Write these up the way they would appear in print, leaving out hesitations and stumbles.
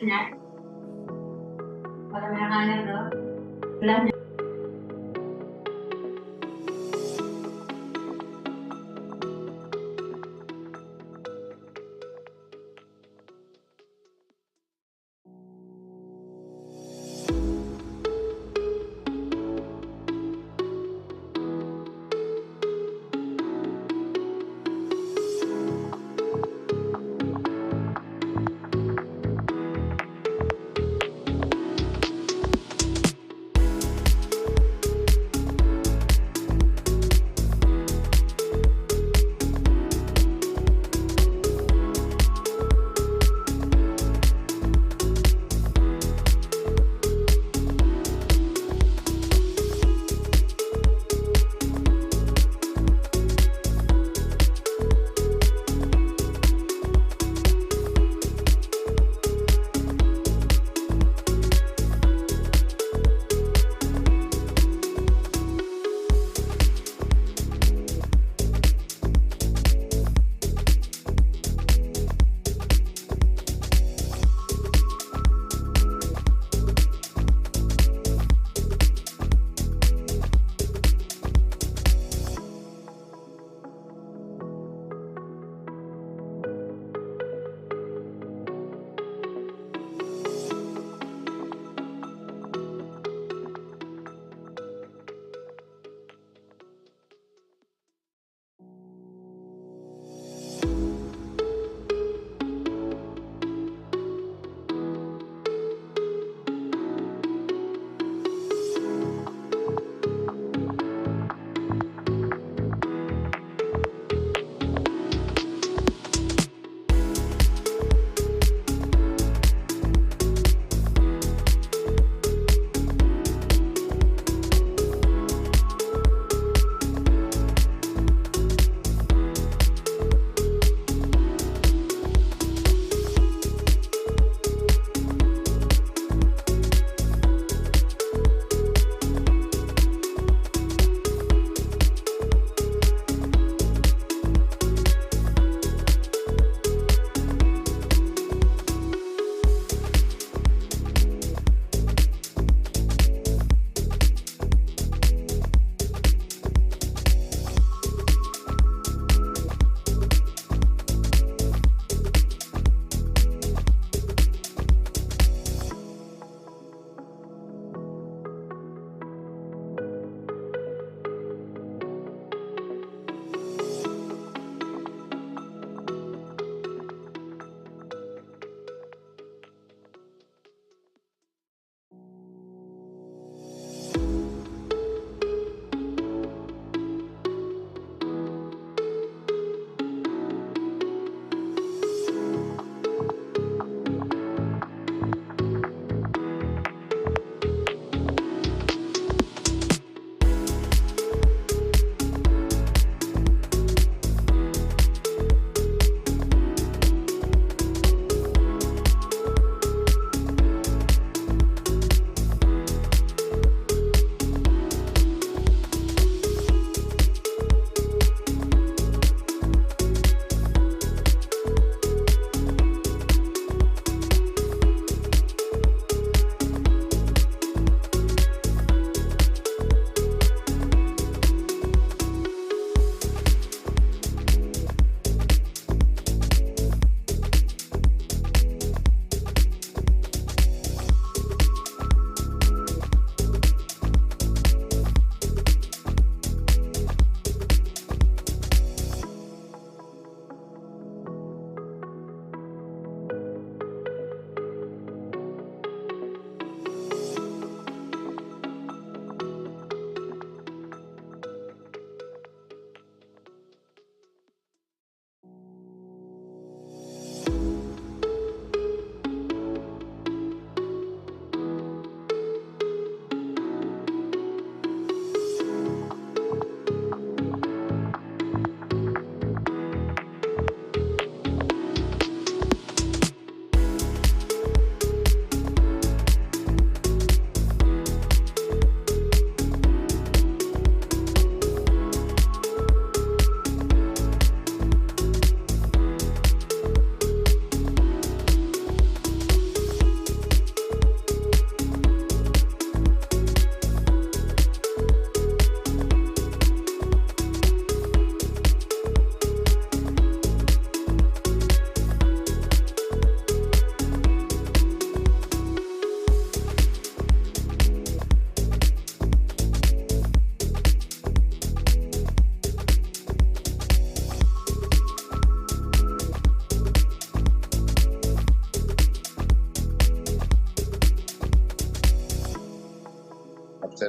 Anak, kalau mereka tuh, belanja.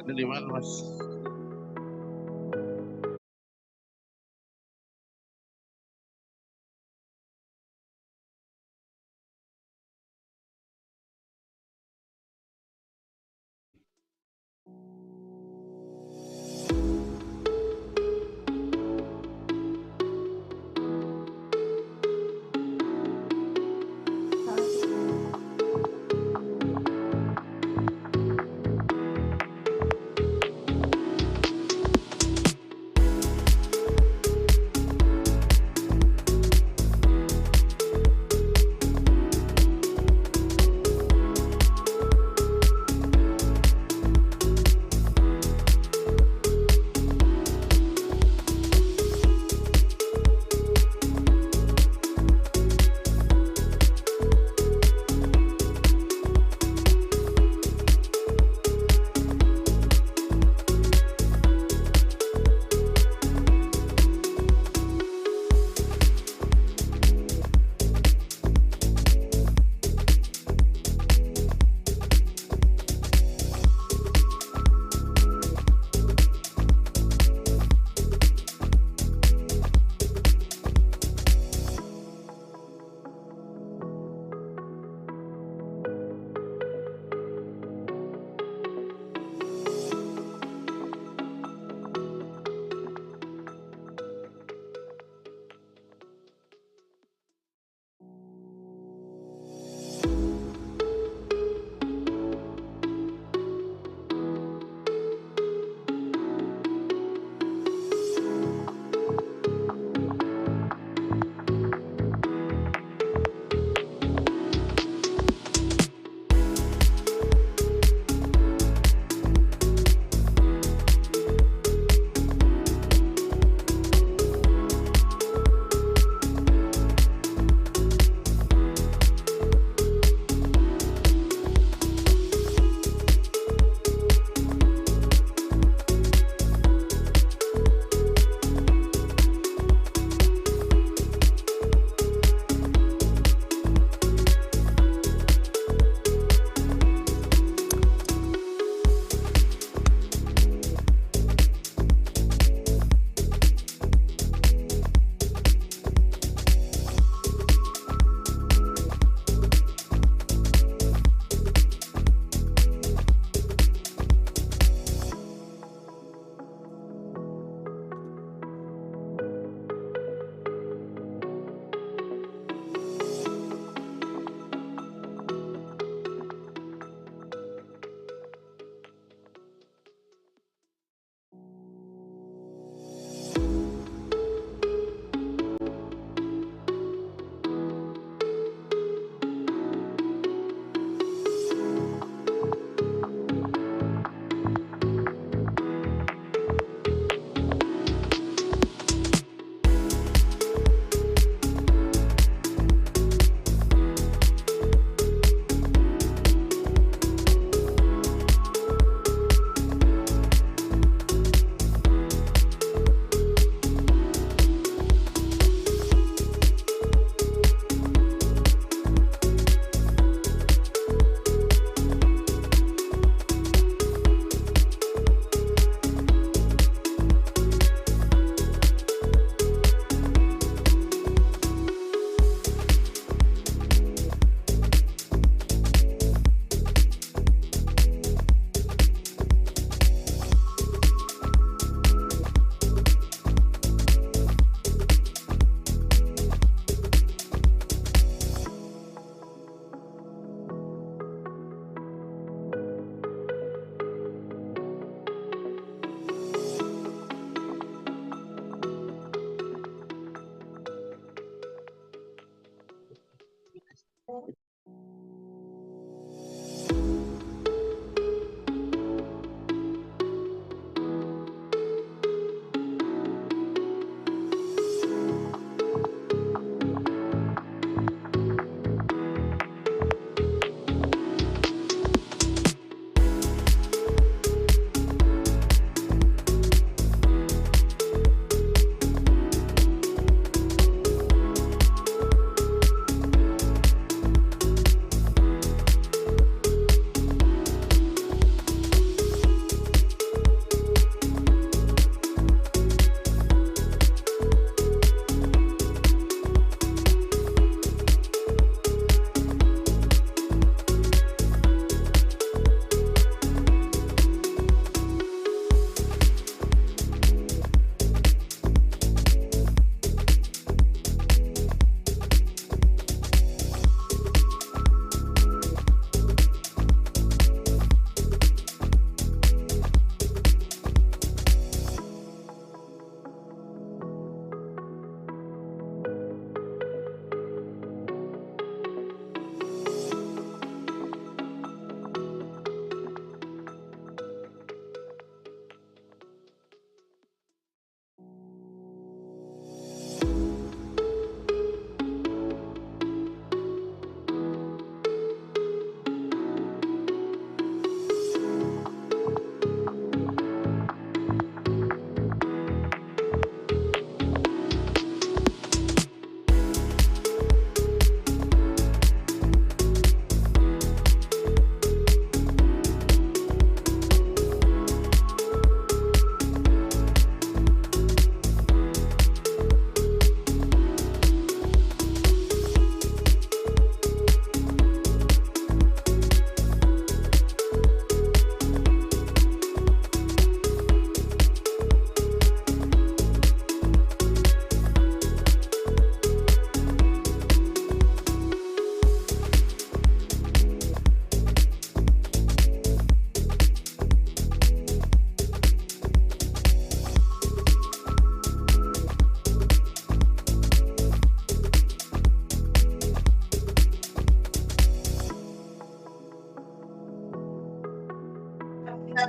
Ada di mana, Mas?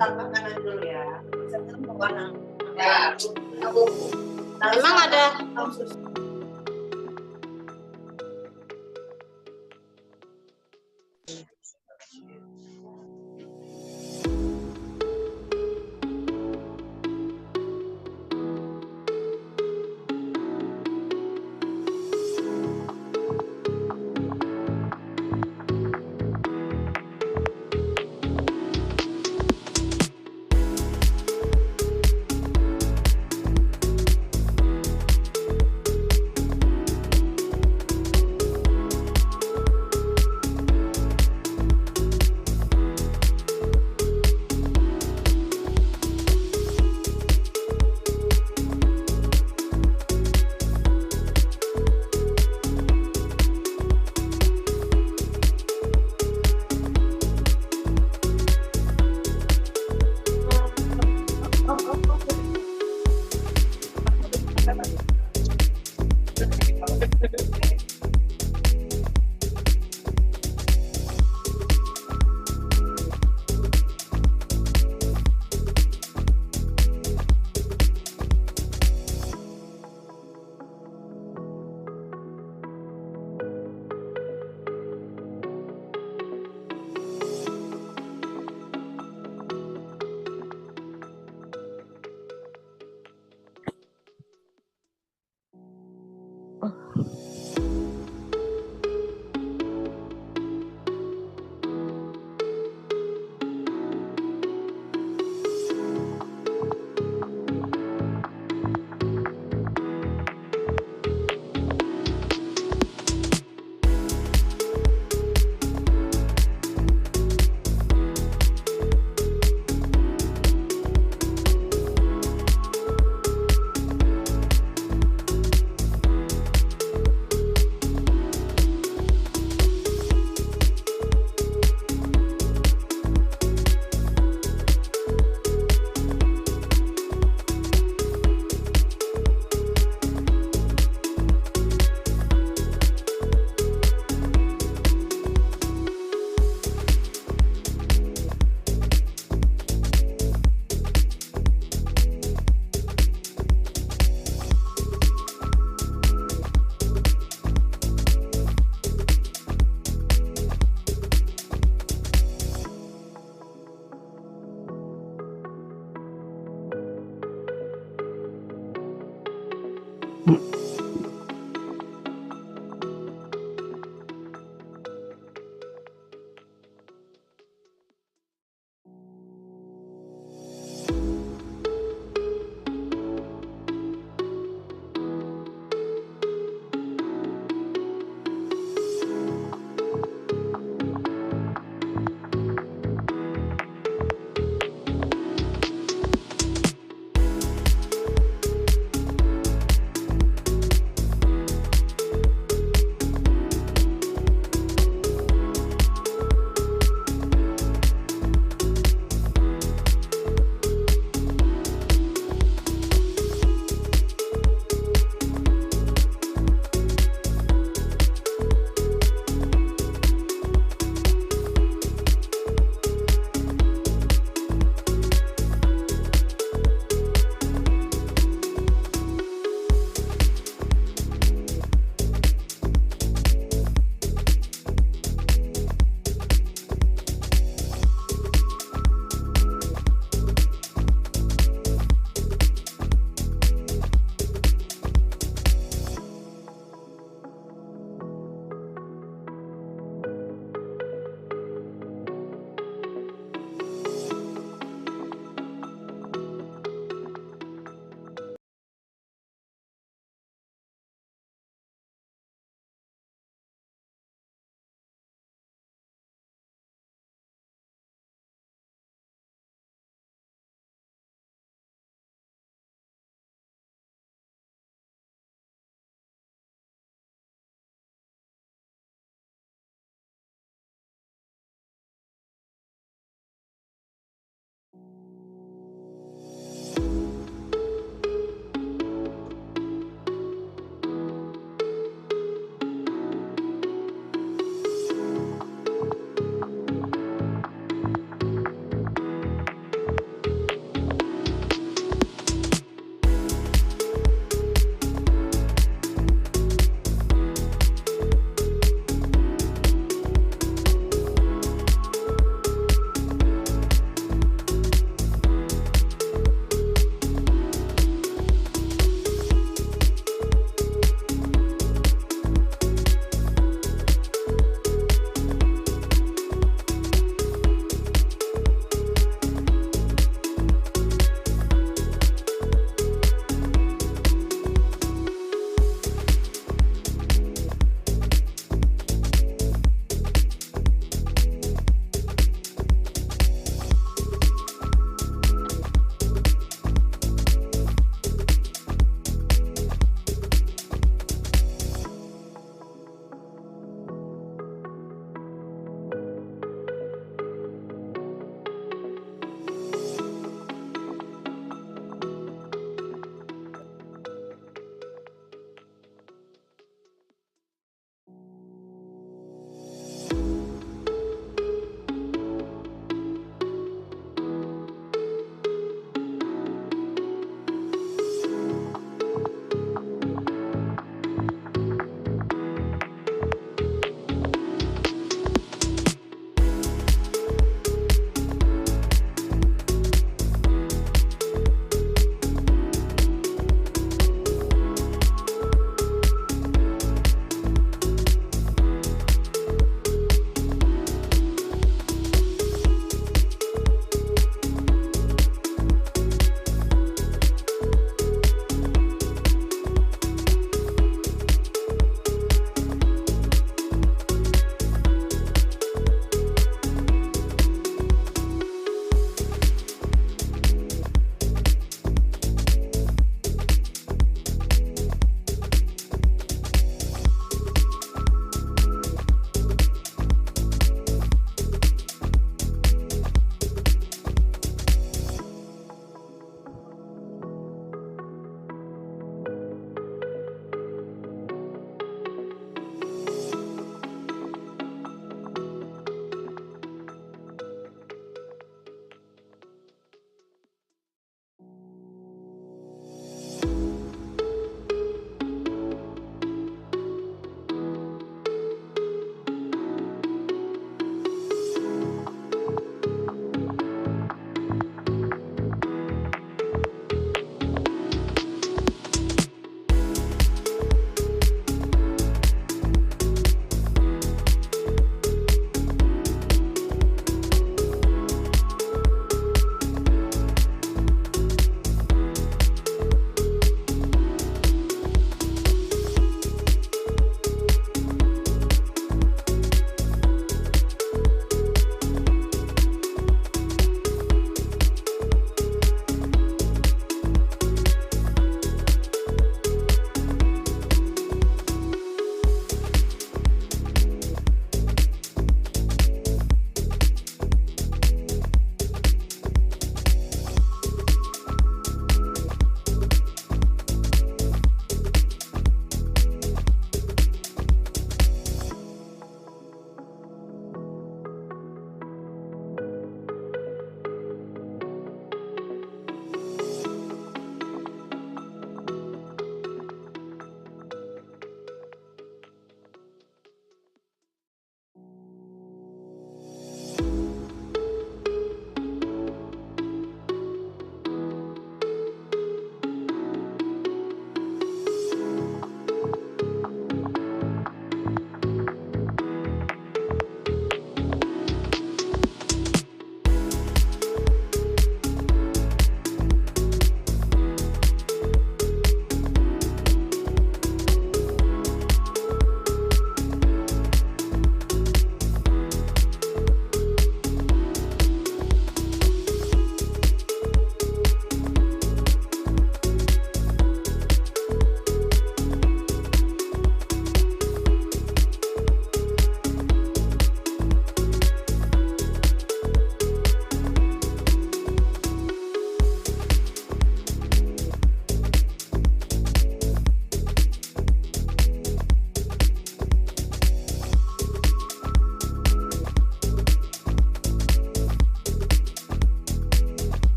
tambahkan aja dulu ya. Saya tambahkan ya. Emang ada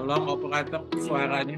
Tolong operator suaranya.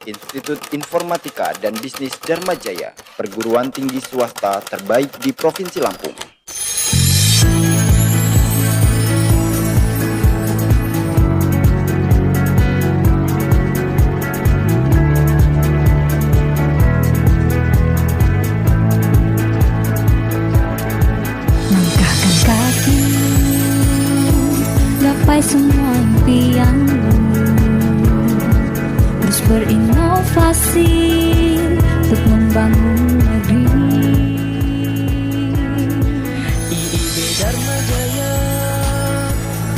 Institut Informatika dan Bisnis Dharma Jaya, perguruan tinggi swasta terbaik di Provinsi Lampung. Langkahkan kaki, gapai semua impianmu. Terus berinovasi untuk membangun negeri. IIB Dharma Jaya,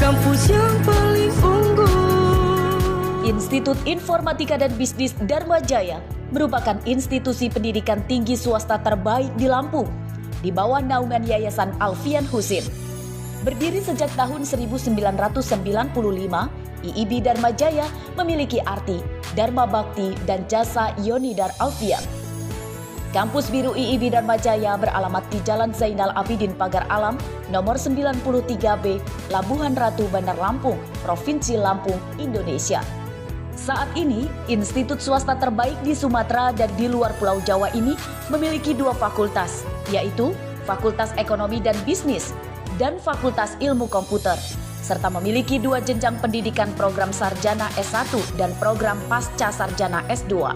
kampus yang paling unggul. Institut Informatika dan Bisnis Dharma Jaya merupakan institusi pendidikan tinggi swasta terbaik di Lampung, di bawah naungan Yayasan Alfian Husin. Berdiri sejak tahun 1995, IIB Dharma Jaya memiliki arti Dharma Bakti dan jasa Yonidar Alfian. Kampus biru IIB Dharma Jaya beralamat di Jalan Zainal Abidin Pagar Alam, nomor 93B, Labuhan Ratu, Bandar Lampung, Provinsi Lampung, Indonesia. Saat ini, institut swasta terbaik di Sumatera dan di luar Pulau Jawa ini memiliki 2 fakultas, yaitu Fakultas Ekonomi dan Bisnis dan Fakultas Ilmu Komputer, serta memiliki 2 jenjang pendidikan program sarjana S1 dan program pasca sarjana S2.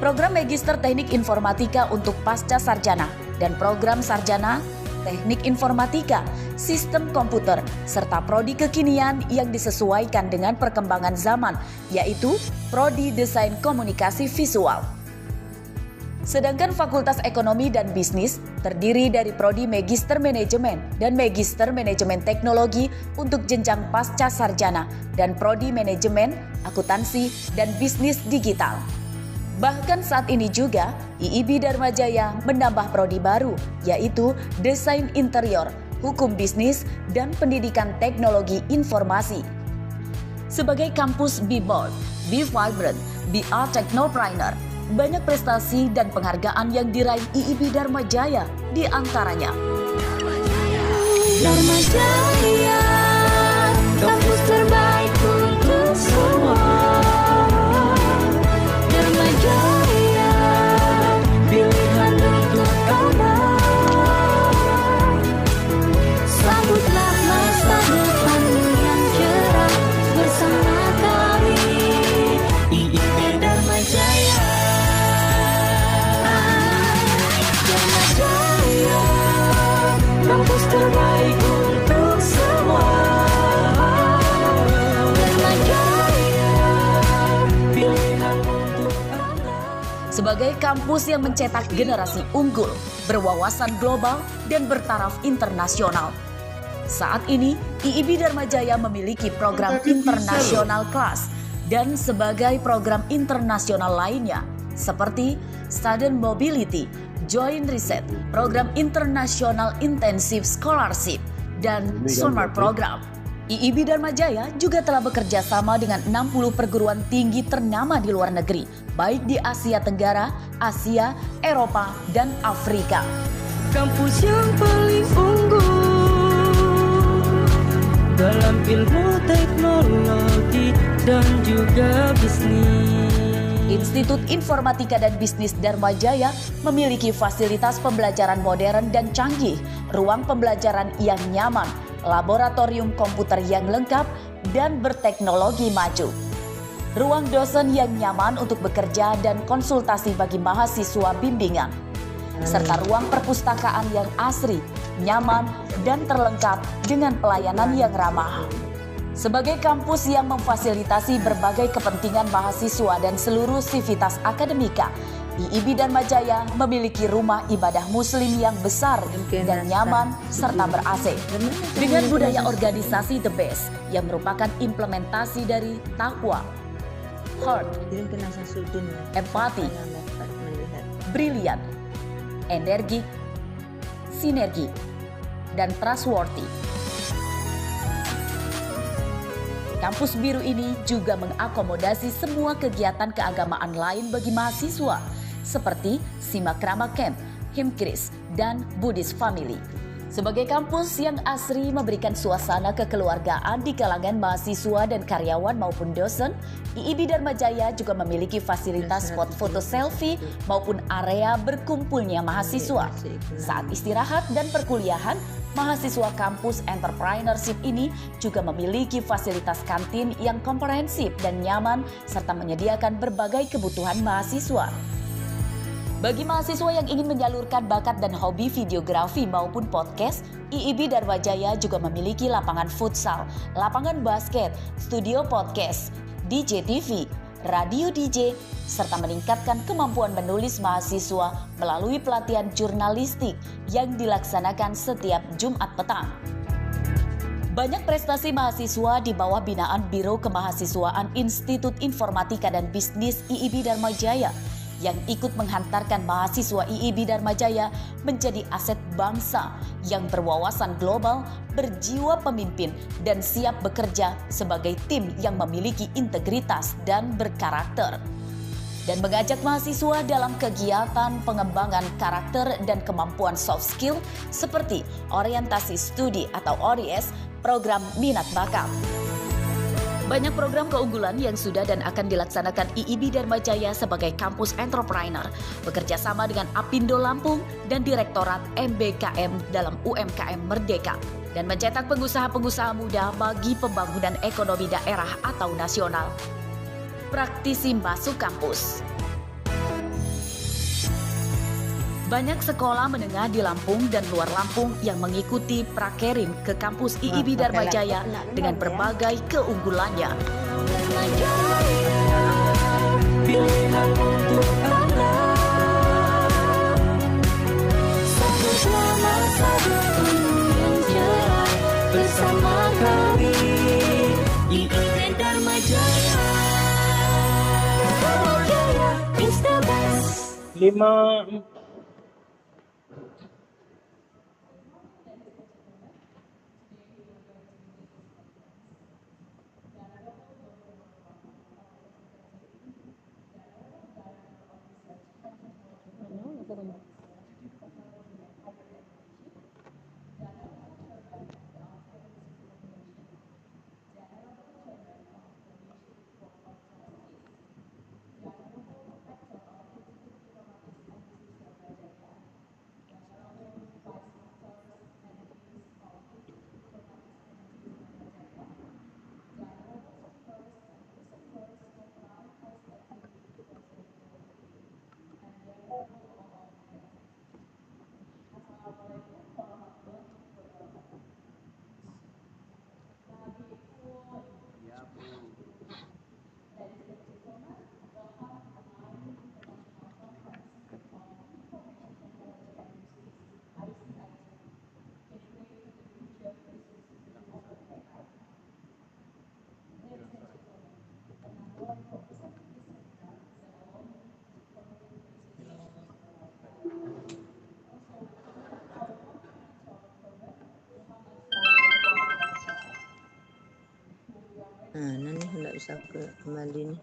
Program Magister Teknik Informatika untuk pasca sarjana dan program sarjana Teknik Informatika, Sistem Komputer, serta prodi kekinian yang disesuaikan dengan perkembangan zaman, yaitu Prodi Desain Komunikasi Visual. Sedangkan Fakultas Ekonomi dan Bisnis terdiri dari Prodi Magister Manajemen dan Magister Manajemen Teknologi untuk jenjang pasca sarjana dan Prodi Manajemen, Akuntansi, dan Bisnis Digital. Bahkan saat ini juga, IIB Dharma Jaya menambah prodi baru, yaitu Desain Interior, Hukum Bisnis, dan Pendidikan Teknologi Informasi. Sebagai kampus Be Bold, Be Vibrant, Be a Technopreneur, banyak prestasi dan penghargaan yang diraih IIB Dharma Jaya, di antaranya Dharma Jaya, kampus terbaik untuk semua. Dharma Jaya, pilihan untuk kamu. Sambutlah masa depanmu yang cerah bersama kami, IIB Dharma Jaya. Dharma Jaya, kampus terbaik untuk semua. Dharma Jaya, pilihan untuk Anda. sebagai kampus yang mencetak generasi unggul, berwawasan global, dan bertaraf internasional. Saat ini, IIB Dharma Jaya memiliki program internasional kelas dan sebagai program internasional lainnya seperti Student Mobility, Joint Research, Program International Intensive Scholarship, dan Summer Program. IIB Dharma Jaya juga telah bekerja sama dengan 60 perguruan tinggi ternama di luar negeri, baik di Asia Tenggara, Asia, Eropa, dan Afrika. Kampus yang paling unggul dalam ilmu teknologi dan juga bisnis. Institut Informatika dan Bisnis Dharma Jaya memiliki fasilitas pembelajaran modern dan canggih, ruang pembelajaran yang nyaman, laboratorium komputer yang lengkap, dan berteknologi maju. Ruang dosen yang nyaman untuk bekerja dan konsultasi bagi mahasiswa bimbingan, serta ruang perpustakaan yang asri, nyaman, dan terlengkap dengan pelayanan yang ramah. Sebagai kampus yang memfasilitasi berbagai kepentingan mahasiswa dan seluruh sivitas akademika, IIB Dharma Jaya memiliki rumah ibadah muslim yang besar dan nyaman serta ber-AC. Dengan budaya organisasi The Best yang merupakan implementasi dari takwa, heart, empati, brilian, energi, sinergi, dan trustworthy. Kampus biru ini juga mengakomodasi semua kegiatan keagamaan lain bagi mahasiswa, seperti Simakrama Camp, Himkris, dan Buddhist Family. Sebagai kampus yang asri memberikan suasana kekeluargaan di kalangan mahasiswa dan karyawan maupun dosen, IIB Dharma Jaya juga memiliki fasilitas spot foto selfie maupun area berkumpulnya mahasiswa. Saat istirahat dan perkuliahan, mahasiswa kampus entrepreneurship ini juga memiliki fasilitas kantin yang komprehensif dan nyaman serta menyediakan berbagai kebutuhan mahasiswa. Bagi mahasiswa yang ingin menyalurkan bakat dan hobi videografi maupun podcast, IIB Dharma Jaya juga memiliki lapangan futsal, lapangan basket, studio podcast, DJ TV, radio DJ, serta meningkatkan kemampuan menulis mahasiswa melalui pelatihan jurnalistik yang dilaksanakan setiap Jumat petang. Banyak prestasi mahasiswa di bawah binaan Biro Kemahasiswaan Institut Informatika dan Bisnis IIB Dharma Jaya yang ikut menghantarkan mahasiswa IIB Dharma Jaya menjadi aset bangsa yang berwawasan global, berjiwa pemimpin, dan siap bekerja sebagai tim yang memiliki integritas dan berkarakter. Dan mengajak mahasiswa dalam kegiatan pengembangan karakter dan kemampuan soft skill seperti orientasi studi atau ORIS, program minat bakat. Banyak program keunggulan yang sudah dan akan dilaksanakan IIB Dharma Jaya sebagai kampus entrepreneur, bekerja sama dengan Apindo Lampung dan Direktorat MBKM dalam UMKM Merdeka, dan mencetak pengusaha-pengusaha muda bagi pembangunan ekonomi daerah atau nasional. Praktisi masuk kampus. Banyak sekolah menengah di Lampung dan luar Lampung yang mengikuti prakerin ke kampus IIB Dharma Jaya dengan berbagai keunggulannya. Pilihan untuk Anda, satu selama satu yang cerah bersama kami IIB Dharma Jaya. Dharma Jaya is the best. 5. Nah, nih nggak bisa kembali nih.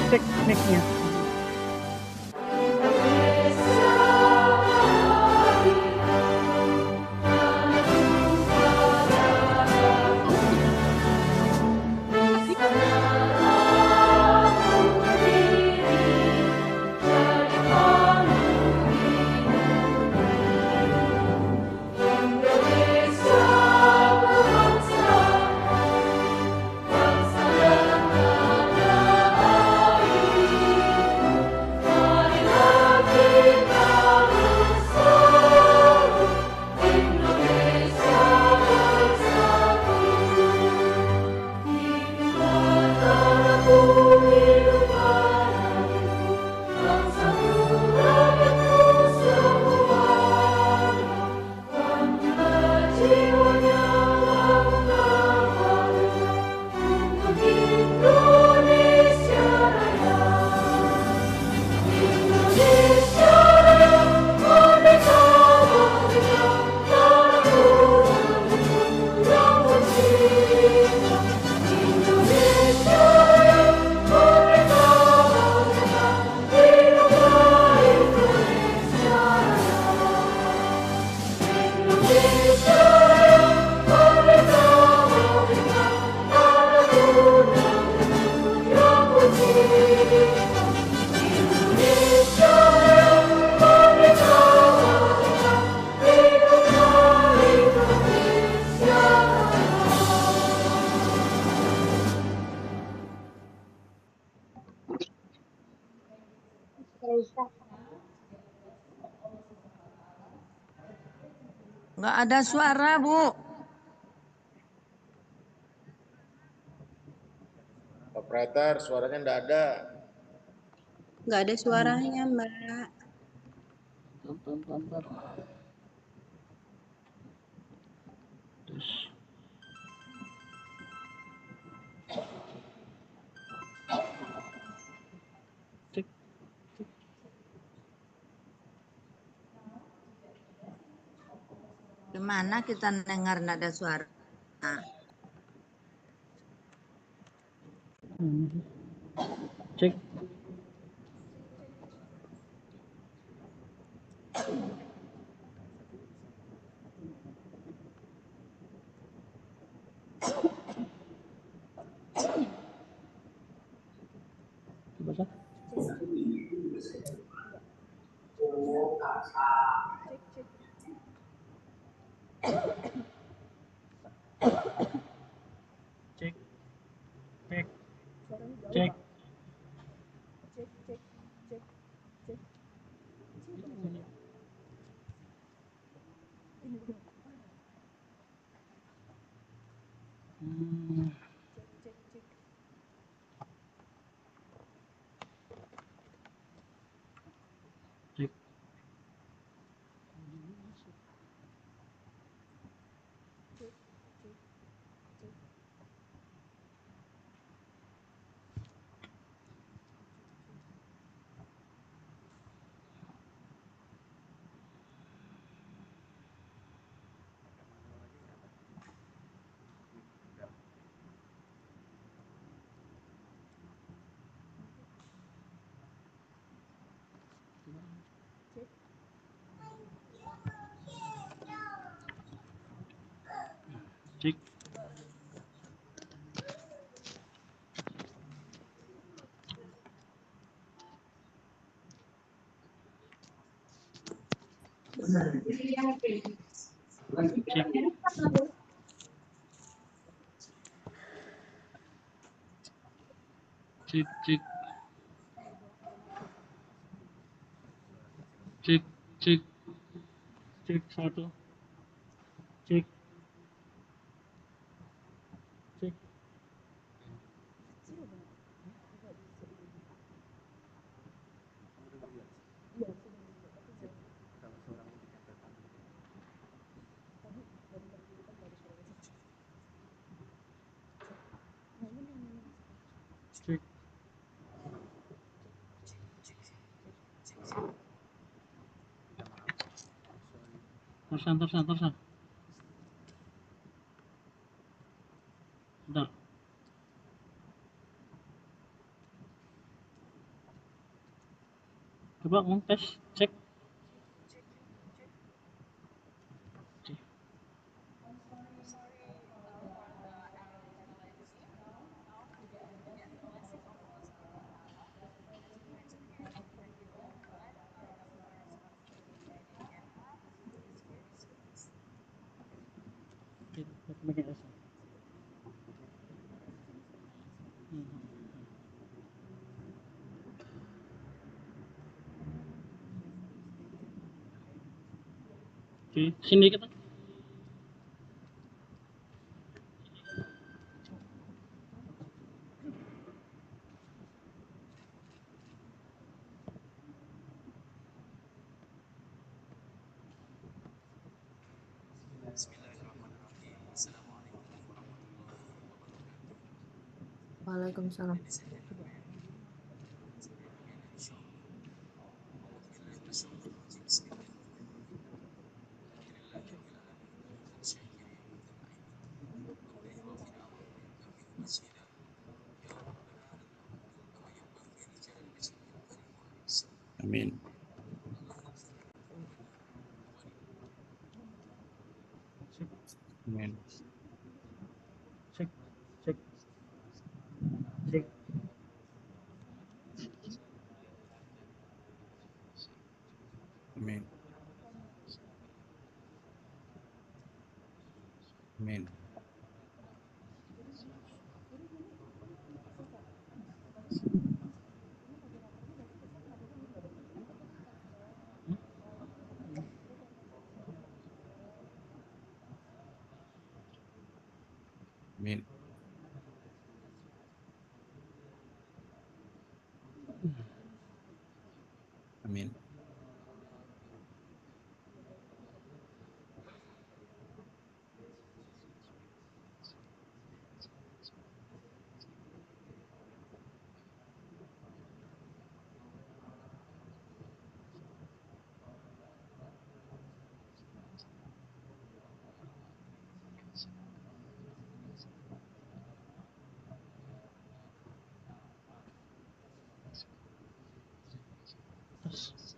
Cek mic-nya. Nggak ada suara, Bu. Operator, suaranya enggak ada. Nggak ada suaranya, Mbak. Bentar. Terus. Cek. Gimana kita dengar nggak ada suara? Cek. Coba sah. Cek. Cek. Cek. Hmm. Cek. Cek. Cek. Cek. Cek. Cek. Cek. Cek satu. Cek. Cek. Cek. Terusan. Bentar. Coba kamu tes. Cek. Cek. Cek. Pakai S. Oke, sini kita. Waalaikumsalam. Amin. Amin. Cek. Cek. Cek. Amin. Amin. Amin. Amin.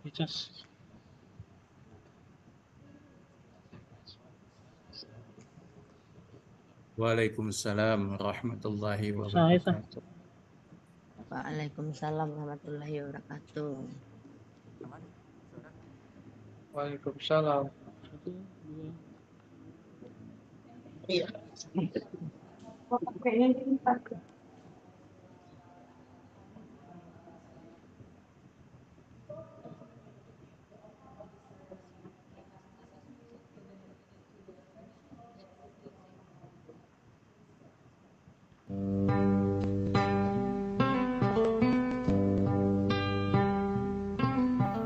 Dicas. Waalaikumsalam warahmatullahi Sa isa. wabarakatuh. Waalaikumsalam warahmatullahi wabarakatuh. Waalaikumsalam. Satu, dua. Iya. Kayaknya ini empat.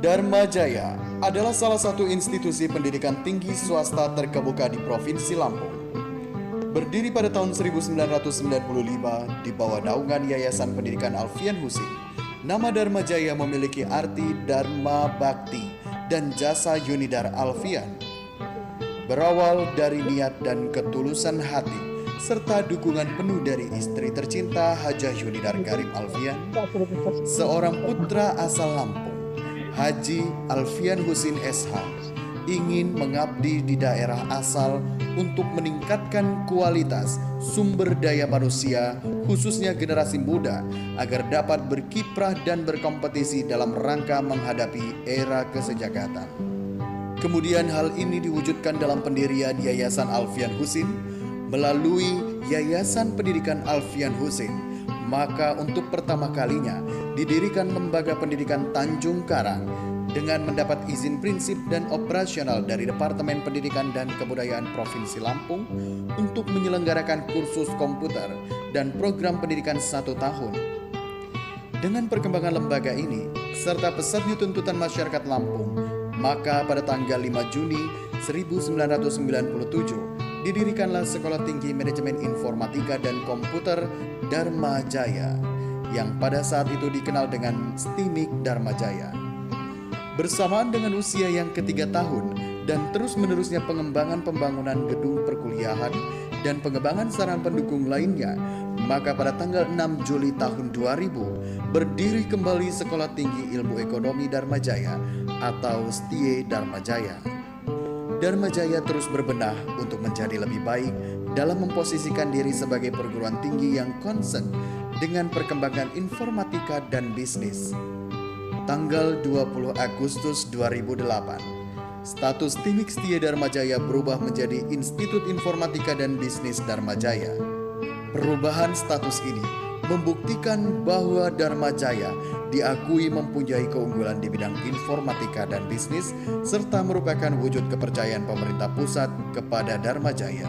Dharma Jaya adalah salah satu institusi pendidikan tinggi swasta terkemuka di Provinsi Lampung. Berdiri pada tahun 1995 di bawah naungan Yayasan Pendidikan Alfian Husin, nama Dharma Jaya memiliki arti Dharma Bakti dan jasa Yunidar Alfian. Berawal dari niat dan ketulusan hati, serta dukungan penuh dari istri tercinta Hajah Yunidar Karim Alfian, seorang putra asal Lampung, Haji Alfian Husin SH, ingin mengabdi di daerah asal untuk meningkatkan kualitas sumber daya manusia, khususnya generasi muda, agar dapat berkiprah dan berkompetisi dalam rangka menghadapi era kesejakatan. Kemudian hal ini diwujudkan dalam pendirian Yayasan Alfian Husin melalui Yayasan Pendidikan Alfian Husin. Maka untuk pertama kalinya didirikan Lembaga Pendidikan Tanjung Karang dengan mendapat izin prinsip dan operasional dari Departemen Pendidikan dan Kebudayaan Provinsi Lampung untuk menyelenggarakan kursus komputer dan program pendidikan 1 tahun. Dengan perkembangan lembaga ini, serta pesatnya tuntutan masyarakat Lampung, maka pada tanggal 5 Juni 1997, didirikanlah Sekolah Tinggi Manajemen Informatika dan Komputer Dharma Jaya, yang pada saat itu dikenal dengan STIMIK Dharma Jaya. Bersamaan dengan usia yang ketiga tahun dan terus-menerusnya pengembangan pembangunan gedung perkuliahan dan pengembangan sarana pendukung lainnya, maka pada tanggal 6 Juli tahun 2000 berdiri kembali Sekolah Tinggi Ilmu Ekonomi Dharma Jaya atau STIE Dharma Jaya. Dharma Jaya terus berbenah untuk menjadi lebih baik dalam memposisikan diri sebagai perguruan tinggi yang concern dengan perkembangan informatika dan bisnis. Tanggal 20 Agustus 2008, status TIMIK STIE Dharma Jaya berubah menjadi Institut Informatika dan Bisnis Dharma Jaya. Perubahan status ini membuktikan bahwa Dharma Jaya diakui mempunyai keunggulan di bidang informatika dan bisnis, serta merupakan wujud kepercayaan pemerintah pusat kepada Dharma Jaya.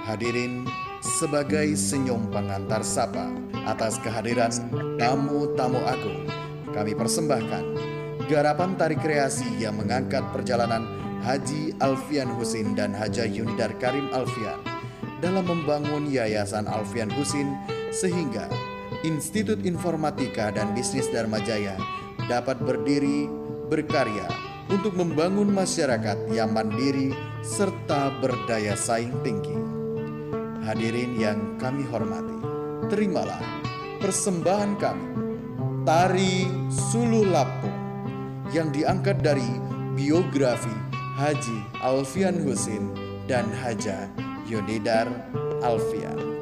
Hadirin, sebagai senyum pengantar sapa atas kehadiran tamu-tamu agung, kami persembahkan garapan tari kreasi yang mengangkat perjalanan Haji Alfian Husin dan Hajah Yunidar Karim Alfian dalam membangun Yayasan Alfian Husin sehingga Institut Informatika dan Bisnis Dharma Jaya dapat berdiri, berkarya untuk membangun masyarakat yang mandiri serta berdaya saing tinggi. Hadirin yang kami hormati, terimalah persembahan kami, Tari Suluh Lampung, yang diangkat dari biografi Haji Alfian Husin dan Hajah Yunidar Alfian.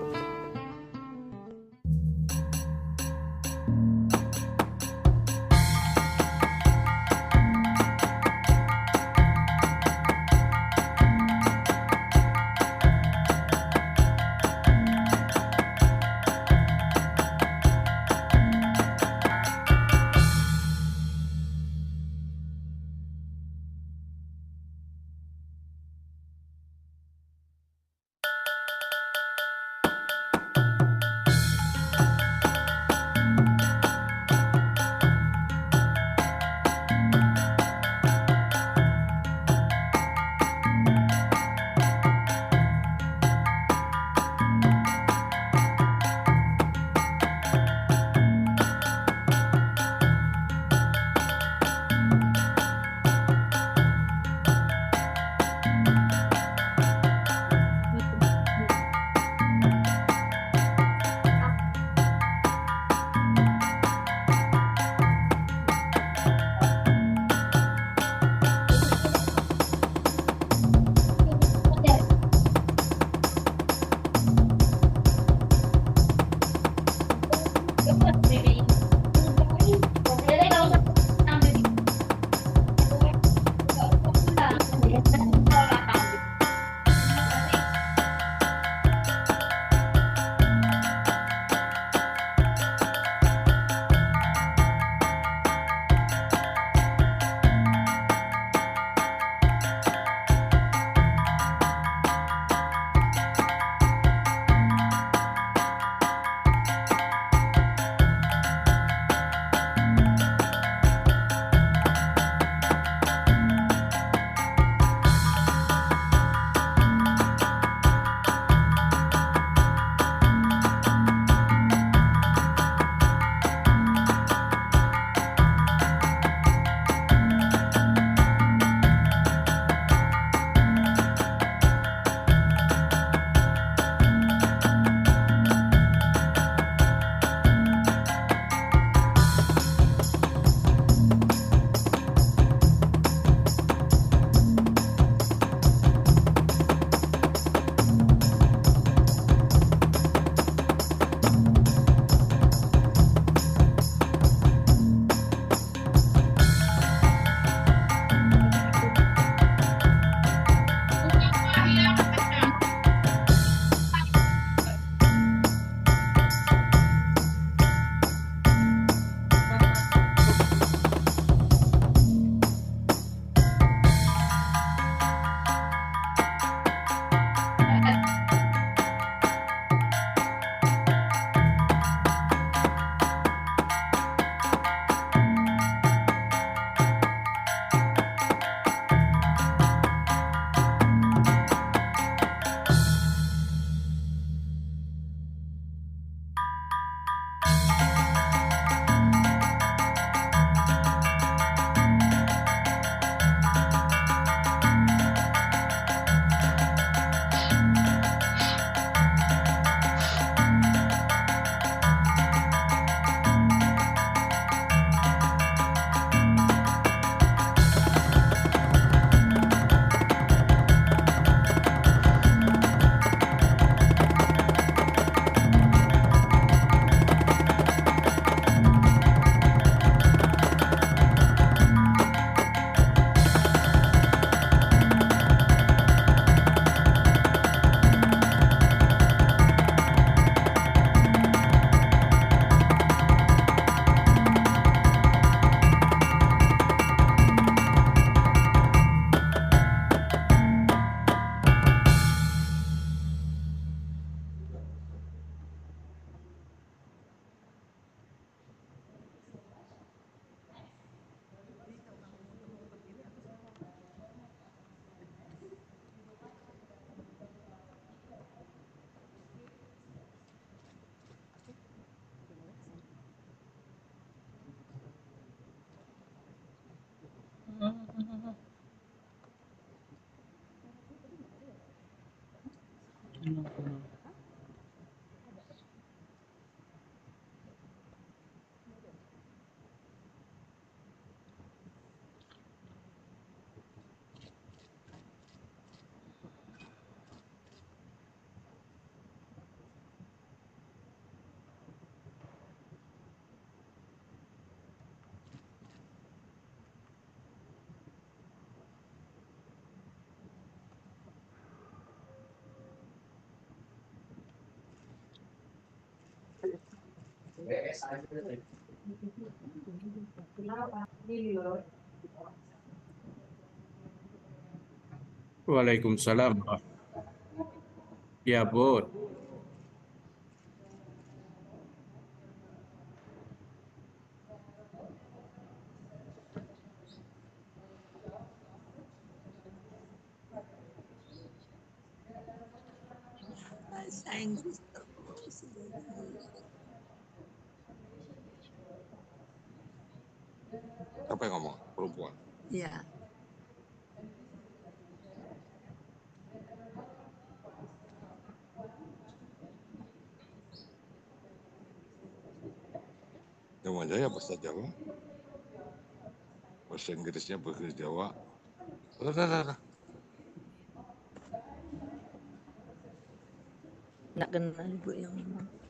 Waalaikumsalam. Ya, Bud. Bahasa Inggris. Siapa yang ngomong? Perempuan. Iya. Darma Jaya bahasa Jawa. Bahasa Inggrisnya bahasa Jawa. Lah. Nggak kenal ibu yang ngomong.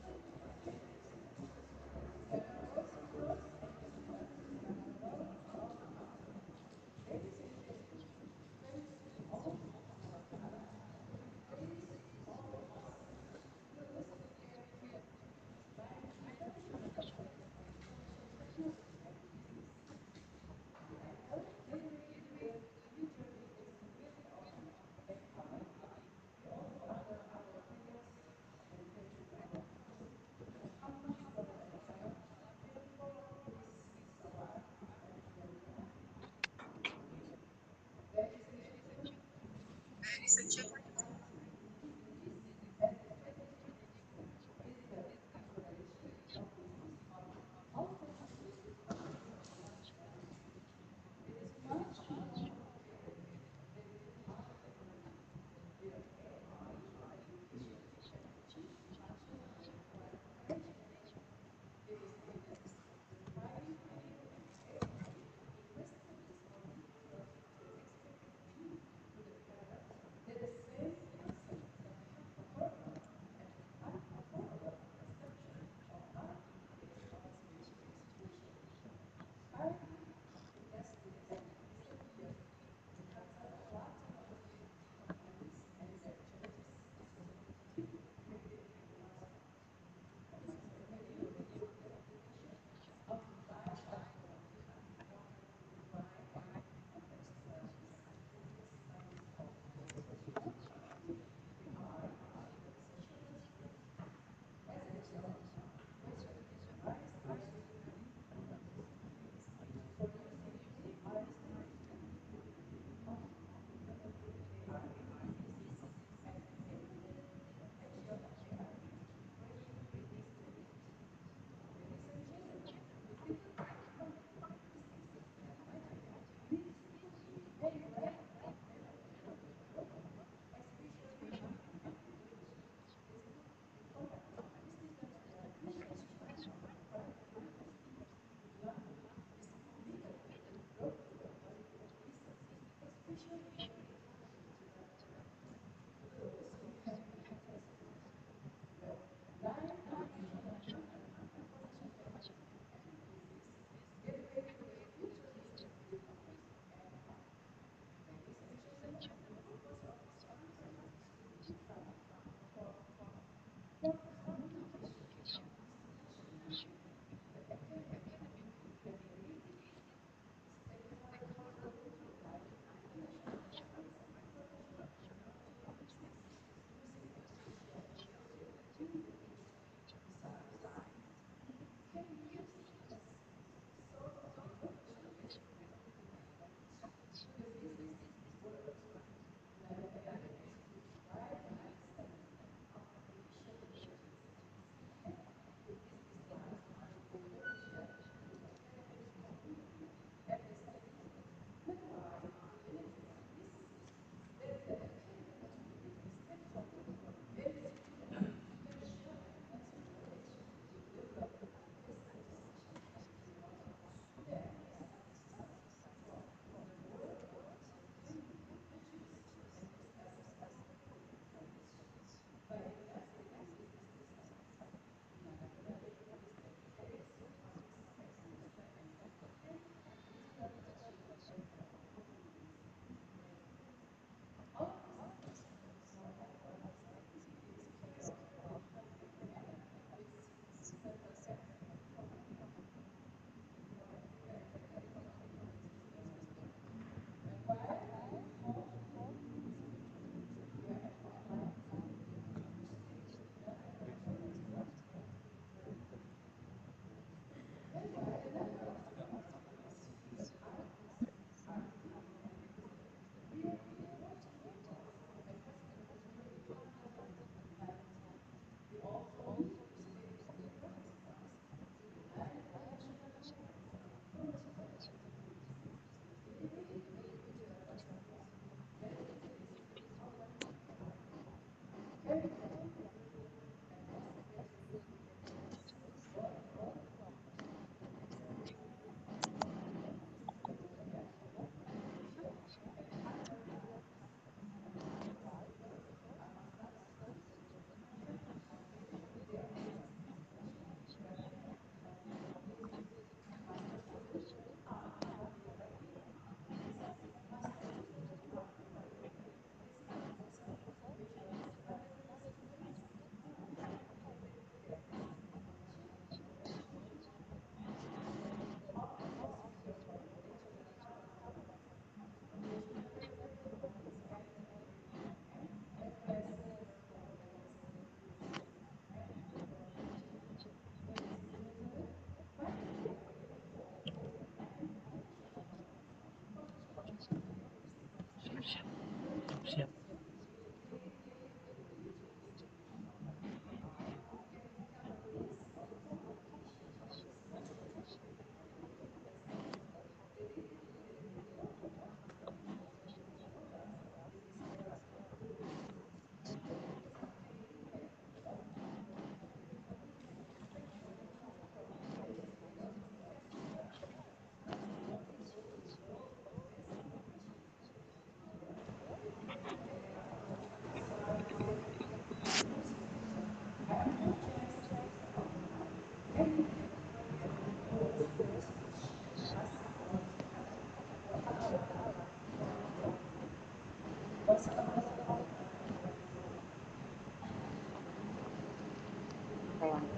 Siap.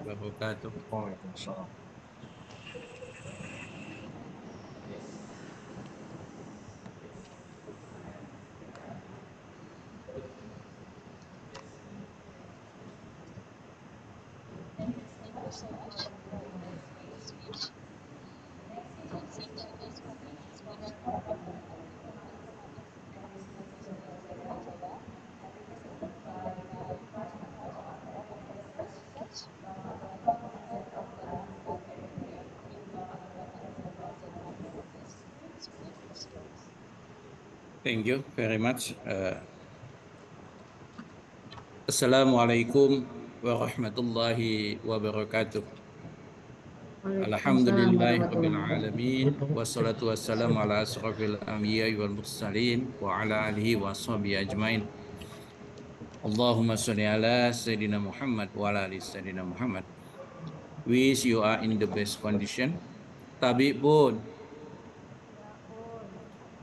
Wabarakatuh. Waalaikumsalam. Thank you very much. Assalamualaikum warahmatullahi wabarakatuh. Alhamdulillahi rabbil alamin. Wassalatu wassalamu ala asrafil anbiya wal mursalin wa ala alihi wa sahbihi ajmain. Allahumma salli ala Sayyidina Muhammad wa ala ali Sayyidina Muhammad. Wish you are in the best condition. Tabib Bun,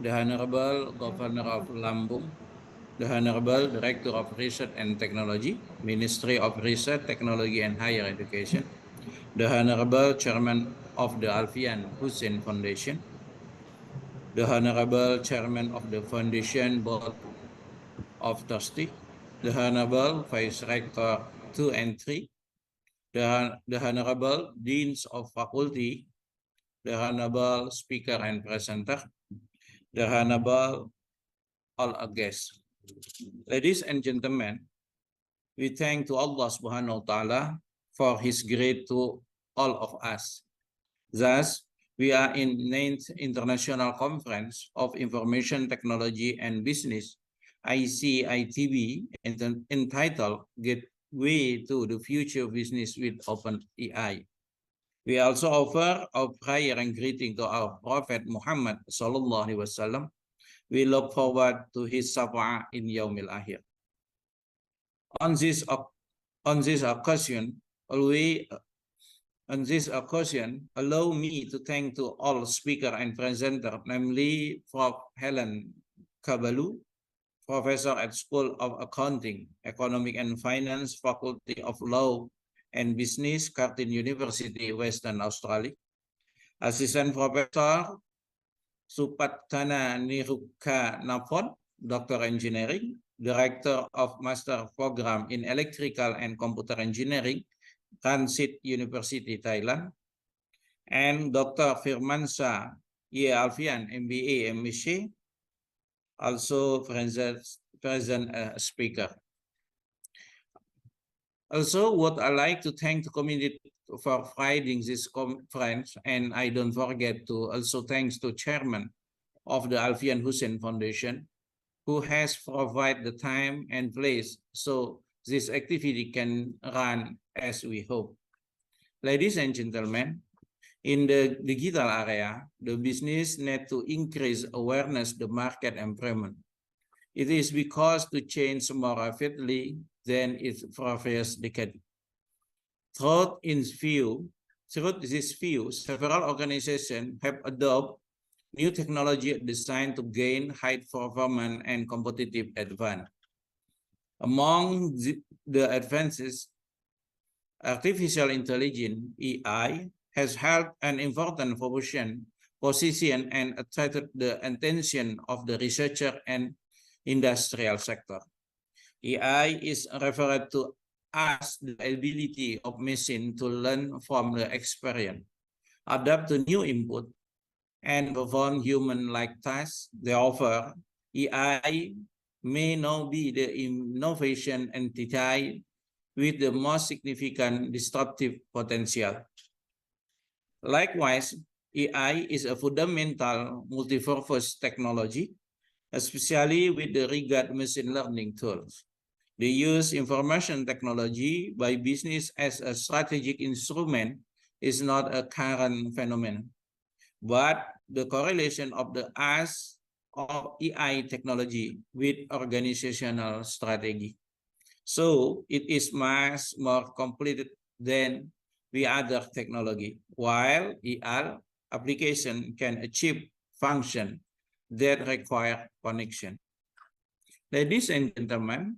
the Honorable Governor of Lampung, the Honorable Director of Research and Technology, Ministry of Research, Technology and Higher Education, the Honorable Chairman of the Alfian Hussein Foundation, the Honorable Chairman of the Foundation Board of Trustee, the Honorable Vice Rector 2 and 3, the Honorable Deans of Faculty, the Honorable Speaker and Presenter, the Honorable all our guests. Ladies and gentlemen, we thank to Allah Subhanahu wa Ta'ala for His grace to all of us. Thus, we are in 9th International Conference of Information Technology and Business, ICITB, entitled Gateway to the Future Business with Open AI. We also offer our prayer and greeting to our Prophet Muhammad Sallallahu Alaihi Wasallam. We look forward to his shafa'ah in Yaumil Akhir. On this occasion, allow me to thank to all speaker and presenter, namely Prof. Helen Kabalu, Professor at School of Accounting, Economic and Finance, Faculty of Law and Business, Curtin University, Western Australia, Assistant Professor Supatana Niruka Napon, Doctor Engineering, Director of Master Program in Electrical and Computer Engineering, Transit University, Thailand, and Dr. Firmansyah Ye Alfian, MBA, MSc, also present speaker. Also, what I like to thank the community for providing this conference, and I don't forget to also thanks to Chairman of the Alfian Hussein Foundation, who has provided the time and place so this activity can run as we hope. Ladies and gentlemen, in the digital area, the business need to increase awareness the market environment. It is because to change more rapidly than its previous decade. Through this view, several organizations have adopted new technology designed to gain high performance and competitive advantage. Among the advances, artificial intelligence, AI, has held an important position and attracted the attention of the researcher and industrial sector. AI is referred to as the ability of machine to learn from the experience, adapt to new input, and perform human-like tasks. Therefore, AI may now be the innovation entity with the most significant disruptive potential. Likewise, AI is a fundamental multi-purpose technology, especially with the regard machine learning tools. The use information technology by business as a strategic instrument is not a current phenomenon, but the correlation of the use of AI technology with organizational strategy. So it is much more complete than the other technology, while AI application can achieve function that require connection. Ladies and gentlemen,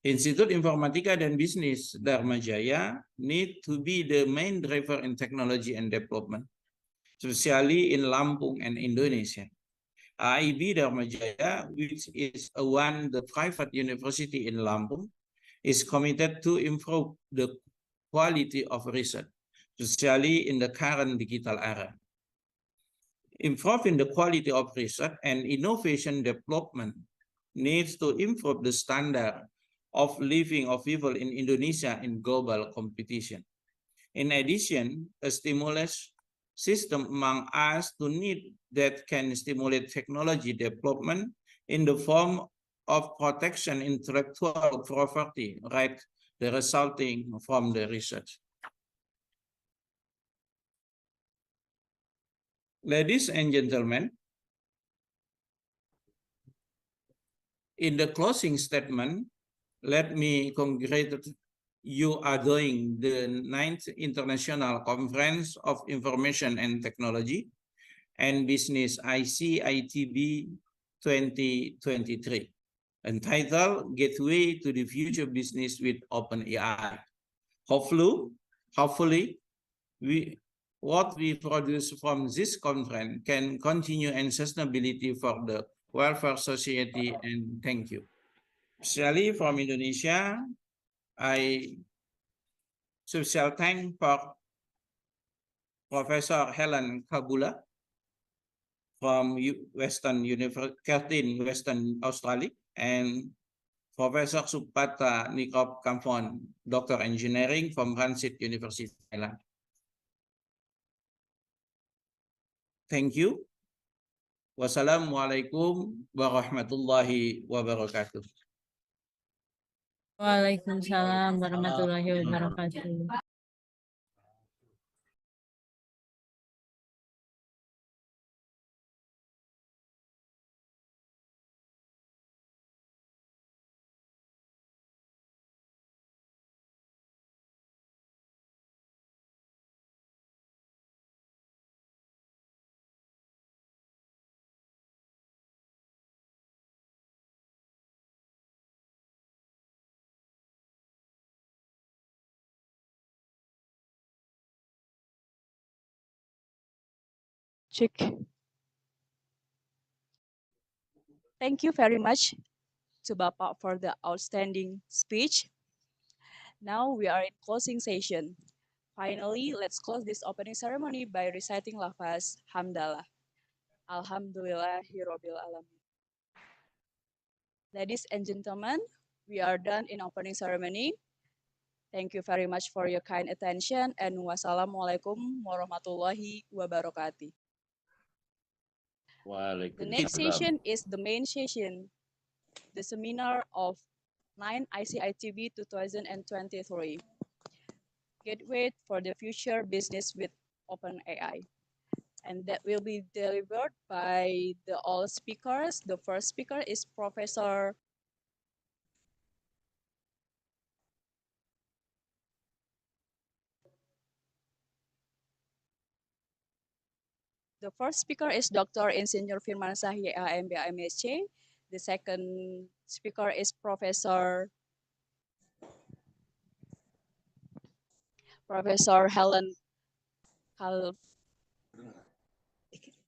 Institut Informatika dan Bisnis Dharma Jaya need to be the main driver in technology and development, especially in Lampung and Indonesia. AIB Dharma Jaya, which is the private university in Lampung, is committed to improve the quality of research, especially in the current digital era. Improving the quality of research and innovation development needs to improve the standard of living of people in Indonesia in global competition. In addition, a stimulus system among us to need that can stimulate technology development in the form of protection intellectual property right, the resulting from the research. Ladies and gentlemen, in the closing statement, let me congratulate you are doing the 9th International Conference of Information and Technology and Business ICITB 2023, entitled Gateway to the Future Business with OpenAI. Hopefully, what we produce from this conference can continue and sustainability for the welfare society, and thank you. Especially from Indonesia, I special thank for Professor Helen Kabula from Western University, Western Australia, and Professor Supata Nikop Kampon, Doctor Engineering from Ransit University, Thailand. Thank you. Wassalamualaikum warahmatullahi wabarakatuh. Waalaikumsalam warahmatullahi wabarakatuh. Check. Thank you very much to Bapak for the outstanding speech. Now we are in closing session. Finally, let's close this opening ceremony by reciting lafaz Hamdalah. Alhamdulillahirabbil alamin. Ladies and gentlemen, we are done in opening ceremony. Thank you very much for your kind attention, and wassalamualaikum warahmatullahi wabarakatuh. The next session is the main session, the seminar of 9 ICITB 2023, Gateway for the Future Business with OpenAI. And that will be delivered by the all speakers. The first speaker is Professor Dr. Insinyur Firmansyah YAMB MSc. The second speaker is Professor Helen Kal.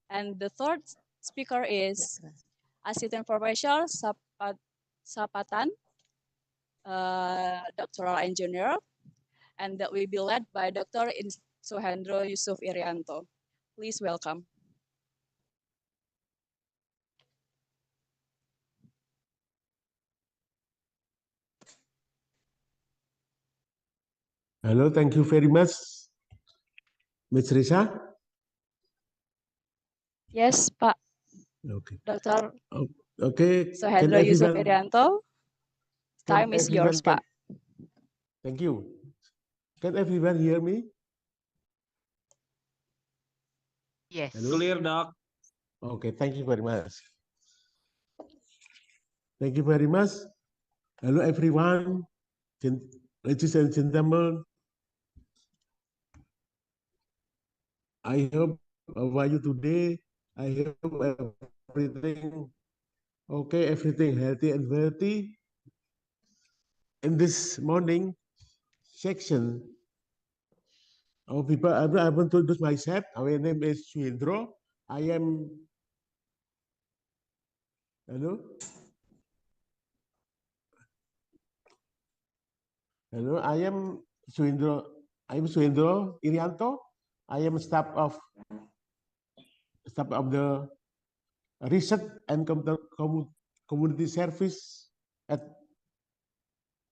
And the third speaker is Assistant Professor Sapatan, Doctoral Engineer, and that will be led by Dr. Suhendro Yusuf Irianto. Please welcome. Hello, thank you very much, Ms. Risa. Yes, Pak. Okay. Dr. Okay. Sohendra Yusuf Irianto. Time is yours, Pak. Thank you. Can everyone hear me? Yes. Hello? Clear, Doc. Okay, thank you very much. Thank you very much. Hello, everyone. Ladies and gentlemen. I hope how are you today? I hope everything okay, everything healthy and wealthy. In this morning section of people, I want to introduce myself. My name is Suhendro. I am hello. Hello, I am Suhendro. I am Suhendro Irianto. I am staff of the research and community service at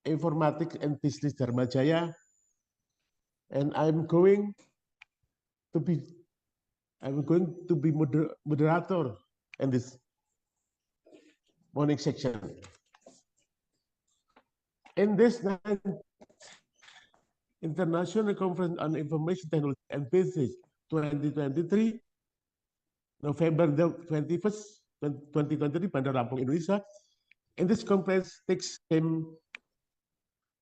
Informatics and Business Dharma Jaya, and I'm going to be moderator in this morning section. In this International Conference on Information Technology and Business 2023, November 21st, 2023, Bandar Lampung, Indonesia. In this conference takes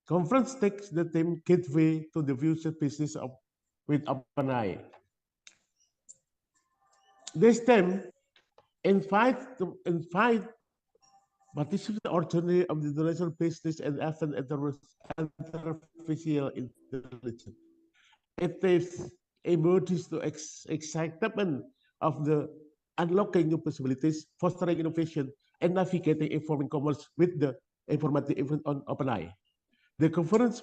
the theme Gateway to the Future Business with OpenAI. This theme invite participants or journey of the international business and even artificial intelligence. It is embodies the excitement of the unlocking new possibilities, fostering innovation, and navigating informing commerce with the informative event on OpenAI. The conference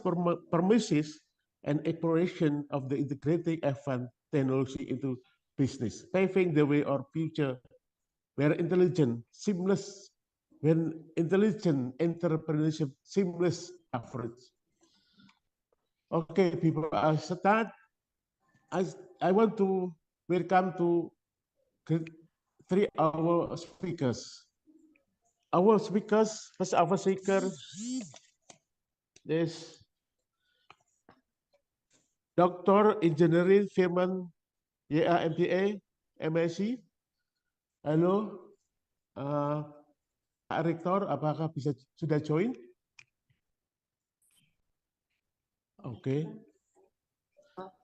promises an exploration of the integrating advanced technology into business, paving the way or future where intelligent entrepreneurship seamless coverage. Okay, people, I start. I want to welcome to three our speakers. Our speakers, first our speaker is Dr. Engineering Firman YAMPA MSc. Halo, Pak Rektor, apakah sudah join? Oke.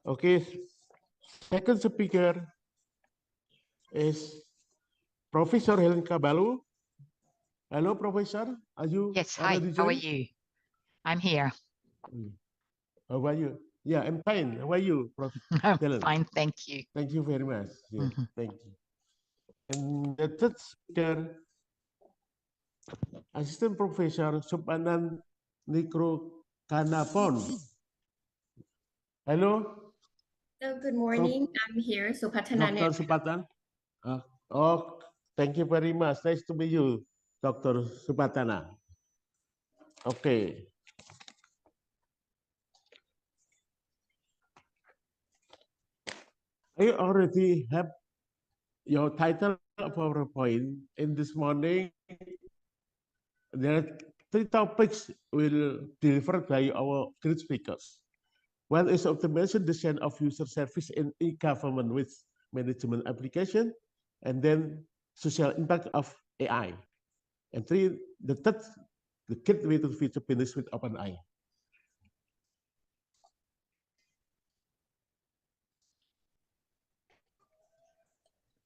Okay. Second speaker is Professor Helen Caballo. Hello, Professor. Are you? Yes. Hi. How are you? I'm here. How are you? Yeah, I'm fine. How are you, Professor Helen? Fine, thank you. Thank you very much. Yeah, thank you. And the third speaker, Assistant Professor Supanan Nikro Kanapon. Hello. Hello, good morning. I'm here, Supatana. Dr. Supatan. Oh, thank you very much. Nice to meet you, Dr. Supatana. Okay. I already have your title of PowerPoint. In this morning, there are three topics will be delivered by our great speakers. One is optimization design of user service in e-government with management application, and then social impact of AI. And three, the third, the gateway to the future business with OpenAI.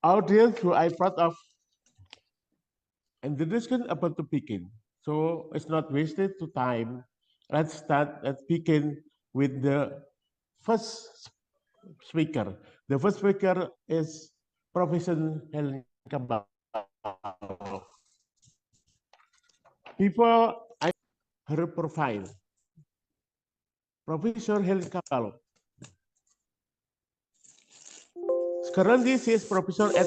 Audience who I part of, and the discussion about to begin. So it's not wasted to time. Let's begin with the first speaker. The first speaker is Professor Helen Caballo. Before her profile, Professor Helen Caballo. Currently, she is professor at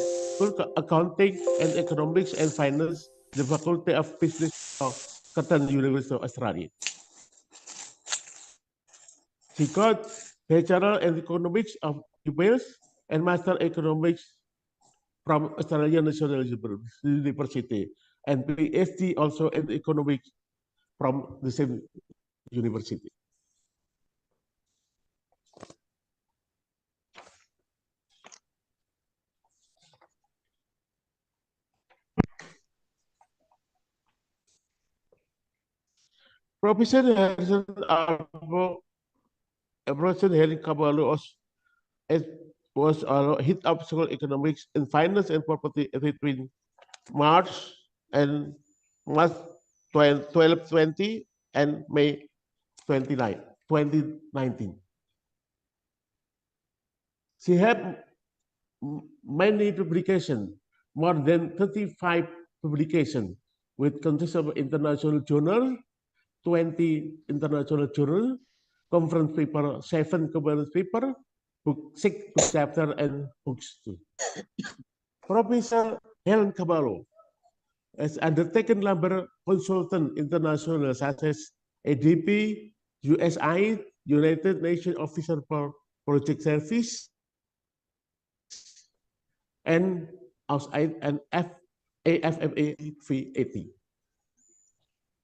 Accounting and Economics and Finance, the Faculty of Business of Curtin University of Australia. She got Bachelor in Economics of Wales and Master Economics from Australian National University and PhD also in Economics from the same university. Professor Helen Caballo was head of school economics and finance and property between March 2020 and May 2019. She had many publications, more than 35 publications with context of international journal, 20 international journal, conference paper, 7 conference paper, book 6 book chapter, and books 2. Professor Helen Caballo has undertaken number consultant international such as ADP, USAID, United Nations Officer for Project Service, and outside and AFFA-80.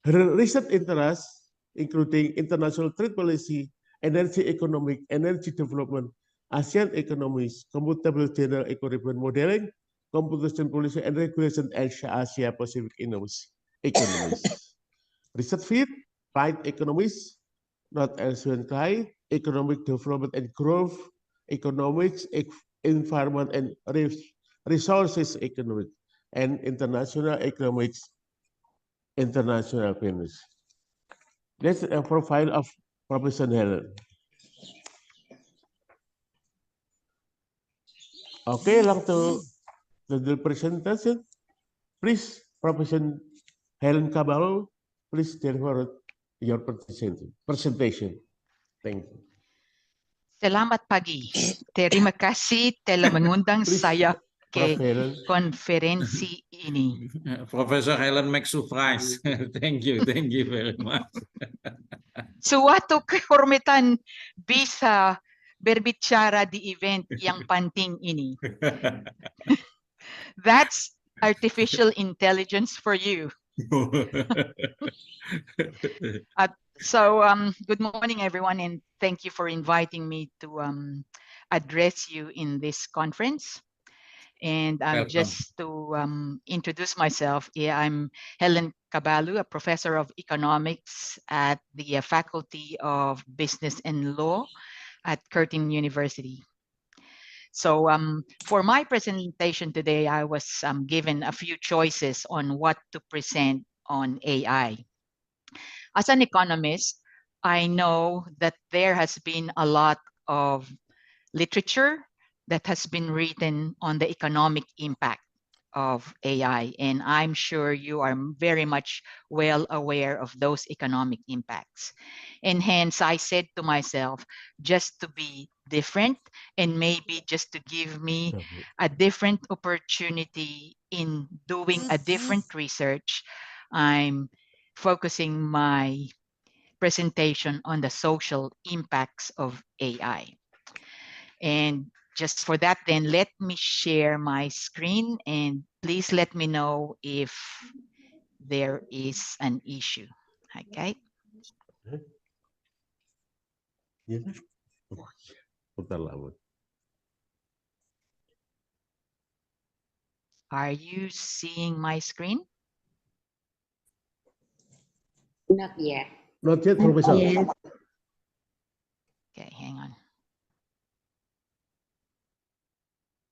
Her research interests, including international trade policy, energy economic, energy development, ASEAN economies, computable general equilibrium modeling, computation policy and regulation, Asia Pacific economies. Research field, applied economics, North Asian Clyde, economic development and growth, economics, environment and resources economics, and international economics, international business. That's a profile of Professor Helen. Okay, along to the presentation. Please, Professor Helen Caballo, please deliver your presentation. Thank you. Selamat pagi. Terima kasih telah mengundang saya ke konferensi ini. Professor Helen makes surprise. Thank you very much. Suatu kehormatan bisa berbicara di event yang penting ini. That's artificial intelligence for you. Good morning, everyone, and thank you for inviting me to address you in this conference. And just to introduce myself, I'm Helen Caballo, a professor of economics at the Faculty of Business and Law at Curtin University. So for my presentation today, I was given a few choices on what to present on AI. As an economist, I know that there has been a lot of literature that has been written on the economic impact of AI, and I'm sure you are very much well aware of those economic impacts. And hence, I said to myself, just to be different and maybe just to give me a different opportunity in doing a different research, I'm focusing my presentation on the social impacts of AI. And just for that, then let me share my screen and please let me know if there is an issue. Okay. Are you seeing my screen? Not yet. Not yet, Professor. Okay, hang on.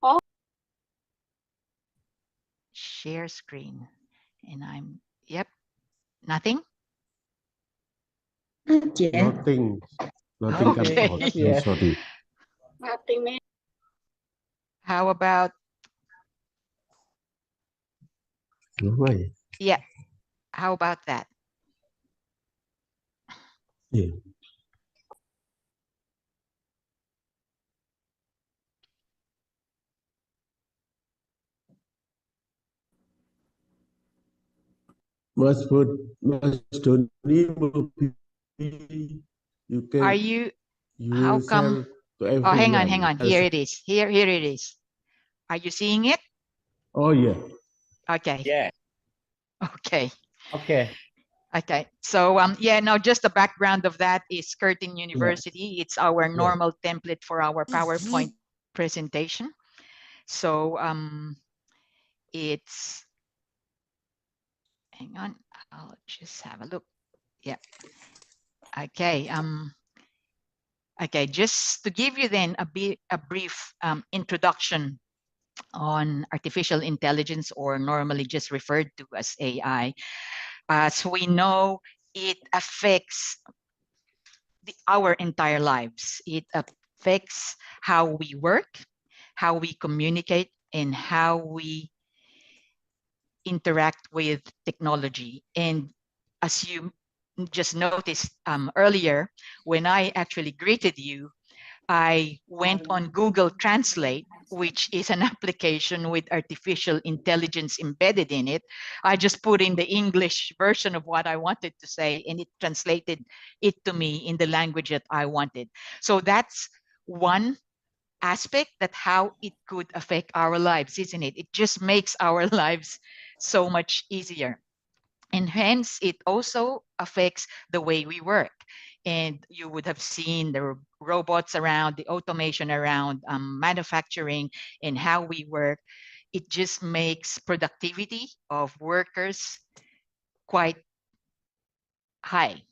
Oh. Share screen. And I'm, yep, nothing? Nothing. Nothing comes Okay. out. I'm sorry. Nothing, man. How about, yeah, how about that? Yeah. Mas Doni, you can. Are you You How will come? share to Oh, hang everyone. on. Here it is. Here it is. Are you seeing it? Oh yeah. Okay. Yeah. Okay. Okay. Okay. So yeah, now just the background of that is Curtin University. It's our normal template for our PowerPoint presentation. So it's, hang on, I'll just have a look. Yeah. Okay. Okay, just to give you then a brief introduction on artificial intelligence, or normally just referred to as AI. As we know, it affects our entire lives. It affects how we work, how we communicate, and how we interact with technology. And as you just noticed earlier, when I actually greeted you, I went on Google Translate, which is an application with artificial intelligence embedded in it. I just put in the English version of what I wanted to say, and it translated it to me in the language that I wanted. So that's one aspect, that how it could affect our lives, isn't it? It just makes our lives so much easier. And hence, it also affects the way we work. And you would have seen the robots around, the automation around manufacturing and how we work. It just makes productivity of workers quite high.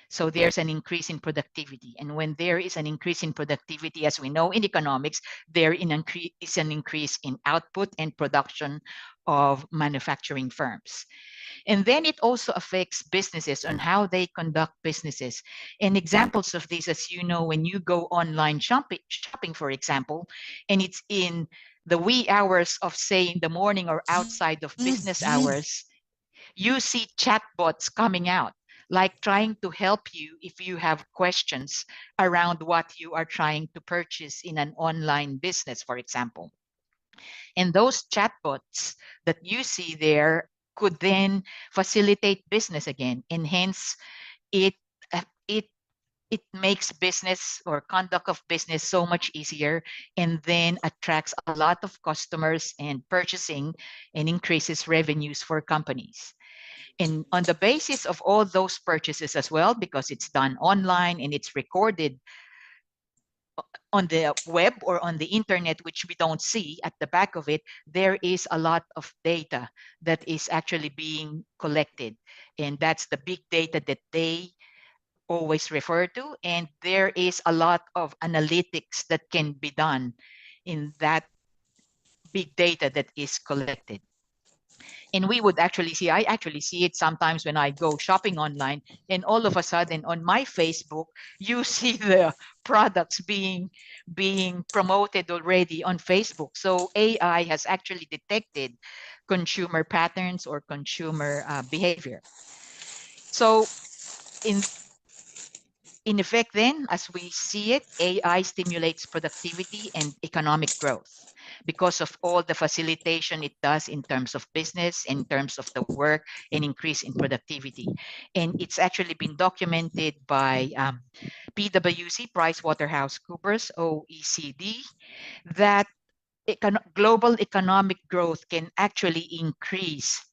So there's an increase in productivity. And when there is an increase in productivity, as we know in economics, there is an increase in output and production of manufacturing firms. And then it also affects businesses on how they conduct businesses. And examples of this, as you know, when you go online shopping, for example, and it's in the wee hours of, say, in the morning or outside of business hours, you see chatbots coming out, like trying to help you if you have questions around what you are trying to purchase in an online business, for example. And those chatbots that you see there could then facilitate business again, and hence it makes business or conduct of business so much easier, and then attracts a lot of customers and purchasing, and increases revenues for companies. And on the basis of all those purchases as well, because it's done online and it's recorded on the web or on the internet, which we don't see at the back of it, there is a lot of data that is actually being collected. And that's the big data that they always refer to. And there is a lot of analytics that can be done in that big data that is collected. And we would actually see, I actually see it sometimes when I go shopping online, and all of a sudden on my Facebook, you see the products being promoted already on Facebook. So AI has actually detected consumer patterns or consumer behavior. So in effect then, as we see it, AI stimulates productivity and economic growth because of all the facilitation it does in terms of business, in terms of the work, and increase in productivity. And it's actually been documented by PwC, PricewaterhouseCoopers, OECD, that global economic growth can actually increase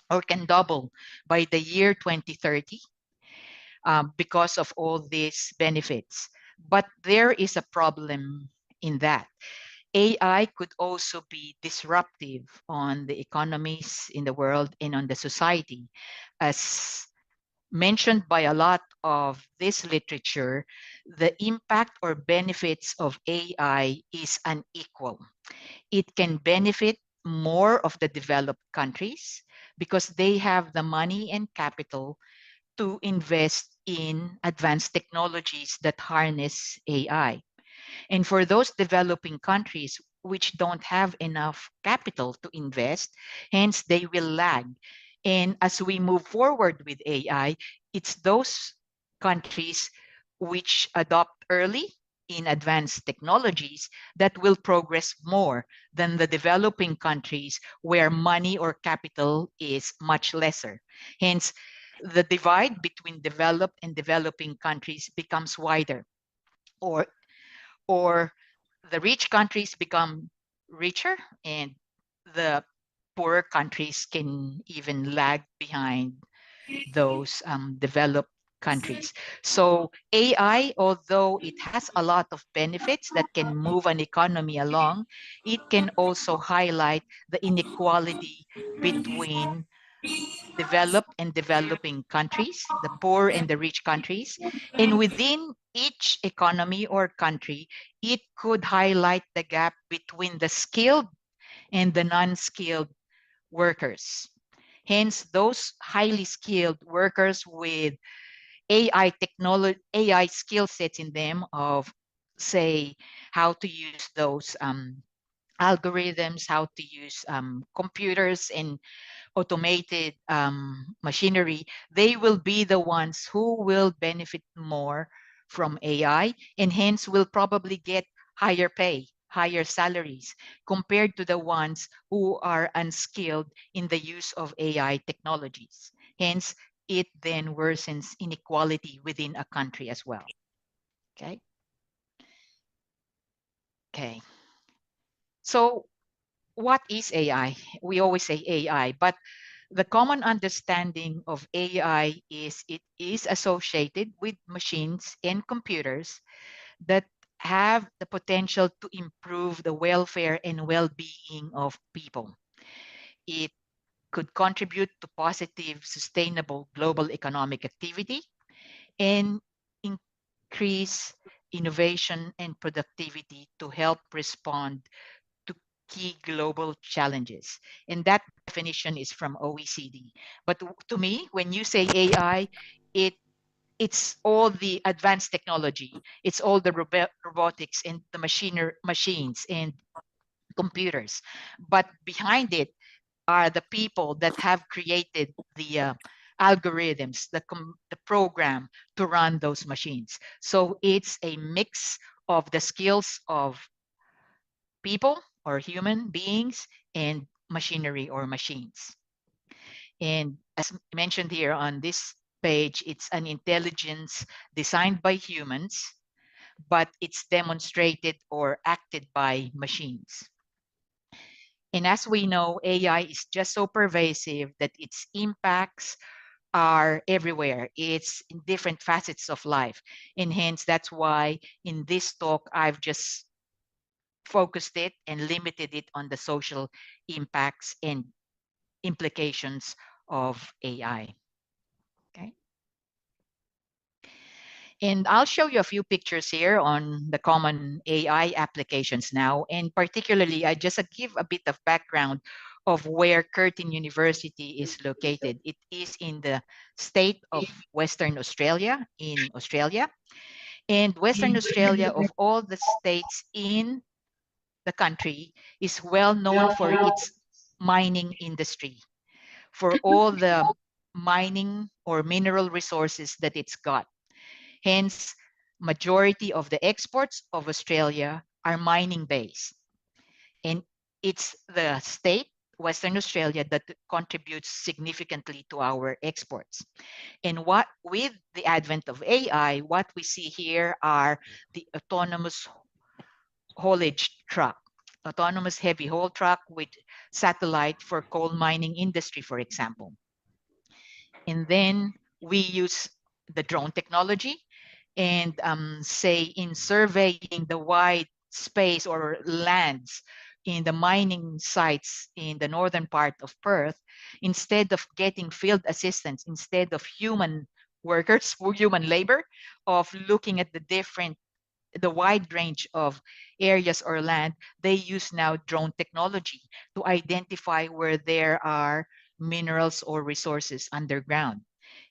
or can double by the year 2030 because of all these benefits. But there is a problem in that. AI could also be disruptive on the economies in the world and on the society. As mentioned by a lot of this literature, the impact or benefits of AI is unequal. It can benefit more of the developed countries because they have the money and capital to invest in advanced technologies that harness AI. And for those developing countries which don't have enough capital to invest, hence they will lag. And as we move forward with AI, it's those countries which adopt early in advanced technologies that will progress more than the developing countries where money or capital is much lesser. Hence, the divide between developed and developing countries becomes wider. or or the rich countries become richer and the poorer countries can even lag behind those developed countries. So AI, although it has a lot of benefits that can move an economy along, it can also highlight the inequality between developed and developing countries, the poor and the rich countries. And within each economy or country, it could highlight the gap between the skilled and the non-skilled workers. Hence, those highly skilled workers with AI technology, AI skill sets in them of, say, how to use those algorithms, how to use computers and automated machinery, they will be the ones who will benefit more from AI and hence will probably get higher pay, higher salaries compared to the ones who are unskilled in the use of AI technologies. Hence, it then worsens inequality within a country as well. Okay. Okay. So what is AI? We always say AI, but the common understanding of AI is it is associated with machines and computers that have the potential to improve the welfare and well-being of people. It could contribute to positive, sustainable global economic activity and increase innovation and productivity to help respond to key global challenges. And that definition is from OECD. But to me, when you say AI, it's all the advanced technology. It's all the robotics and the machines and computers. But behind it are the people that have created the algorithms, the program to run those machines. So it's a mix of the skills of people or human beings and machinery or machines. And as mentioned here on this page, it's an intelligence designed by humans, but it's demonstrated or acted by machines. And as we know, AI is just so pervasive that its impacts are everywhere. It's in different facets of life. And hence, that's why in this talk, I've just focused it and limited it on the social impacts and implications of AI. Okay. And I'll show you a few pictures here on the common AI applications now. And particularly, I just give a bit of background of where Curtin University is located. It is in the state of Western Australia, in Australia. And Western Australia, of all the states in the country, is well known for its mining industry, for all the mining or mineral resources that it's got. Hence, majority of the exports of Australia are mining based. And it's the state, Western Australia, that contributes significantly to our exports. And what with the advent of AI, what we see here are the autonomous haulage truck, autonomous heavy haul truck with satellite for coal mining industry, for example. And then we use the drone technology and say in surveying the wide space or lands in the mining sites in the northern part of Perth, instead of getting field assistance, instead of human workers, human labor, of looking at the wide range of areas or land, they use now drone technology to identify where there are minerals or resources underground.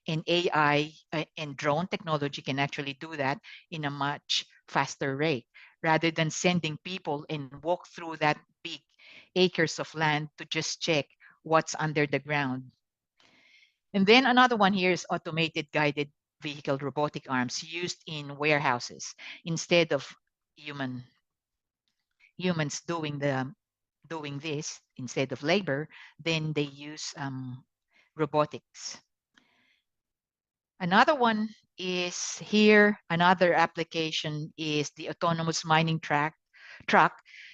And AI and drone technology can actually do that in a much faster rate, rather than sending people and walk through that big acres of land to just check what's under the ground. And then another one here is automated guided vehicle robotic arms used in warehouses. Instead of humans doing this instead of labor, then they use robotics. Another one is here. Another application is the autonomous mining truck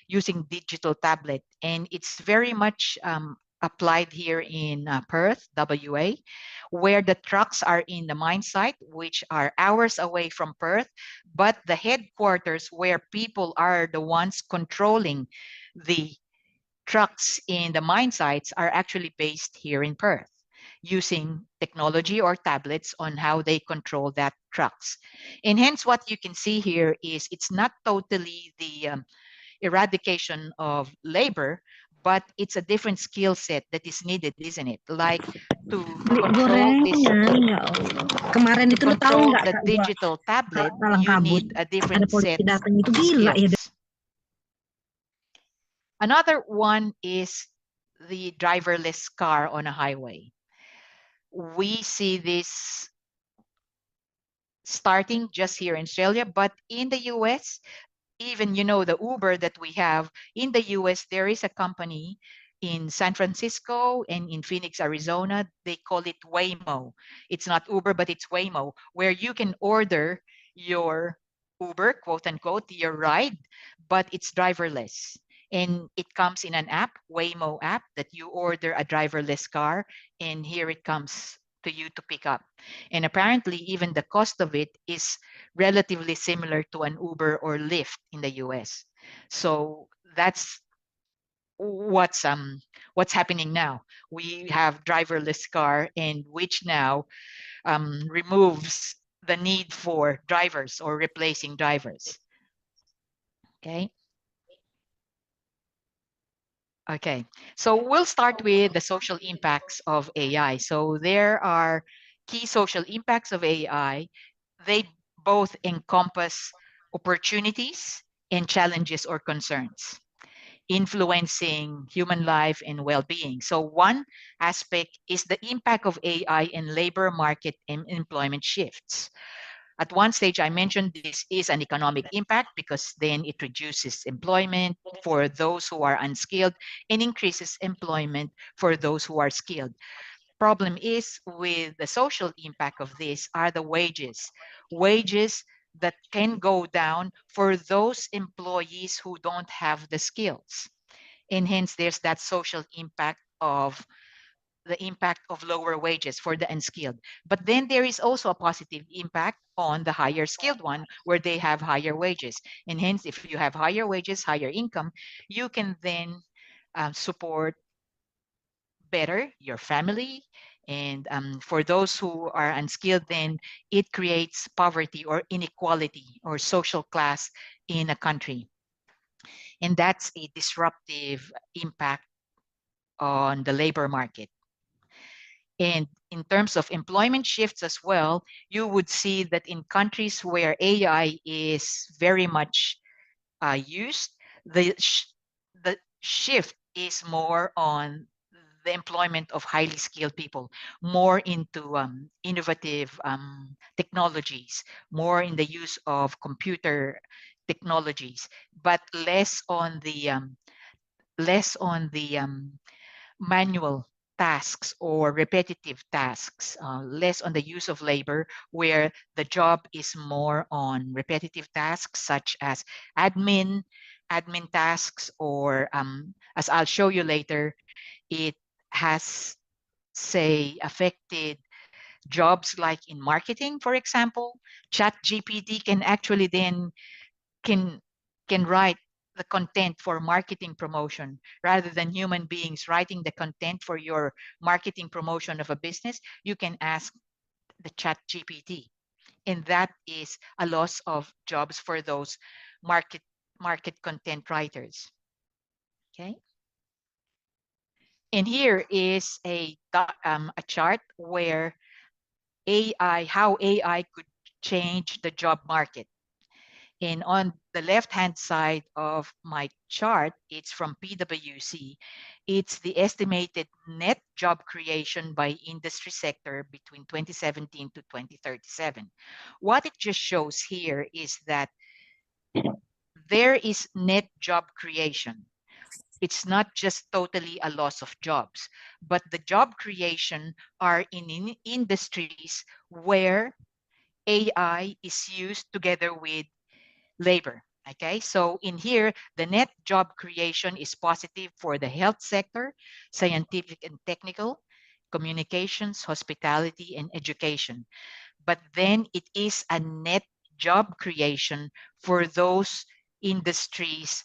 using digital tablet, and it's very much applied here in Perth, WA, where the trucks are in the mine site, which are hours away from Perth, but the headquarters where people are the ones controlling the trucks in the mine sites are actually based here in Perth, using technology or tablets on how they control that trucks. And hence what you can see here is it's not totally the eradication of labor, but it's a different skill set that is needed, isn't it? Like to control this, Kemarin to itu lu tahu control nggak the Kak, gua digital tablet, malang you kabut. need a Ada different set polisi datang itu of gila ya. skills. Another one is the driverless car on a highway. We see this starting just here in Australia, but in the US, even, you know, the Uber that we have in the US, there is a company in San Francisco and in Phoenix, Arizona. They call it Waymo. It's not Uber, but it's Waymo, where you can order your Uber, quote unquote, your ride, but it's driverless. And it comes in an app, Waymo app, that you order a driverless car, and here it comes to you to pick up. And apparently, even the cost of it is relatively similar to an Uber or Lyft in the US. So that's what's happening now. We have driverless car, and which now removes the need for drivers or replacing drivers. Okay. Okay, so we'll start with the social impacts of AI. So there are key social impacts of AI. They both encompass opportunities and challenges or concerns influencing human life and well-being. So one aspect is the impact of AI in labor market and employment shifts. At one stage, I mentioned this is an economic impact because then it reduces employment for those who are unskilled and increases employment for those who are skilled. Problem is with the social impact of this are the wages. Wages that can go down for those employees who don't have the skills. And hence there's that social impact of the impact of lower wages for the unskilled. But then there is also a positive impact on the higher skilled one where they have higher wages. And hence, if you have higher wages, higher income, you can then support better your family. And for those who are unskilled, then it creates poverty or inequality or social class in a country. And that's a disruptive impact on the labor market. And in terms of employment shifts as well, you would see that in countries where AI is very much used, the shift is more on the employment of highly skilled people, more into innovative technologies, more in the use of computer technologies, but less on the manual tasks or repetitive tasks, less on the use of labor, where the job is more on repetitive tasks such as admin tasks, or as I'll show you later, it has, say, affected jobs like in marketing, for example. ChatGPT can actually then can write the content for marketing promotion rather than human beings writing the content for your marketing promotion of a business. You can ask the ChatGPT, and that is a loss of jobs for those market content writers. Okay. And here is a chart where how AI could change the job market. And on the left-hand side of my chart, it's from PwC. It's the estimated net job creation by industry sector between 2017 to 2037. What it just shows here is that there is net job creation. It's not just totally a loss of jobs, but the job creation are in industries where AI is used together with labor. Okay, so in here, the net job creation is positive for the health sector, scientific and technical, communications, hospitality, and education. But then it is a net job creation for those industries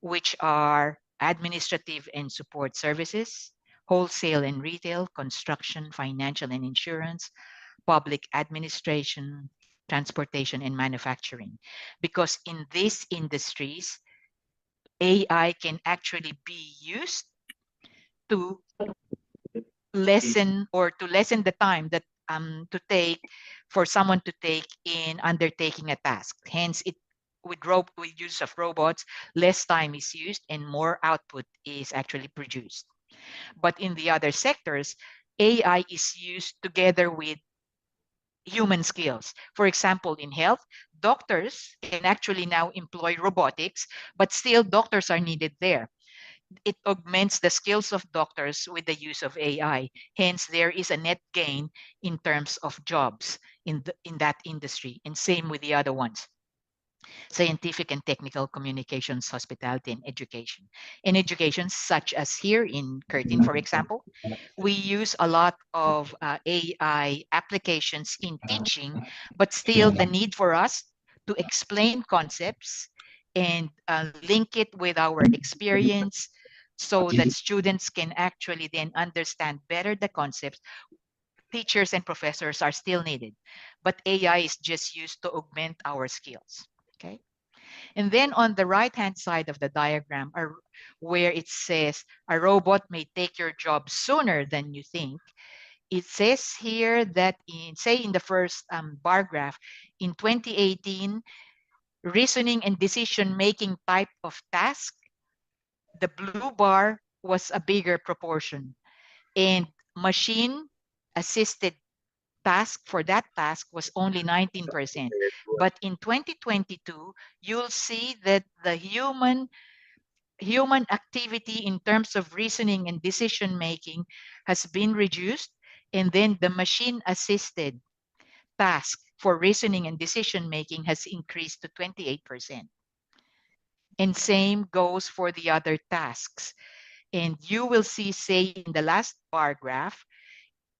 which are administrative and support services, wholesale and retail, construction, financial and insurance, public administration, transportation, and manufacturing. Because in these industries, AI can actually be used to lessen the time that to take for someone to take in undertaking a task. Hence, with use of robots, less time is used and more output is actually produced. But in the other sectors, AI is used together with human skills. For example, in health, doctors can actually now employ robotics, but still doctors are needed there. It augments the skills of doctors with the use of AI. Hence, there is a net gain in terms of jobs in that industry, and same with the other ones. Scientific and technical, communications, hospitality, and education. In education, such as here in Curtin, for example, we use a lot of AI applications in teaching, but still the need for us to explain concepts and link it with our experience so that students can actually then understand better the concepts. Teachers and professors are still needed, but AI is just used to augment our skills. Okay. And then on the right-hand side of the diagram, where it says a robot may take your job sooner than you think, it says here that in the first bar graph, in 2018, reasoning and decision-making type of task, the blue bar was a bigger proportion. And machine-assisted task for that task was only 19%. But in 2022, you'll see that the human activity in terms of reasoning and decision making has been reduced, and then the machine assisted task for reasoning and decision making has increased to 28%. And same goes for the other tasks. And you will see, say, in the last bar graph,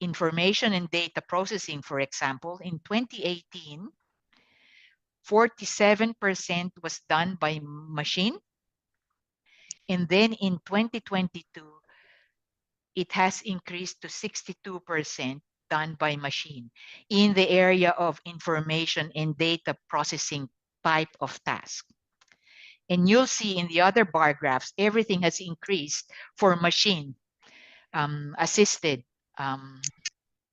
information and data processing, for example, in 2018, 47% was done by machine. And then in 2022, it has increased to 62% done by machine in the area of information and data processing type of task. And you'll see in the other bar graphs, everything has increased for machine assisted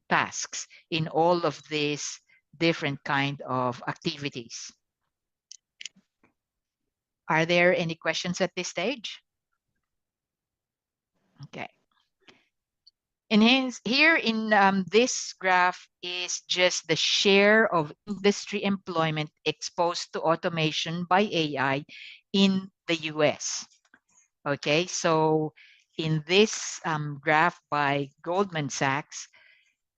tasks in all of these different kind of activities. Are there any questions at this stage? Okay. And hence here in this graph is just the share of industry employment exposed to automation by AI in the US. Okay, so in this graph by Goldman Sachs,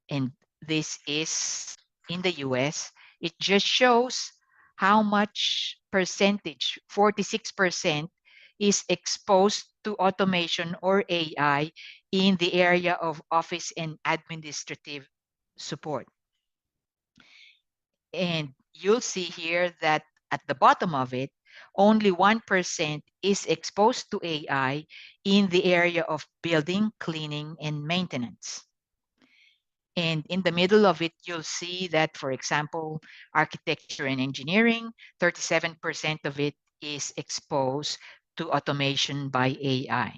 and this is in the US, it just shows how much percentage, 46%, is exposed to automation or AI in the area of office and administrative support. And you'll see here that at the bottom of it, only 1% is exposed to AI in the area of building, cleaning, and maintenance. And in the middle of it, you'll see that, for example, architecture and engineering, 37% of it is exposed to automation by AI.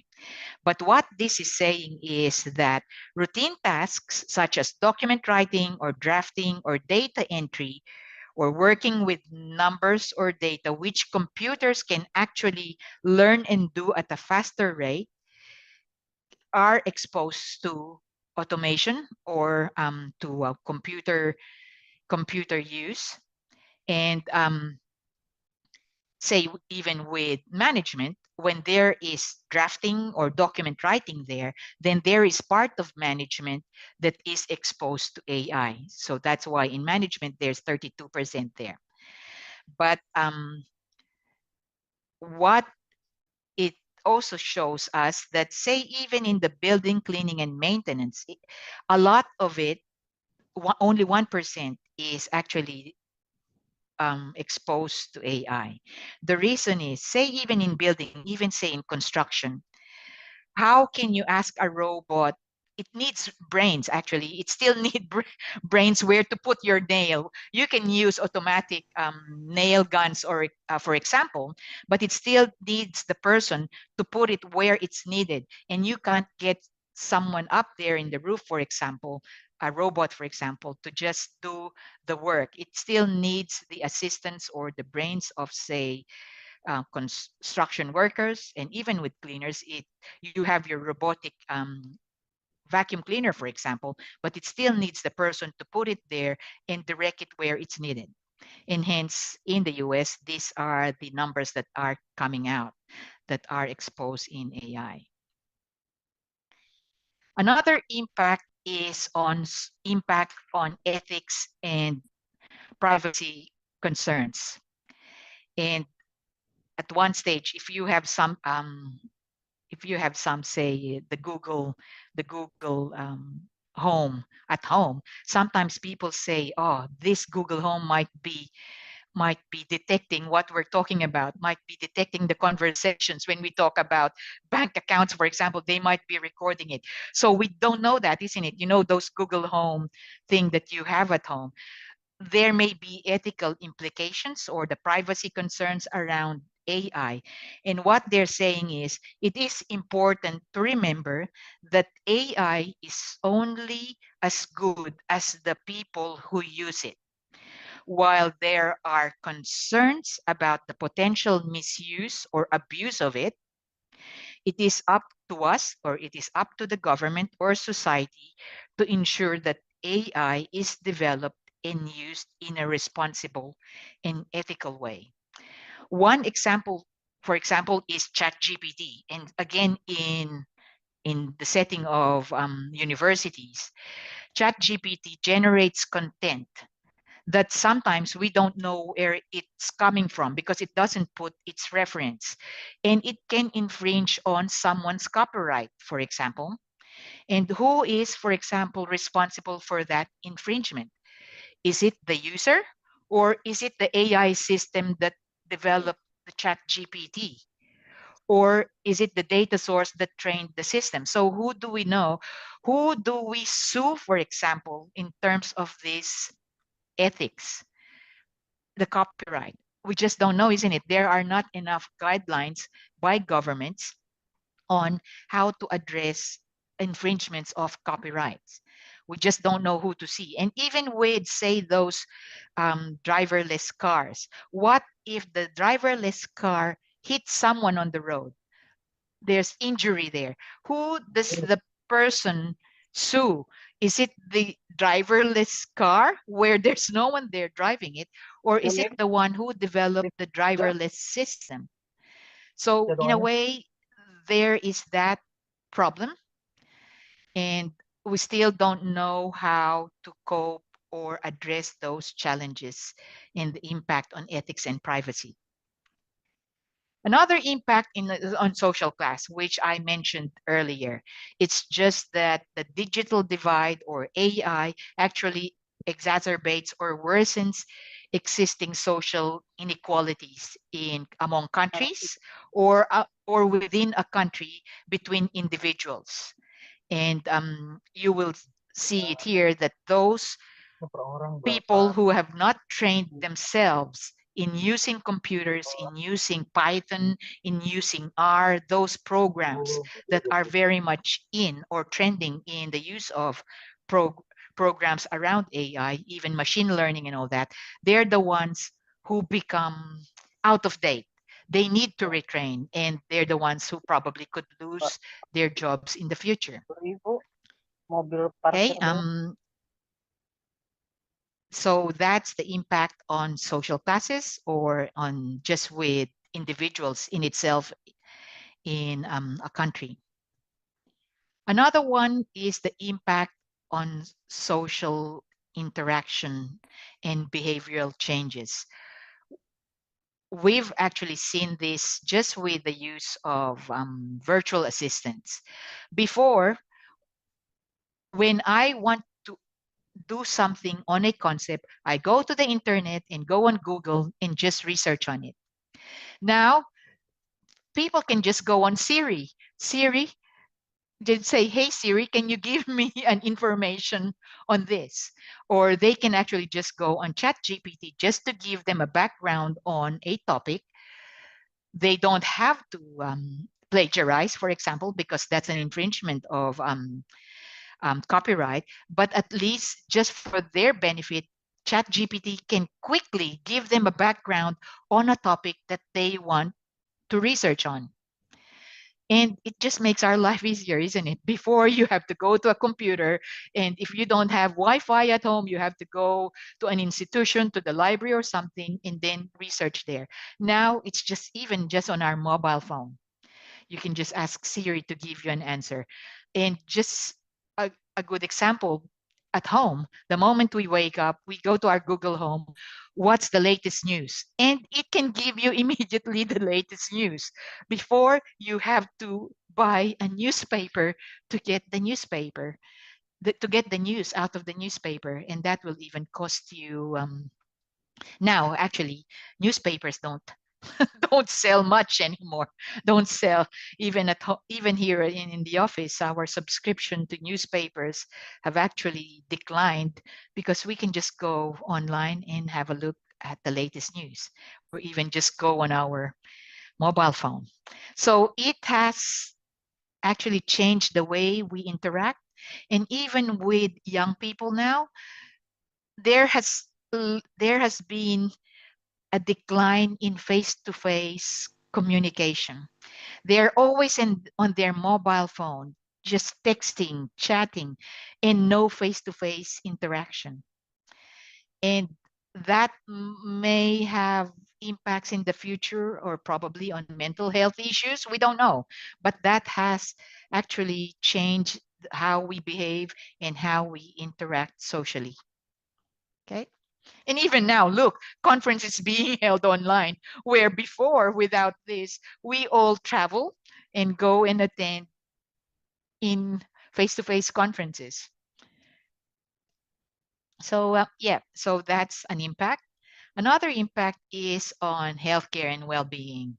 But what this is saying is that routine tasks such as document writing or drafting or data entry or working with numbers or data, which computers can actually learn and do at a faster rate, are exposed to automation or to computer use. And say even with management, when there is drafting or document writing there, then there is part of management that is exposed to AI. So that's why in management, there's 32% there. But what it also shows us that, say, even in the building cleaning and maintenance, a lot of it, only 1% is actually exposed to AI. The reason is, say, even in building, even say in construction, how can you ask a robot? It needs brains, actually. It still needs brains where to put your nail. You can use automatic nail guns, or for example, but it still needs the person to put it where it's needed. And you can't get someone up there in the roof, for example, a robot, for example, to just do the work. It still needs the assistance or the brains of, say, construction workers, and even with cleaners, you have your robotic vacuum cleaner, for example, but it still needs the person to put it there and direct it where it's needed. And hence, in the US, these are the numbers that are coming out that are exposed in AI. Another impact is impact on ethics and privacy concerns. And at one stage, if you have some, say, the Google Home at home, sometimes people say, oh, this Google Home might be detecting what we're talking about, might be detecting the conversations. When we talk about bank accounts, for example, they might be recording it. So we don't know that, isn't it? You know, those Google Home thing that you have at home, there may be ethical implications or the privacy concerns around AI. And what they're saying is, it is important to remember that AI is only as good as the people who use it. While there are concerns about the potential misuse or abuse of it, it is up to us, or it is up to the government or society, to ensure that AI is developed and used in a responsible and ethical way. One example, for example, is ChatGPT. And again, in the setting of universities, ChatGPT generates content that sometimes we don't know where it's coming from because it doesn't put its reference. And it can infringe on someone's copyright, for example. And who is, for example, responsible for that infringement? Is it the user, or is it the AI system that developed the ChatGPT? Or is it the data source that trained the system? So who do we know? Who do we sue, for example, in terms of this ethics, the copyright? We just don't know, isn't it? There are not enough guidelines by governments on how to address infringements of copyrights. We just don't know who to see. And even with, say, those driverless cars, what if the driverless car hits someone on the road? There's injury there. Who does the person sue? Is it the driverless car where there's no one there driving it? Or is it the one who developed the driverless system? So in a way, there is that problem. And we still don't know how to cope or address those challenges and the impact on ethics and privacy. Another impact on social class, which I mentioned earlier, it's just that the digital divide, or AI, actually exacerbates or worsens existing social inequalities among countries, or within a country between individuals. And you will see it here that those people who have not trained themselves in using computers, in using Python, in using R, those programs that are very much in or trending in the use of programs around AI, even machine learning and all that, they're the ones who become out of date. They need to retrain, and they're the ones who probably could lose their jobs in the future. Okay, so that's the impact on social classes, or on just with individuals in itself. in a country. Another one is the impact on social interaction and behavioral changes. We've actually seen this just with the use of virtual assistants. Before, when I want to do something on a concept, I go to the internet and go on Google and just research on it. Now, people can just go on Siri. Siri, they'd say, hey, Siri, can you give me an information on this? Or they can actually just go on ChatGPT just to give them a background on a topic. They don't have to plagiarize, for example, because that's an infringement of copyright, but at least just for their benefit, ChatGPT can quickly give them a background on a topic that they want to research on. And it just makes our life easier, isn't it? Before, you have to go to a computer, and if you don't have Wi-Fi at home, you have to go to an institution, to the library or something, and then research there. Now, it's just even just on our mobile phone. You can just ask Siri to give you an answer. And just a good example, at home, the moment we wake up, we go to our Google Home, what's the latest news? And it can give you immediately the latest news. Before, you have to buy a newspaper to get the newspaper, to get the news out of the newspaper. And that will even cost you, now actually, newspapers don't sell much anymore. Don't sell even even here in the office. Our subscription to newspapers have actually declined because we can just go online and have a look at the latest news, or even just go on our mobile phone. So it has actually changed the way we interact. And even with young people now, there has been a decline in face-to-face communication. They're always on their mobile phone, just texting, chatting, and no face-to-face interaction. And that may have impacts in the future, or probably on mental health issues. We don't know. But that has actually changed how we behave and how we interact socially. Okay. And even now, look, conferences being held online, where before, without this, we all travel and go and attend in face-to-face conferences. So yeah, so that's an impact. Another impact is on healthcare and well-being.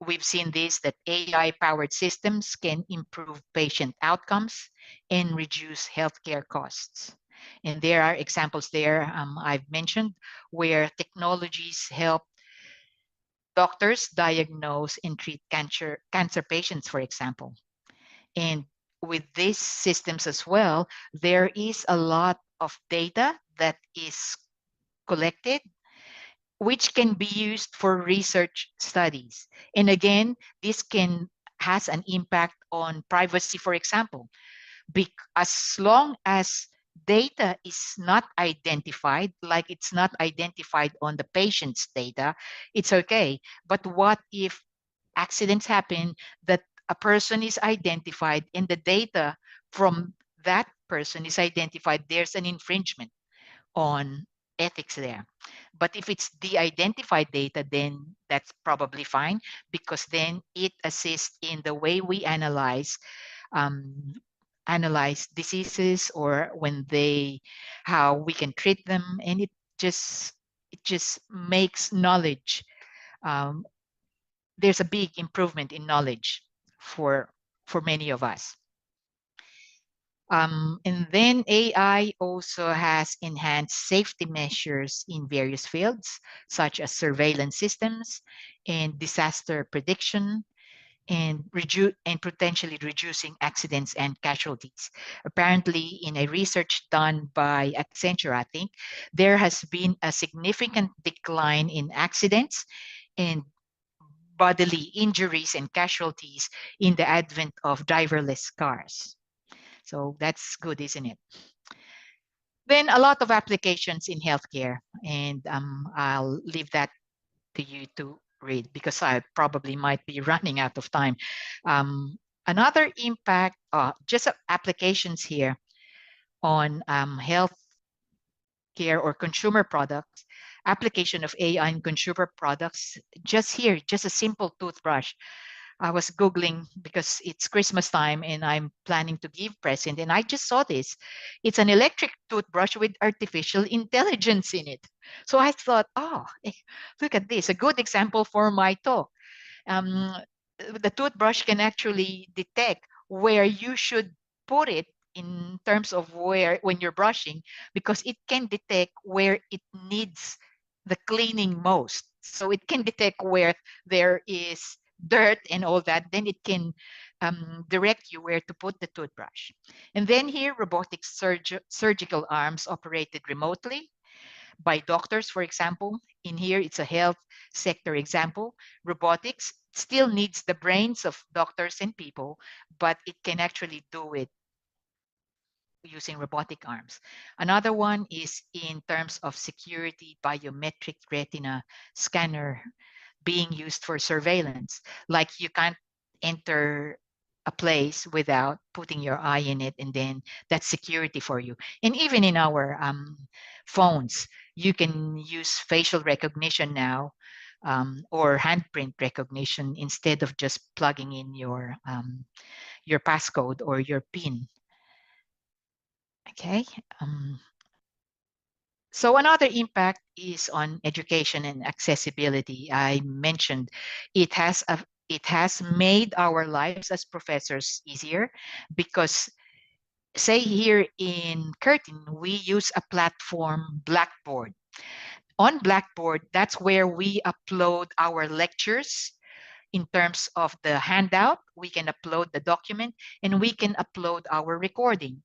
We've seen this, that AI-powered systems can improve patient outcomes and reduce healthcare costs. And there are examples there I've mentioned where technologies help doctors diagnose and treat cancer patients, for example. And with these systems as well, there is a lot of data that is collected, which can be used for research studies. And again, this has an impact on privacy, for example. As long as data is not identified, like it's not identified on the patient's data, it's okay. But what if accidents happen, that a person is identified and the data from that person is identified? There's an infringement on ethics there. But if it's de-identified data, then that's probably fine, because then it assists in the way we analyze diseases, or how we can treat them, and it just makes knowledge. There's a big improvement in knowledge for many of us. And then AI also has enhanced safety measures in various fields, such as surveillance systems and disaster prediction, and potentially reducing accidents and casualties. Apparently, in a research done by Accenture, I think, there has been a significant decline in accidents and bodily injuries and casualties in the advent of driverless cars. So that's good, isn't it? Then a lot of applications in healthcare, and I'll leave that to you to read because I probably might be running out of time. Another impact, just applications here on health care or consumer products, application of AI in consumer products. Just here, just a simple toothbrush. I was Googling because it's Christmas time and I'm planning to give present, and I just saw this. It's an electric toothbrush with artificial intelligence in it. So I thought, oh, look at this, a good example for my talk. The toothbrush can actually detect where you should put it in terms of where when you're brushing, because it can detect where it needs the cleaning most. So it can detect where there is dirt and all that, then it can direct you where to put the toothbrush. And then here, robotic surgical arms operated remotely by doctors, for example. In here, it's a health sector example. Robotics still needs the brains of doctors and people, but it can actually do it using robotic arms. Another one is in terms of security, biometric retina scanner being used for surveillance. Like you can't enter a place without putting your eye in it, and then that's security for you. And even in our phones, you can use facial recognition now, or handprint recognition, instead of just plugging in your passcode or your PIN. Okay. So another impact is on education and accessibility. I mentioned it has made our lives as professors easier, because say here in Curtin, we use a platform, Blackboard. On Blackboard, that's where we upload our lectures. In terms of the handout, we can upload the document and we can upload our recording.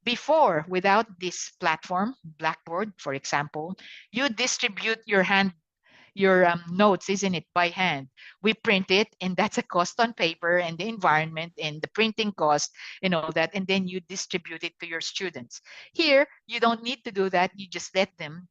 Before, without this platform, Blackboard, for example, you distribute your notes, isn't it, by hand. We print it, and that's a cost on paper and the environment and the printing cost and all that, and then you distribute it to your students. Here, you don't need to do that. You just let them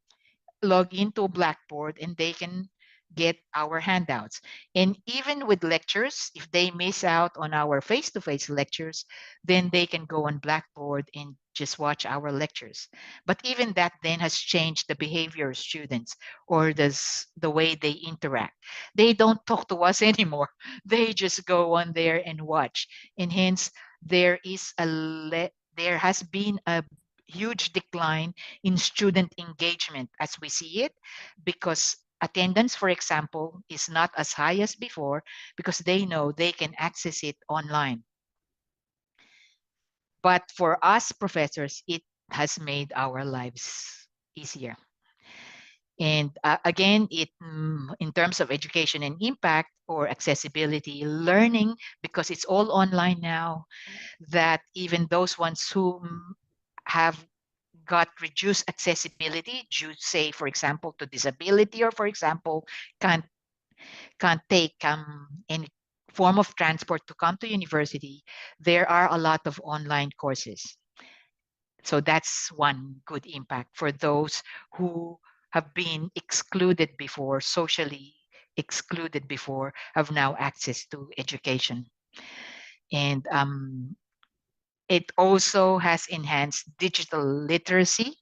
log into Blackboard and they can get our handouts. And even with lectures, if they miss out on our face-to-face lectures, then they can go on Blackboard and just watch our lectures. But even that then has changed the behavior of students, or the way they interact. They don't talk to us anymore. They just go on there and watch. And hence, there has been a huge decline in student engagement as we see it, because attendance, for example, is not as high as before, because they know they can access it online. But for us professors, it has made our lives easier. And again, in terms of education and impact or accessibility, learning, because it's all online now, that even those ones who have got reduced accessibility due, say, for example, to disability, or for example, can't take any form of transport to come to university, there are a lot of online courses. So that's one good impact for those who have been excluded before, socially excluded before, have now access to education. And it also has enhanced digital literacy,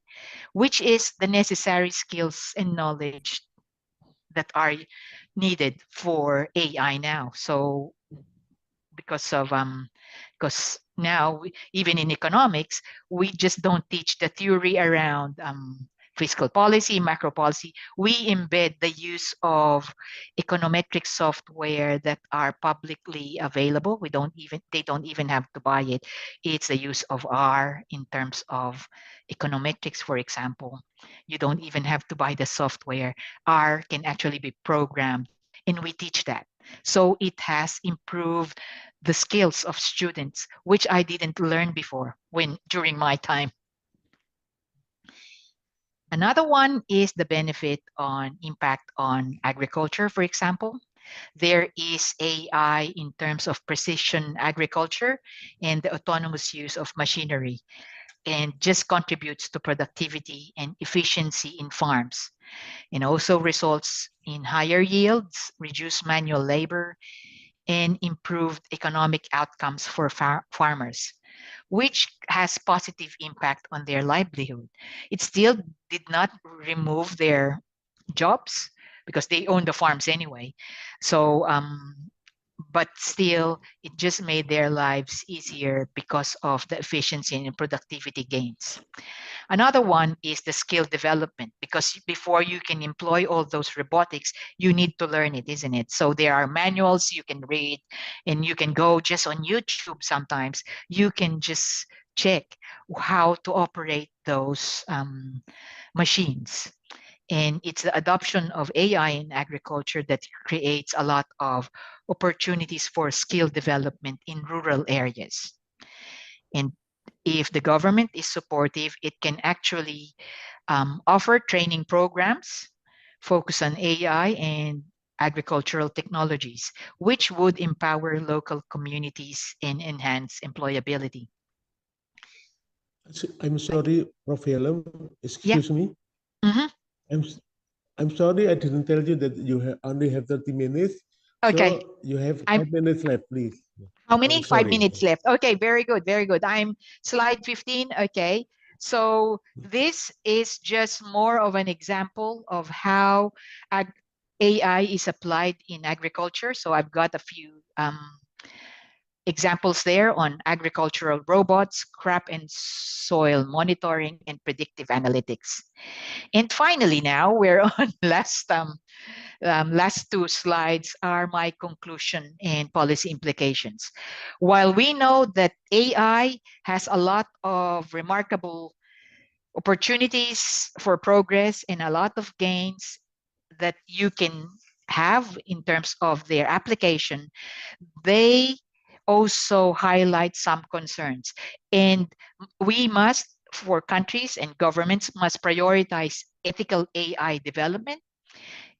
which is the necessary skills and knowledge that are needed for AI now. So because now, even in economics, we just don't teach the theory around fiscal policy, macro policy. We embed the use of econometric software that are publicly available. They don't even have to buy it. It's the use of R in terms of econometrics, for example. You don't even have to buy the software. R can actually be programmed, and we teach that. So it has improved the skills of students, which I didn't learn before during my time. Another one is the benefit on impact on agriculture, for example. There is AI in terms of precision agriculture and the autonomous use of machinery. and just contributes to productivity and efficiency in farms, and also results in higher yields, reduced manual labor, and improved economic outcomes for farmers, which has positive impact on their livelihood. It still did not remove their jobs because they own the farms anyway. So, but still, it just made their lives easier because of the efficiency and productivity gains. Another one is the skill development, because before you can employ all those robotics, you need to learn it, isn't it? So there are manuals you can read, and you can go just on YouTube sometimes. You can just check how to operate those machines. And it's the adoption of AI in agriculture that creates a lot of opportunities for skill development in rural areas. And if the government is supportive, it can actually offer training programs, focus on AI and agricultural technologies, which would empower local communities and enhance employability. I'm sorry, Prof. Helem, excuse me. I'm sorry, I didn't tell you that you only have 30 minutes. Okay. So you have 5 minutes left, please. How many? 5 minutes left. Okay, very good, very good. I'm slide 15. Okay. So this is just more of an example of how AI is applied in agriculture. So I've got a few examples there on agricultural robots, crop and soil monitoring, and predictive analytics. And finally, now we're on last two slides are my conclusion and policy implications. While we know that AI has a lot of remarkable opportunities for progress and a lot of gains that you can have in terms of their application, they also highlight some concerns. And we must, for countries and governments, must prioritize ethical AI development.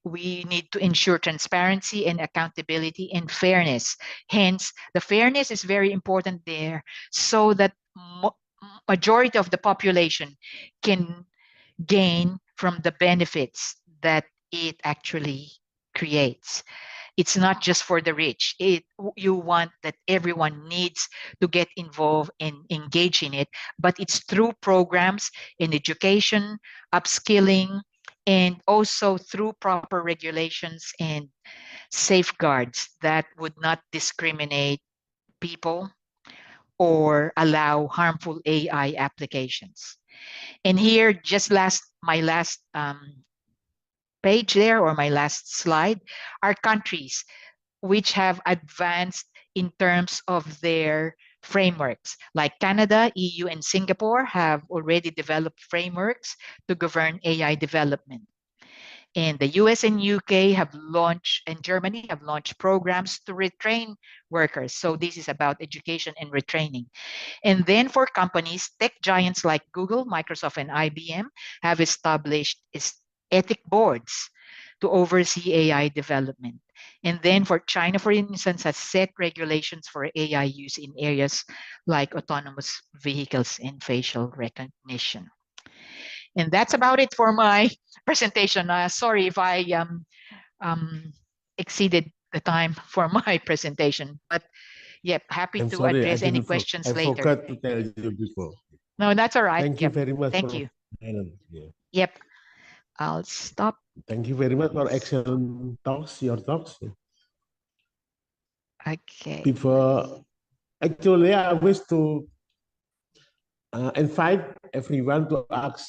We need to ensure transparency and accountability and fairness. Hence, the fairness is very important there, so that majority of the population can gain from the benefits that it actually creates. It's not just for the rich. You want that everyone needs to get involved and engage in it, but it's through programs in education, upskilling, and also through proper regulations and safeguards that would not discriminate people or allow harmful AI applications. And here, just my last page there, or my last slide, are countries which have advanced in terms of their frameworks. Like Canada, EU, and Singapore have already developed frameworks to govern AI development. And the US and UK have launched, and Germany have launched programs to retrain workers. So this is about education and retraining. And then for companies, tech giants like Google, Microsoft, and IBM have established ethic boards to oversee AI development. And then for China, for instance, has set regulations for AI use in areas like autonomous vehicles and facial recognition. And that's about it for my presentation. Sorry if I exceeded the time for my presentation, but yeah, happy to address any questions later. I forgot to tell you before. No, that's all right. Thank you very much. Thank you. Yeah. Yep. I'll stop. Thank you very much for excellent talks, your talks. Okay. Before, actually, I wish to invite everyone to ask,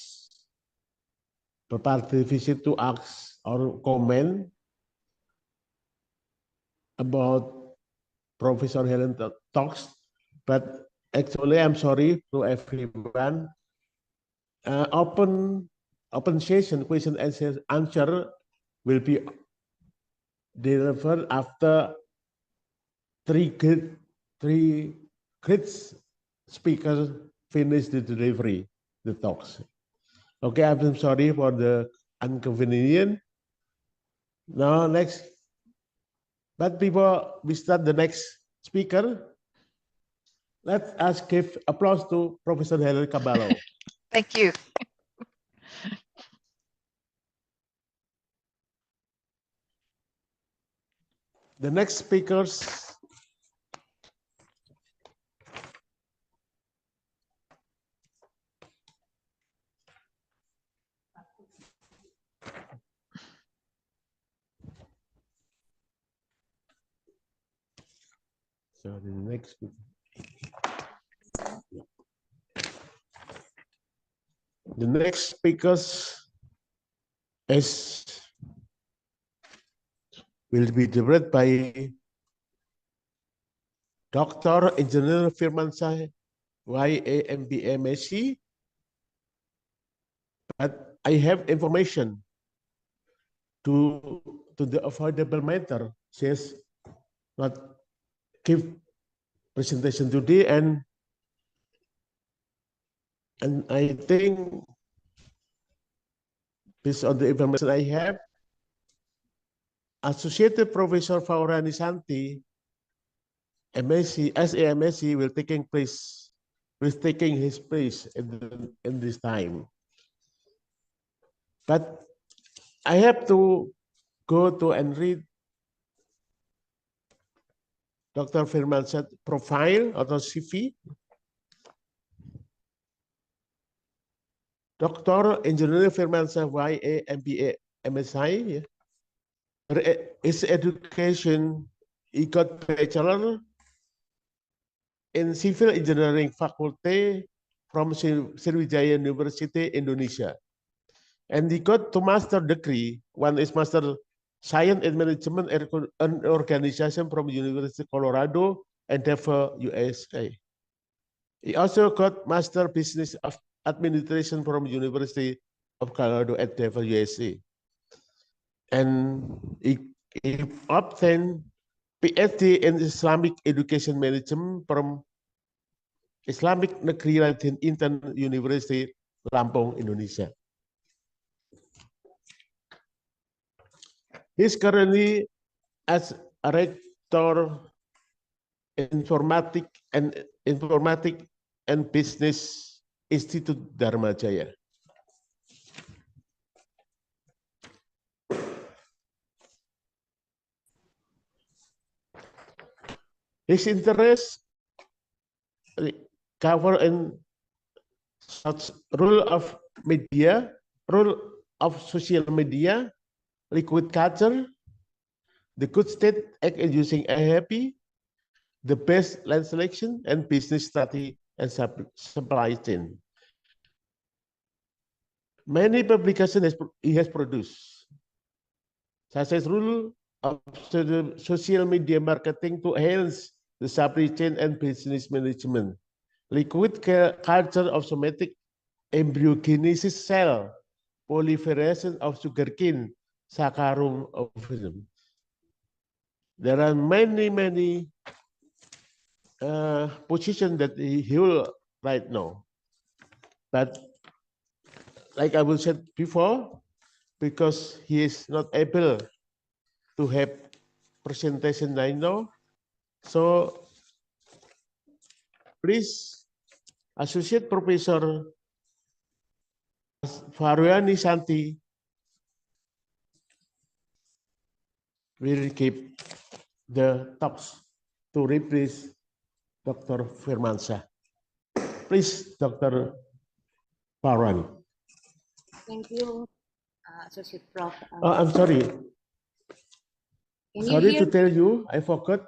to participate, to ask or comment about Professor Helem talks. But actually, I'm sorry to everyone. Open session, question and answer will be delivered after three great speakers finish the delivery, the talks. Okay, I'm sorry for the inconvenience. Now next, but before we start the next speaker, Let us give applause to Professor Helen Caballo. Thank you. The next speakers the next speakers will be delivered by Dr. Engineer Firmansyah, YA MBA, but I have information to the affordable matter. She has not give presentation today, and I think based on the information I have, Associate Professor Faurani Santi, MSc, SAMSc will taking his place in this time. But I have to go to and read Dr. Firmansyah profile atau CV. Dr. Engineer Firmansyah, YA MBA MSI. His education, he got bachelor in Civil Engineering Faculty from Sriwijaya University, Indonesia. And he got two master degree. One is Master Science and Management and Organization from University of Colorado and Denver, USA. He also got Master Business of Administration from University of Colorado at Denver, USA. And he obtained PhD in Islamic Education Management from Islamic Negeri Latin Intan University, Lampung, Indonesia. He's currently as a rector Informatic and Business Institute Dharma Jaya. His interests cover in such role of media, role of social media, liquid culture, the good state act in using AHP, the best land selection, and business strategy and supply chain. Many publications he has produced, such as rule of social media marketing to enhance the supply chain and business management, liquid culture of somatic embryogenesis cell, proliferation of sugarcane, saccharum organism. There are many positions that he holds right now, but like I will said before, because he is not able to have presentation right now, so please, Associate Professor Faurani Santi will give the talks to replace Dr. Firmansyah. Please, Dr. Faurani. Thank you, Associate Prof. Oh, I'm sorry. Sorry to tell you, I forgot.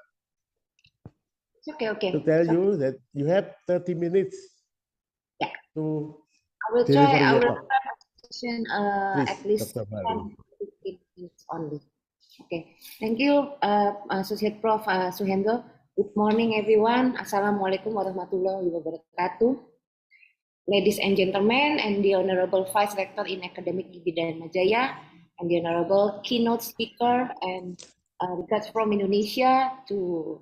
It's okay. To tell you that you have 30 minutes. Yeah. To I will deliver try. I your will talk. present Please, at least Dr. Faurani. 15 minutes only. Okay. Thank you, Associate Prof. Suhendro. Good morning, everyone. Assalamualaikum warahmatullahi wabarakatuh. Ladies and gentlemen, and the Honorable Vice Rector in Academic IIB Dharma Jaya, and the Honorable Keynote Speaker, and regards from Indonesia to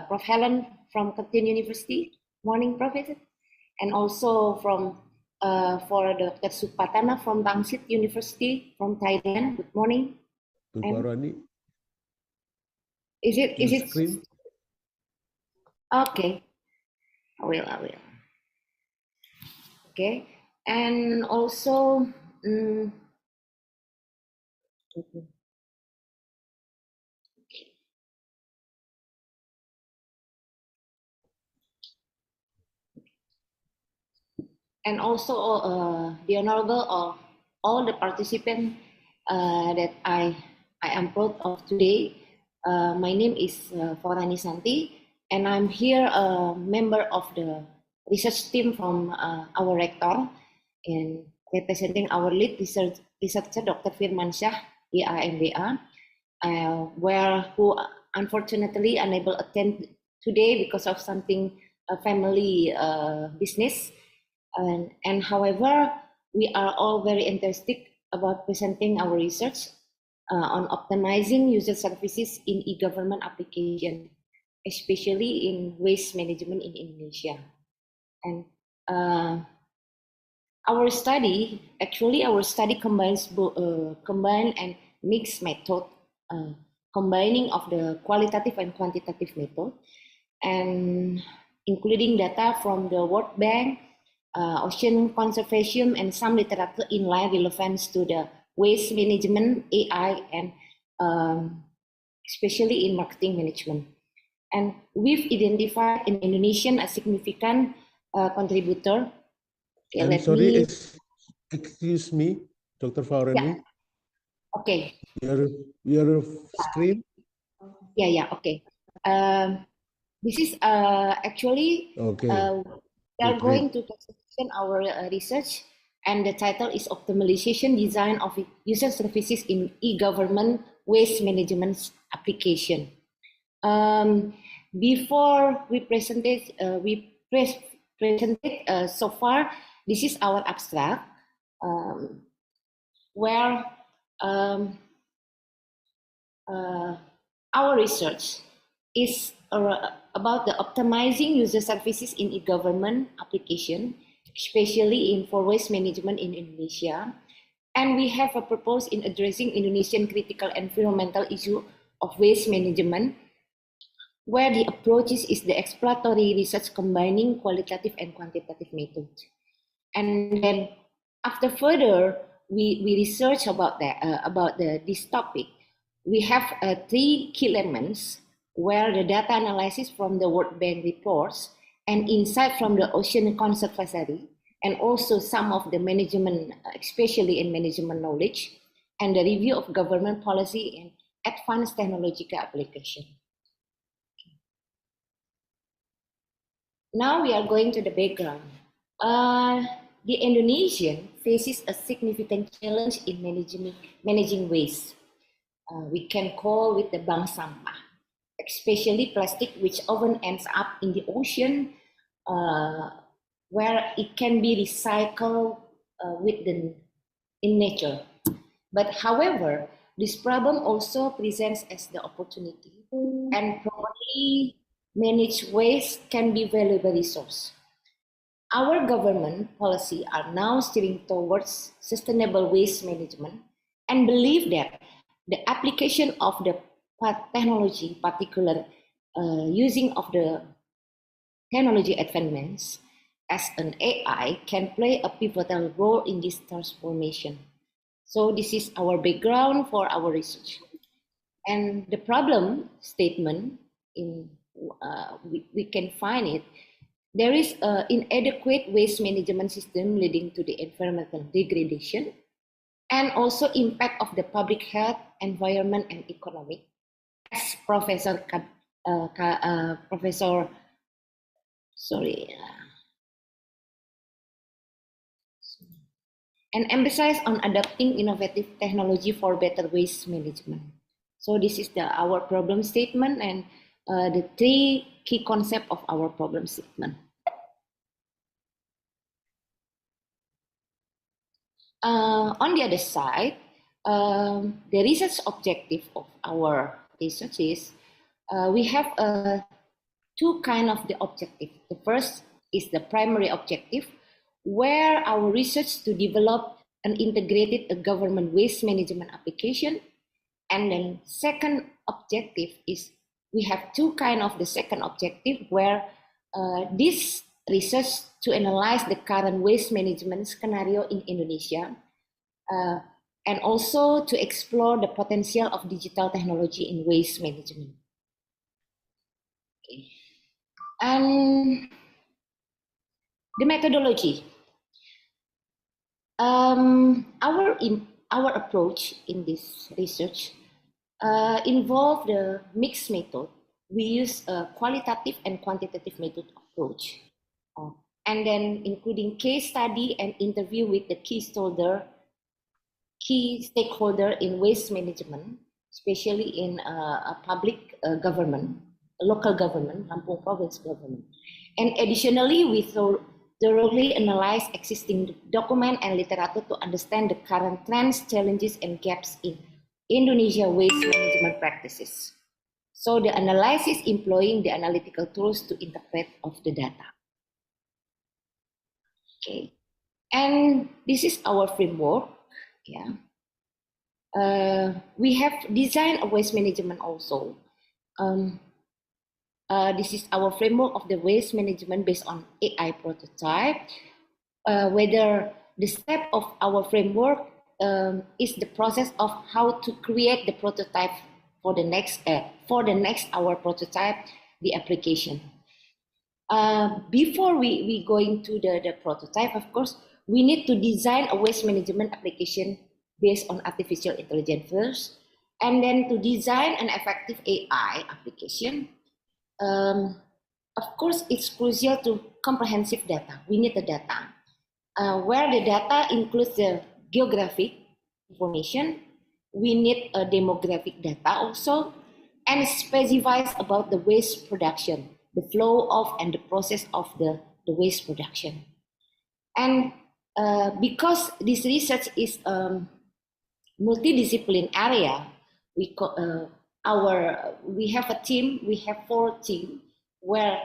Prof. Helen from Curtin University. Morning, Professor. And also from for Dr. Supatana from Bangsit University from Thailand. Good morning. Is it screen? Okay. I will. Okay, and also, and also the honorable of all the participants that I am proud of today. My name is Forani Santi, and I'm here a member of the research team from our rector, and representing our lead researcher, Dr. Firmansyah, IAMBA, who unfortunately unable to attend today because of something family business. And however, we are all very enthusiastic about presenting our research on optimizing user services in e-government application, especially in waste management in Indonesia. And our study combines combine and mixed method, combining of the qualitative and quantitative method, and including data from the World Bank, ocean conservation, and some literature in line relevance to the waste management, AI, and especially in marketing management. And we've identified in Indonesian a significant contributor. Okay, I'm sorry, excuse me, Dr. Faurani. Yeah. Okay. Your screen? Yeah, okay. This is actually, okay. We are going to present our research, and the title is Optimization Design of User Services in E-Government Waste Management Application. Before we presented, so far, this is our abstract, where our research is about the optimizing user services in e-government application, especially in for waste management in Indonesia. And we have a purpose in addressing Indonesian critical environmental issue of waste management, where the approach is the exploratory research combining qualitative and quantitative methods. And then after further, we research about this topic. We have 3 key elements, where the data analysis from the World Bank reports and insight from the Ocean Conservancy, and also some of the management, especially in management knowledge, and the review of government policy and advanced technological application. Now we are going to the background. The Indonesian faces a significant challenge in managing waste. We can call with the bank sampah, especially plastic, which often ends up in the ocean, where it can be recycled in nature. But however, this problem also presents as the opportunity, and properly managed waste can be valuable resource. Our government policy are now steering towards sustainable waste management, and believe that the application of the technology, particular using of the technology advancements as an AI, can play a pivotal role in this transformation. So this is our background for our research. And the problem statement, we can find it. There is an inadequate waste management system leading to the environmental degradation, and also impact of the public health, environment, and economic. As and emphasize on adopting innovative technology for better waste management. So this is our problem statement, and the 3 key concepts of our problem statement. On the other side, the research objective of our research is we have 2 kinds of the objective. The first is the primary objective, where our research to develop an integrated government waste management application. And then second objective is we have 2 kinds of the second objective, where this research to analyze the current waste management scenario in Indonesia, and also to explore the potential of digital technology in waste management. Okay. And the methodology. Our approach in this research involved the mixed method. We use a qualitative and quantitative method approach, and then including case study and interview with the key stakeholder in waste management, especially in a public government, local government, Lampung province government. And additionally, we thoroughly analyze existing document and literature to understand the current trends, challenges, and gaps in Indonesia waste management practices. So the analysis employing the analytical tools to interpret of the data. Okay, and this is our framework. Yeah, we have designed a waste management also. This is our framework of the waste management based on AI prototype. Whether the step of our framework is the process of how to create the prototype for the next our prototype, the application. Before we go into the prototype, of course, we need to design a waste management application based on artificial intelligence first, and then to design an effective AI application. Of course, it's crucial to comprehensive data. We need the data, where the data includes the geographic information. We need a demographic data also, and specifies about the waste production, the flow of and the process of the waste production. And because this research is multidisciplinary area, we have a team. We have 4 teams, where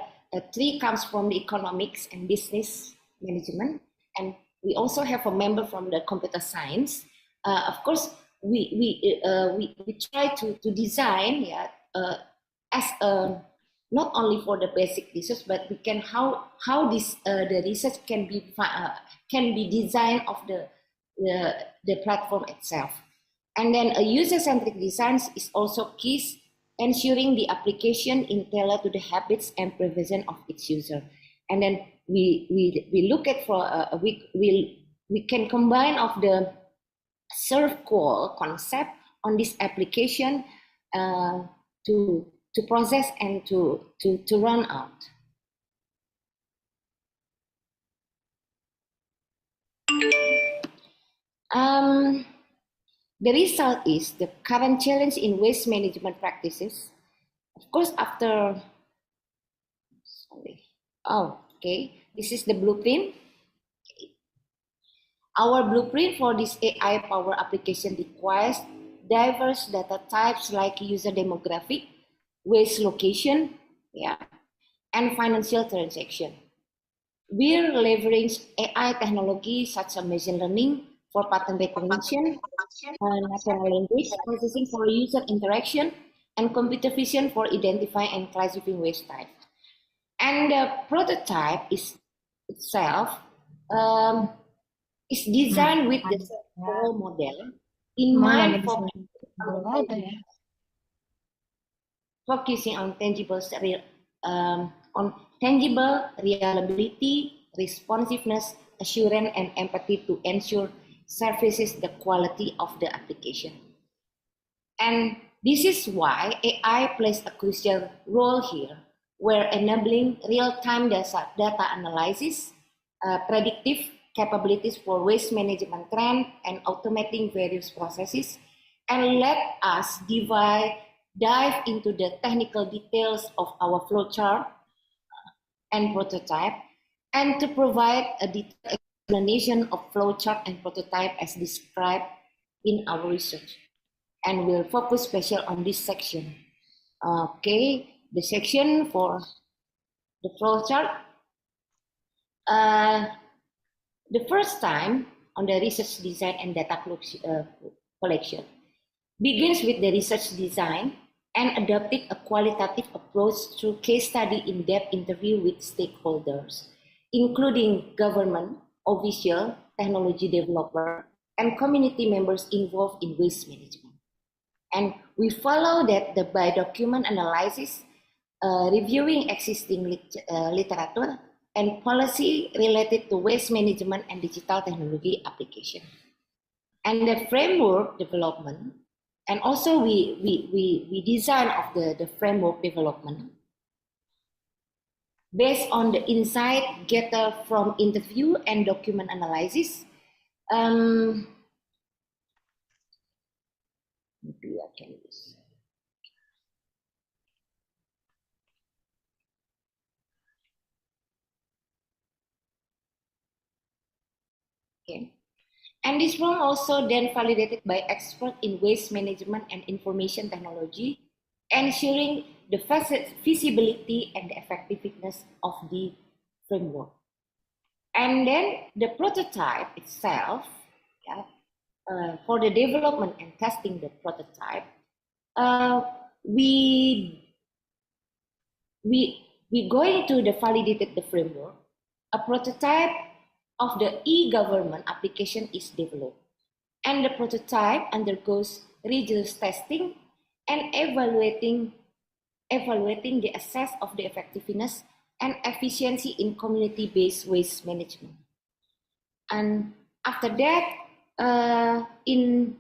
3 comes from the economics and business management, and we also have a member from the computer science. Of course, we try to design, as not only for the basic research, but we can how this the research can be designed of the platform itself. And then a user-centric design is also key, ensuring the application is tailored to the habits and preference of its user. And then we look at we can combine of the serve call concept on this application to process and to run out. The result is the current challenge in waste management practices. Of course, this is the blueprint. Our blueprint for this AI power application requires diverse data types like user demographic, waste location, and financial transaction. We're leveraging AI technology such as machine learning for pattern recognition, natural language processing for user interaction, and computer vision for identifying and classifying waste types. And the prototype itself is designed with the role model in mind, focusing on tangible reliability, responsiveness, assurance, and empathy to ensure services the quality of the application. And this is why AI plays a crucial role here, where enabling real-time data analysis, predictive capabilities for waste management trend, and automating various processes, and let us dive into the technical details of our flowchart and prototype, and to provide a detailed explanation of flowchart and prototype as described in our research. And we'll focus special on this section. Okay, the section for the flowchart. The first time on the research design and data collection begins with the research design and adopting a qualitative approach through case study in-depth interview with stakeholders. including government, official, technology developer, and community members involved in waste management. And we follow that by document analysis, reviewing existing literature, and policy related to waste management and digital technology application. And the framework development, and also we design of the framework development based on the insight gathered from interview and document analysis. Maybe I can use. Okay. And this one also then validated by experts in waste management and information technology, ensuring the feasibility and the effectiveness of the framework. And then the prototype itself, for the development and testing the prototype, we going to the validated the framework. A prototype of the e-government application is developed, and the prototype undergoes rigorous testing and evaluating the assess of the effectiveness and efficiency in community-based waste management. And after that, in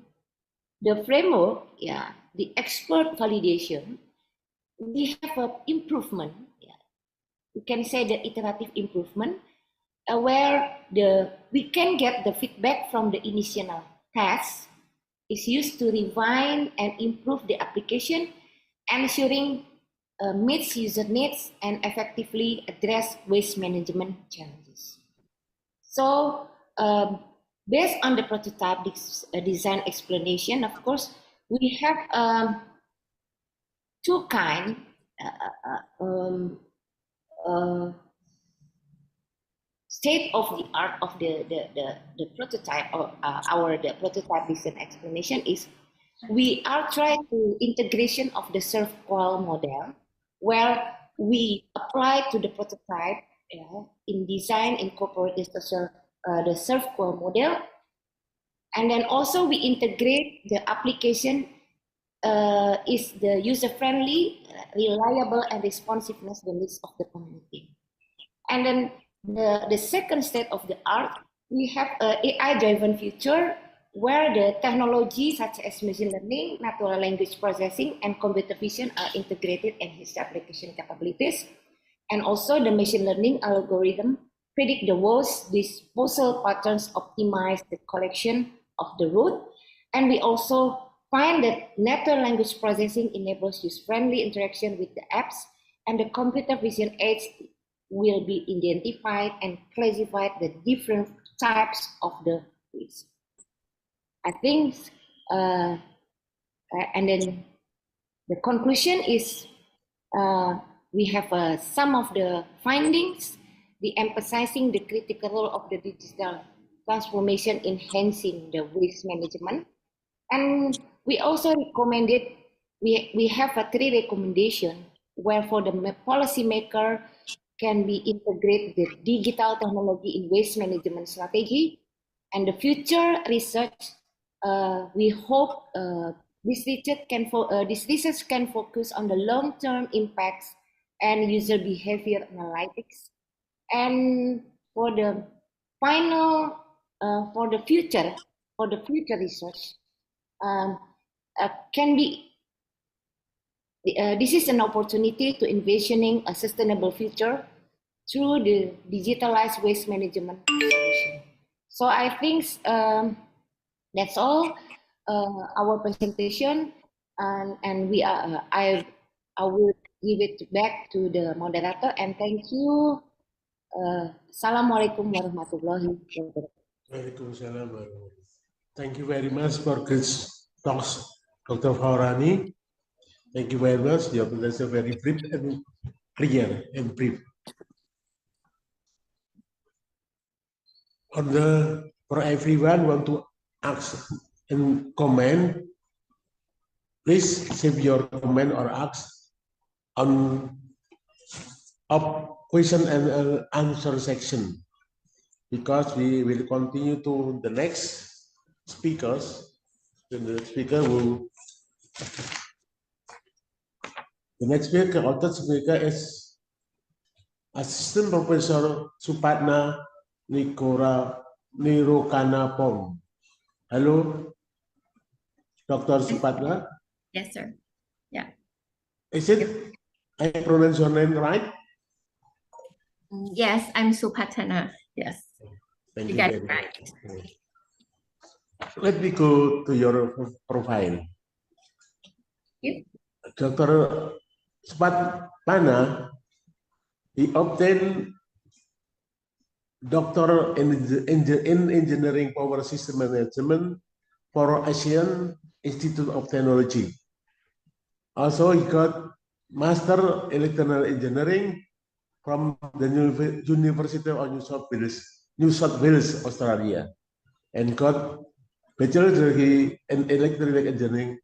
the framework, the expert validation, we have an improvement. We can say the iterative improvement, where we can get the feedback from the initial test is used to refine and improve the application, ensuring meets user needs and effectively address waste management challenges. So based on the prototype design explanation, of course, we have two kinds state of the art of the prototype, or the prototype design explanation is we are trying to integration of the SERVQual model, where we apply to the prototype in design, incorporate the SERVQual model, and then also we integrate the application is the user-friendly, reliable, and responsiveness to the needs of the community. And then the second state of the art, we have AI-driven future where the technology such as machine learning, natural language processing, and computer vision are integrated in his application capabilities. And also the machine learning algorithm predict the waste disposal patterns, optimize the collection of the route. And we also find that natural language processing enables user-friendly interaction with the apps, and the computer vision aids will be identified and classified the different types of the waste. I think, and then the conclusion is we have some of the findings, the emphasizing the critical role of the digital transformation enhancing the waste management. And we also recommended, we have a 3 recommendations where for the policymaker can be integrated the digital technology in waste management strategy. And the future research, we hope this research can focus on the long-term impacts and user behavior analytics. And for the final, for the future research, can be this is an opportunity to envisioning a sustainable future through the digitalized waste management solution. So I think that's all our presentation, and we are I will give it back to the moderator, and thank you. Assalamualaikum warahmatullahi wabarakatuh. Waalaikumsalam warahmatullahi. Thank you very much for this talks, Dr. Fahrani. Thank you very much. Your presentation very brief and clear and brief. For everyone want to ask and comment, please save your comment or ask on question and answer section, because we will continue to the next speakers. The next speaker or third speaker is Assistant Professor Supatna Nirokanapong. Hello, Dr. Supatna. Yes, sir. Yeah. Is it I pronounce your name right? Yes, I'm Supatana. Yes. Thank You you got very it right. much. Let me go to your profile. Yep. Dr. Supatna, he obtained Doctor in Engineering Power System Management for Asian Institute of Technology. Also, he got Master Electrical Engineering from the University of New South Wales, Australia, and got Bachelor degree in Electrical Engineering,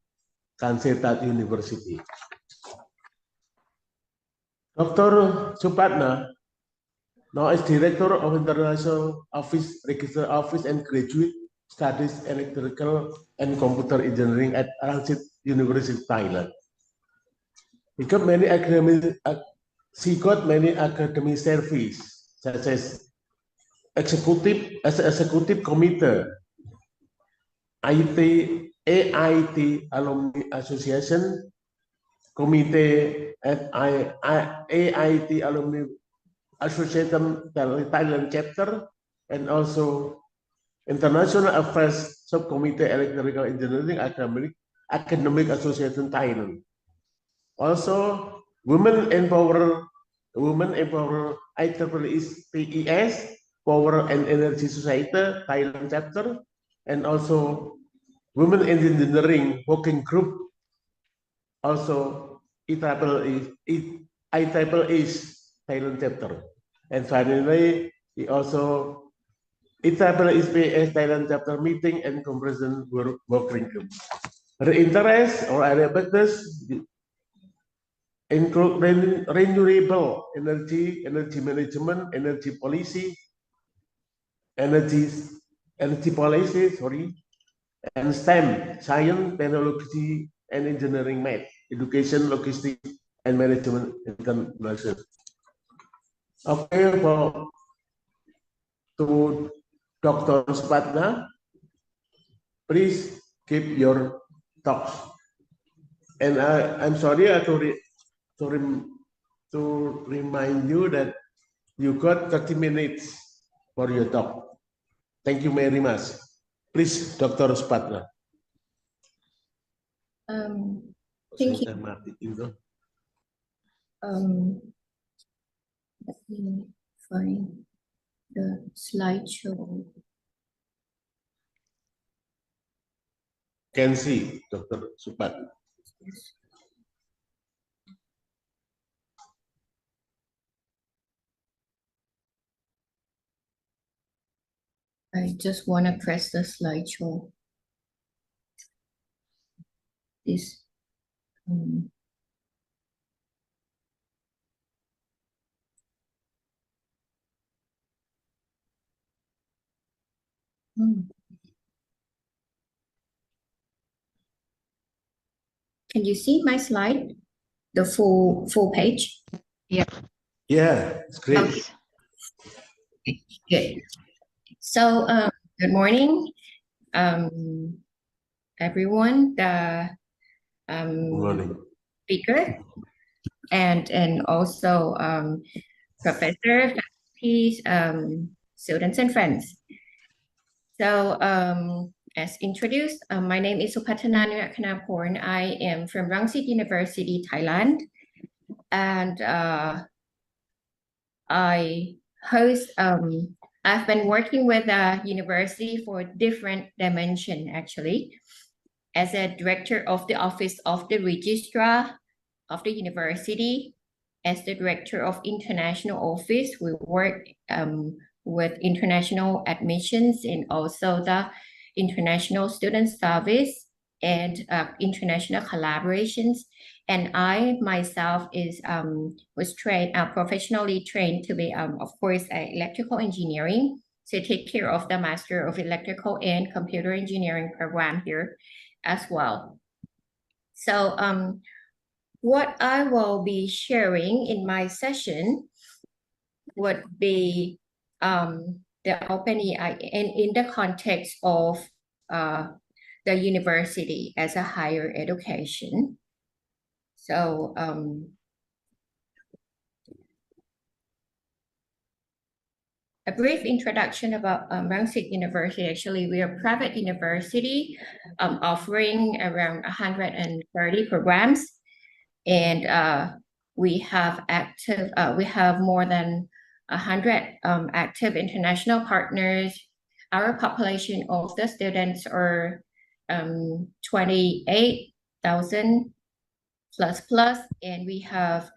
Kansai University. Dr. Supatna now is Director of International Office, Register Office and Graduate Studies Electrical and Computer Engineering at Rangsit University, Thailand. She got many academic services, such as Executive Committee, AIT Alumni Association, Committee at AIT Alumni Association Thailand chapter, and also International Affairs Subcommittee Electrical Engineering Academic Association Thailand. Also, Women Empower IEEES Power and Energy Society Thailand chapter, and also Women in Engineering Working Group, also IEEE Thailand chapter. And finally, he also IEEE Thailand chapter meeting and comparison working group. Her interest or area business include renewable energy, energy management, energy policy, energy policy, and STEM, science, technology, and engineering, math, education, logistics, and management international. Okay, to Dr. Supatna, please keep your talks. And I'm sorry to remind you that you got 30 minutes for your talk. Thank you very much. Please, Dr. Supatna. Thank you. Let me find the slideshow. Can see, Dr. Supatna. I just want to press the slideshow. This. Can you see my slide? The full page? Yep. Yeah, it's great. Okay. Good. So, good morning, everyone. The speaker and also professor, faculty, students, and friends. So, as introduced, my name is Supatna Nirokanapong. I am from Rangsit University, Thailand, and I've been working with the university for different dimensions, actually. As a director of the Office of the Registrar of the university, as the director of International Office, we work with international admissions and also the International Student Service and international collaborations. And I myself was trained, professionally trained to be, of course, electrical engineering. So take care of the Master of Electrical and Computer Engineering program here as well. So what I will be sharing in my session would be the OpenAI in the context of the university as a higher education. So a brief introduction about Rangsit University. Actually, we are a private university offering around 130 programs, and we have more than 100 active international partners. Our population of the students are 28,000 plus, and we have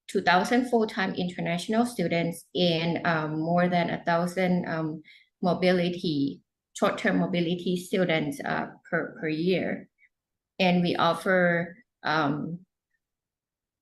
2,000 full-time international students and more than 1,000 short-term mobility students per year. And we offer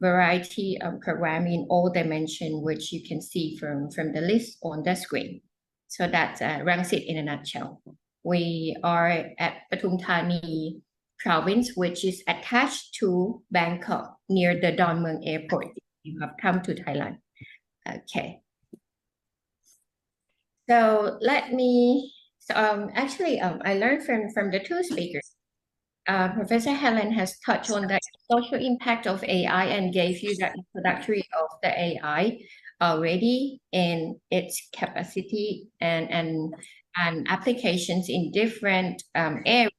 variety of program in all dimensions, which you can see from the list on the screen. So that's Rangsit in a nutshell. We are at Pathum Thani province, which is attached to Bangkok near the Don Mueang Airport. You have come to Thailand. Okay. So I learned from the two speakers. Professor Helen has touched on the social impact of AI and gave you the introductory of the AI already and its capacity and applications in different areas,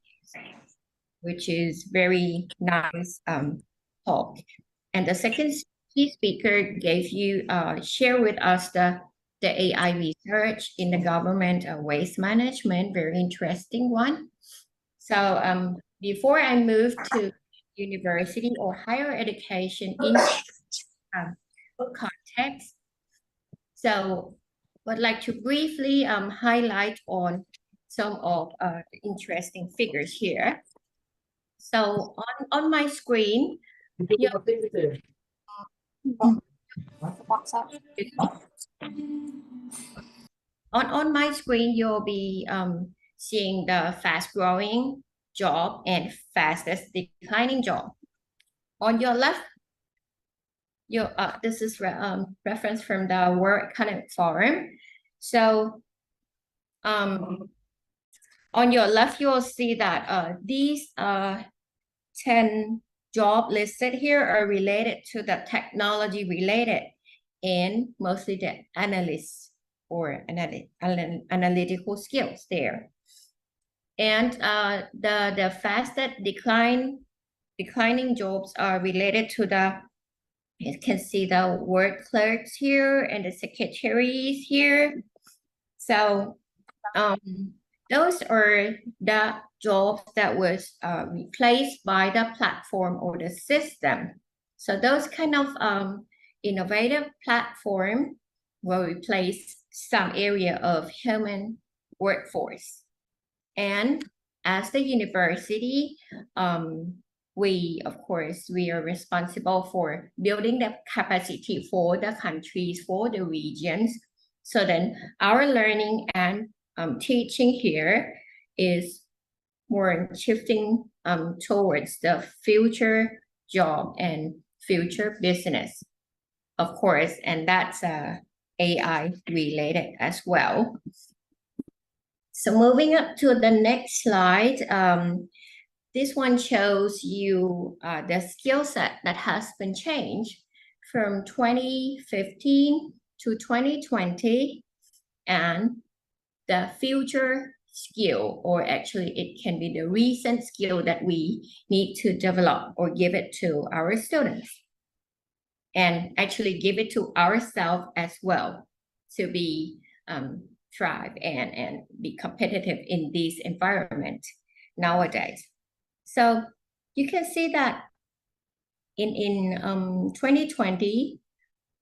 which is very nice talk. And the second key speaker gave you share with us the AI research in the government waste management, very interesting one. So before I move to university or higher education in context, so I'd like to briefly highlight on some of the interesting figures here. So on my screen, on my screen, you'll be seeing the fast-growing job and fastest declining job. On your left, this is reference from the World Economic Forum. So on your left, you will see that these 10 jobs listed here are related to the technology related and mostly the analysts or analytical skills there. And the fastest declining jobs are related to you can see the word clerks here and the secretaries here. So those are the jobs that was replaced by the platform or the system. So those kind of innovative platform will replace some area of human workforce. And as the university, we are responsible for building the capacity for the countries, for the regions. So then our learning and teaching here is more shifting towards the future job and future business, of course, and that's AI related as well. So moving up to the next slide, this one shows you the skill set that has been changed from 2015 to 2020 and the future skill, or actually it can be the recent skill that we need to develop or give it to our students and actually give it to ourselves as well to be thrive and be competitive in this environment nowadays. So you can see that in 2020,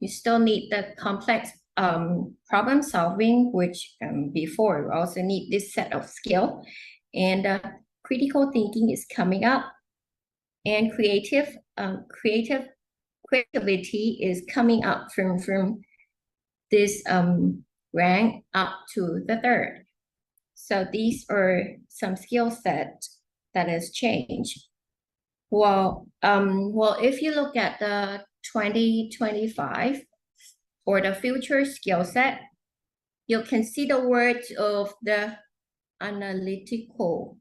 you still need the complex problem solving, which before you also need this set of skill. And critical thinking is coming up, and creativity is coming up from this rank up to the third. So these are some skill sets that has changed. Well, if you look at the 2025 or the future skill set, you can see the words of the analytical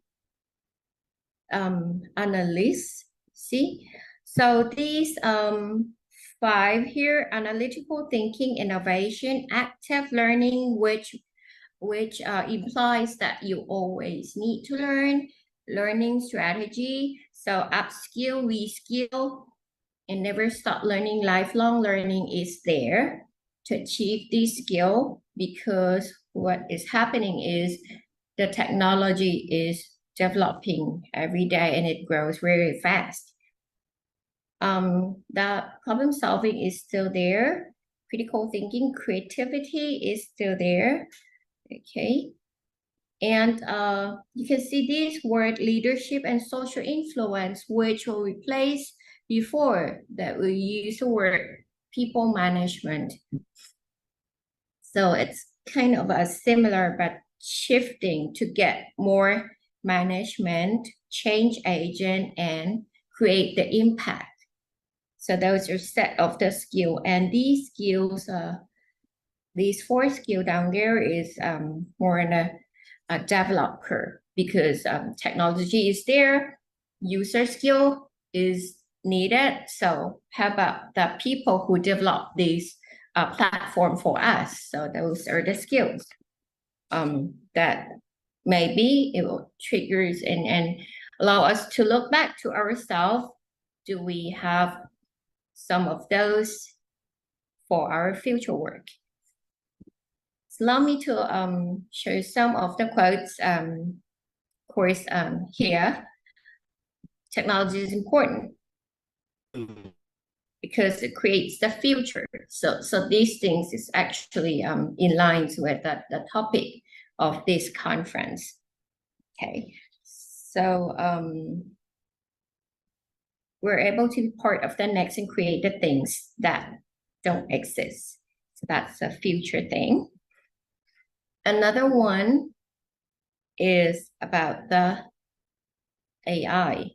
analysts. See, so these 5 here: analytical thinking, innovation, active learning, which implies that you always need to learn, learning strategy, so upskill, reskill, and never stop learning. Lifelong learning is there to achieve this skill, because what is happening is the technology is developing every day and it grows very fast. The problem solving is still there. Critical thinking, creativity is still there. Okay. And you can see this word leadership and social influence, which will replace before that we use the word people management. So it's kind of a similar but shifting to get more management, change agent, and create the impact. So those are set of the skill, and these skills, these 4 skills down there is more in a developer, because technology is there, user skill is needed. So how about the people who develop this platform for us? So those are the skills that maybe it will triggers and allow us to look back to ourselves. Do we have some of those for our future work? So allow me to show some of the quotes. Of course, here, technology is important because it creates the future. So these things is actually in line with the topic of this conference. Okay, so we're able to be part of the next and create the things that don't exist. So that's a future thing. Another one is about the AI.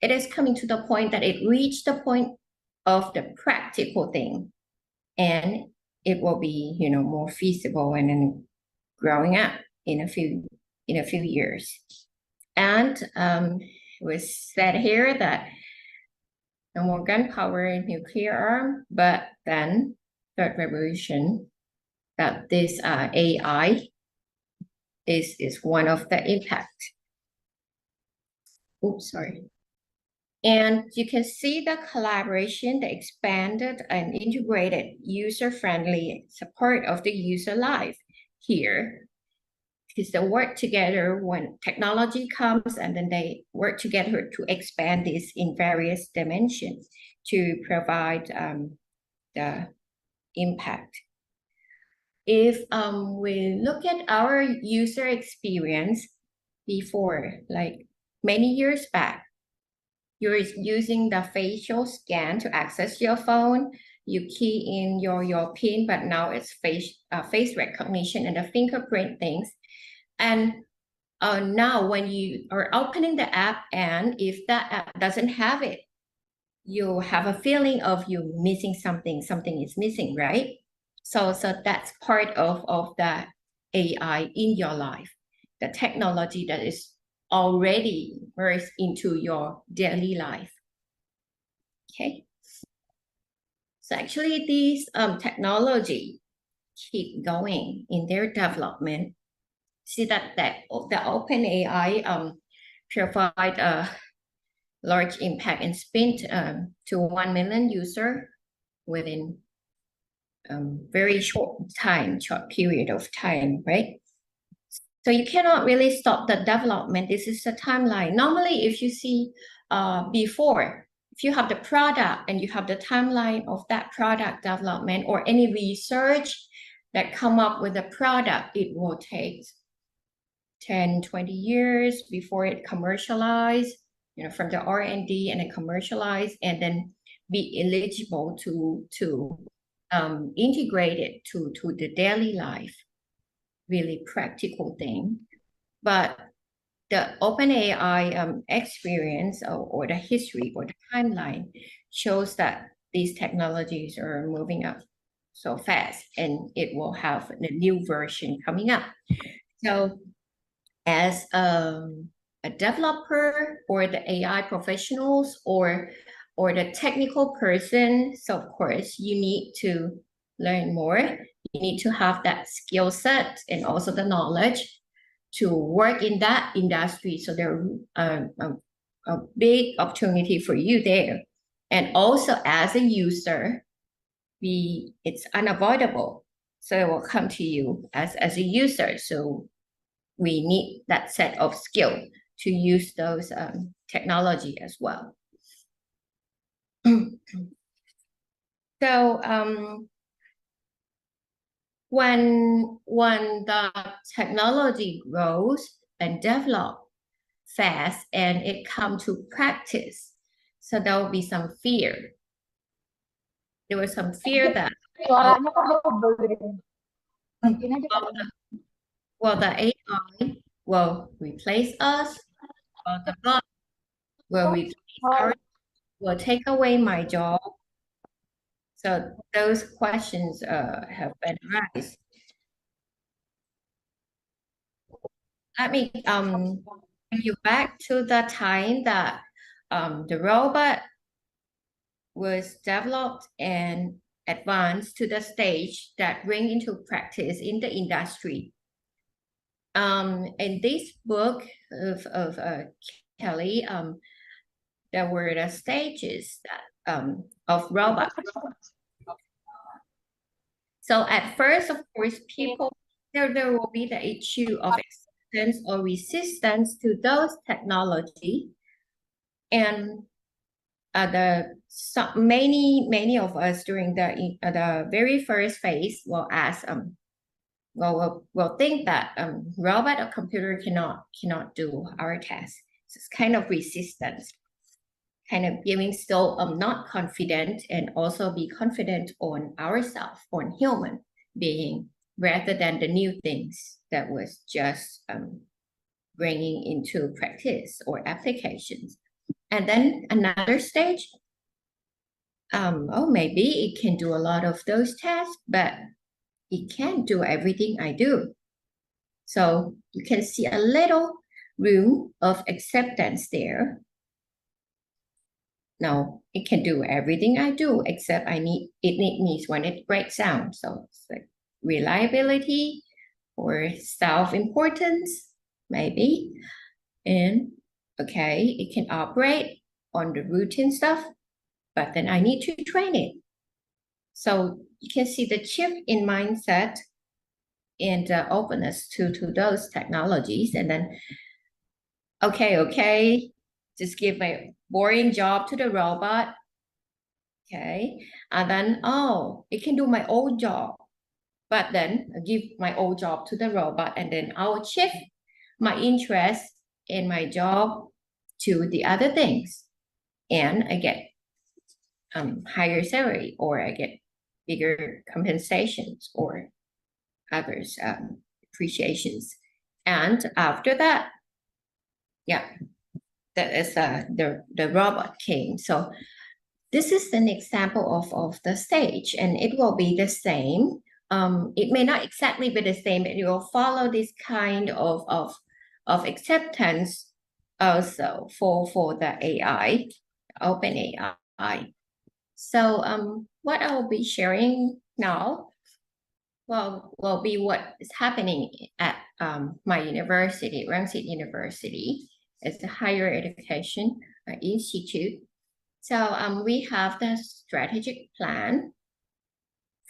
It is coming to the point that it reached the point of the practical thing, and it will be, more feasible and then growing up in a few years. And it was said here that no more gunpowder and nuclear arm, but then third revolution, that this AI is one of the impact. Oops, sorry. And you can see the collaboration, the expanded and integrated user-friendly support of the user life here. Because they work together when technology comes, and then they work together to expand this in various dimensions to provide the impact. If we look at our user experience before, like many years back, you're using the facial scan to access your phone. You key in your PIN, but now it's face recognition and the fingerprint things. And now when you are opening the app, and if that app doesn't have it, you have a feeling of you missing something is missing, right? So that's part of the AI in your life, the technology that is already merged into your daily life. Okay. So actually these technology keep going in their development. See that the OpenAI provide a large impact and spin to 1 million user within very short period of time, right? So you cannot really stop the development. This is a timeline. Normally, if you see before, if you have the product and you have the timeline of that product development or any research that come up with a product, it will take 10, 20 years before it commercialized, from the R&D and then commercialized, and then be eligible to integrate it to the daily life, really practical thing. But the OpenAI experience or the history or the timeline shows that these technologies are moving up so fast, and it will have a new version coming up. So as a developer or the AI professionals or the technical person, so of course you need to learn more. You need to have that skill set and also the knowledge to work in that industry. So there a big opportunity for you there. And also as a user, it's unavoidable. So it will come to you as a user. So we need that set of skill to use those technology as well. So when the technology grows and develops fast and it comes to practice, so there will be some fear. There was some fear that well, the AI will replace us, or the bot will replace will take away my job. So those questions have been raised. Let me bring you back to the time that the robot was developed and advanced to the stage that bring into practice in the industry. In this book of Kelly, there were the stages that, of robots. So at first, of course, people, there will be the issue of acceptance or resistance to those technology. And many of us during the very first phase will ask, will think that robot or computer cannot do our task. So it's kind of resistance, kind of giving still not confident, and also be confident on ourselves, on human being, rather than the new things that was just bringing into practice or applications. And then another stage, maybe it can do a lot of those tasks, but it can't do everything I do. So you can see a little room of acceptance there. No, it can do everything I do, except it needs when it breaks down. So it's like reliability or self-importance, maybe. And okay, it can operate on the routine stuff, but then I need to train it. So you can see the shift in mindset and openness to those technologies. And then, okay, just give my boring job to the robot. Okay, and then, it can do my old job. But then I give my old job to the robot, and then I'll shift my interest in my job to the other things. And I get higher salary, or I get bigger compensations or others appreciations. And after that, yeah, that is the robot came. So this is an example of the stage, and it will be the same. It may not exactly be the same, but it will follow this kind of acceptance also for the AI, OpenAI. So what I will be sharing now will be what is happening at my university, Rangsit University. It's a higher education institute. So we have the strategic plan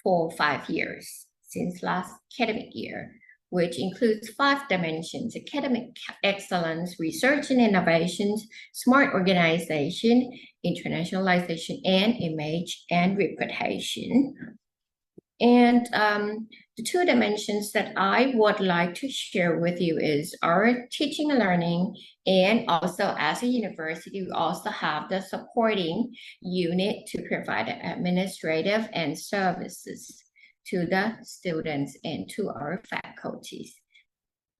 for 5 years since last academic year, which includes 5 dimensions: academic excellence, research and innovations, smart organization, internationalization, and image and reputation. And the two dimensions that I would like to share with you is our teaching and learning, and also as a university, we also have the supporting unit to provide administrative and services to the students and to our faculties.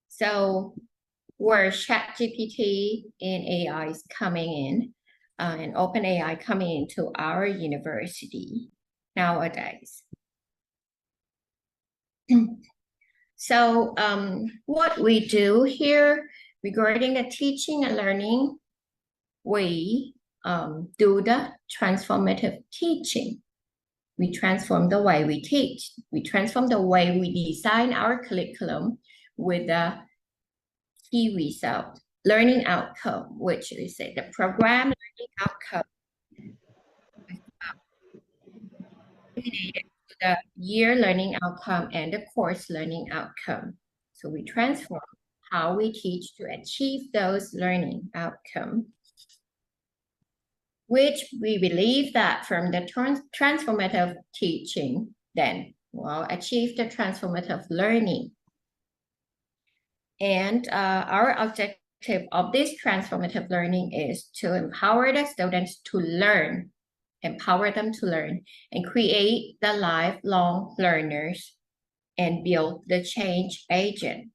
So where ChatGPT and AI is coming in, and OpenAI coming into our university nowadays. So what we do here regarding the teaching and learning, we do the transformative teaching. We transform the way we teach. We transform the way we design our curriculum with the key result, learning outcome, which we say the program learning outcome related to the year learning outcome and the course learning outcome. So we transform how we teach to achieve those learning outcomes, which we believe that from the transformative teaching, then we'll achieve the transformative learning. And our objective of this transformative learning is to empower the students to learn, empower them to learn, and create the lifelong learners and build the change agent.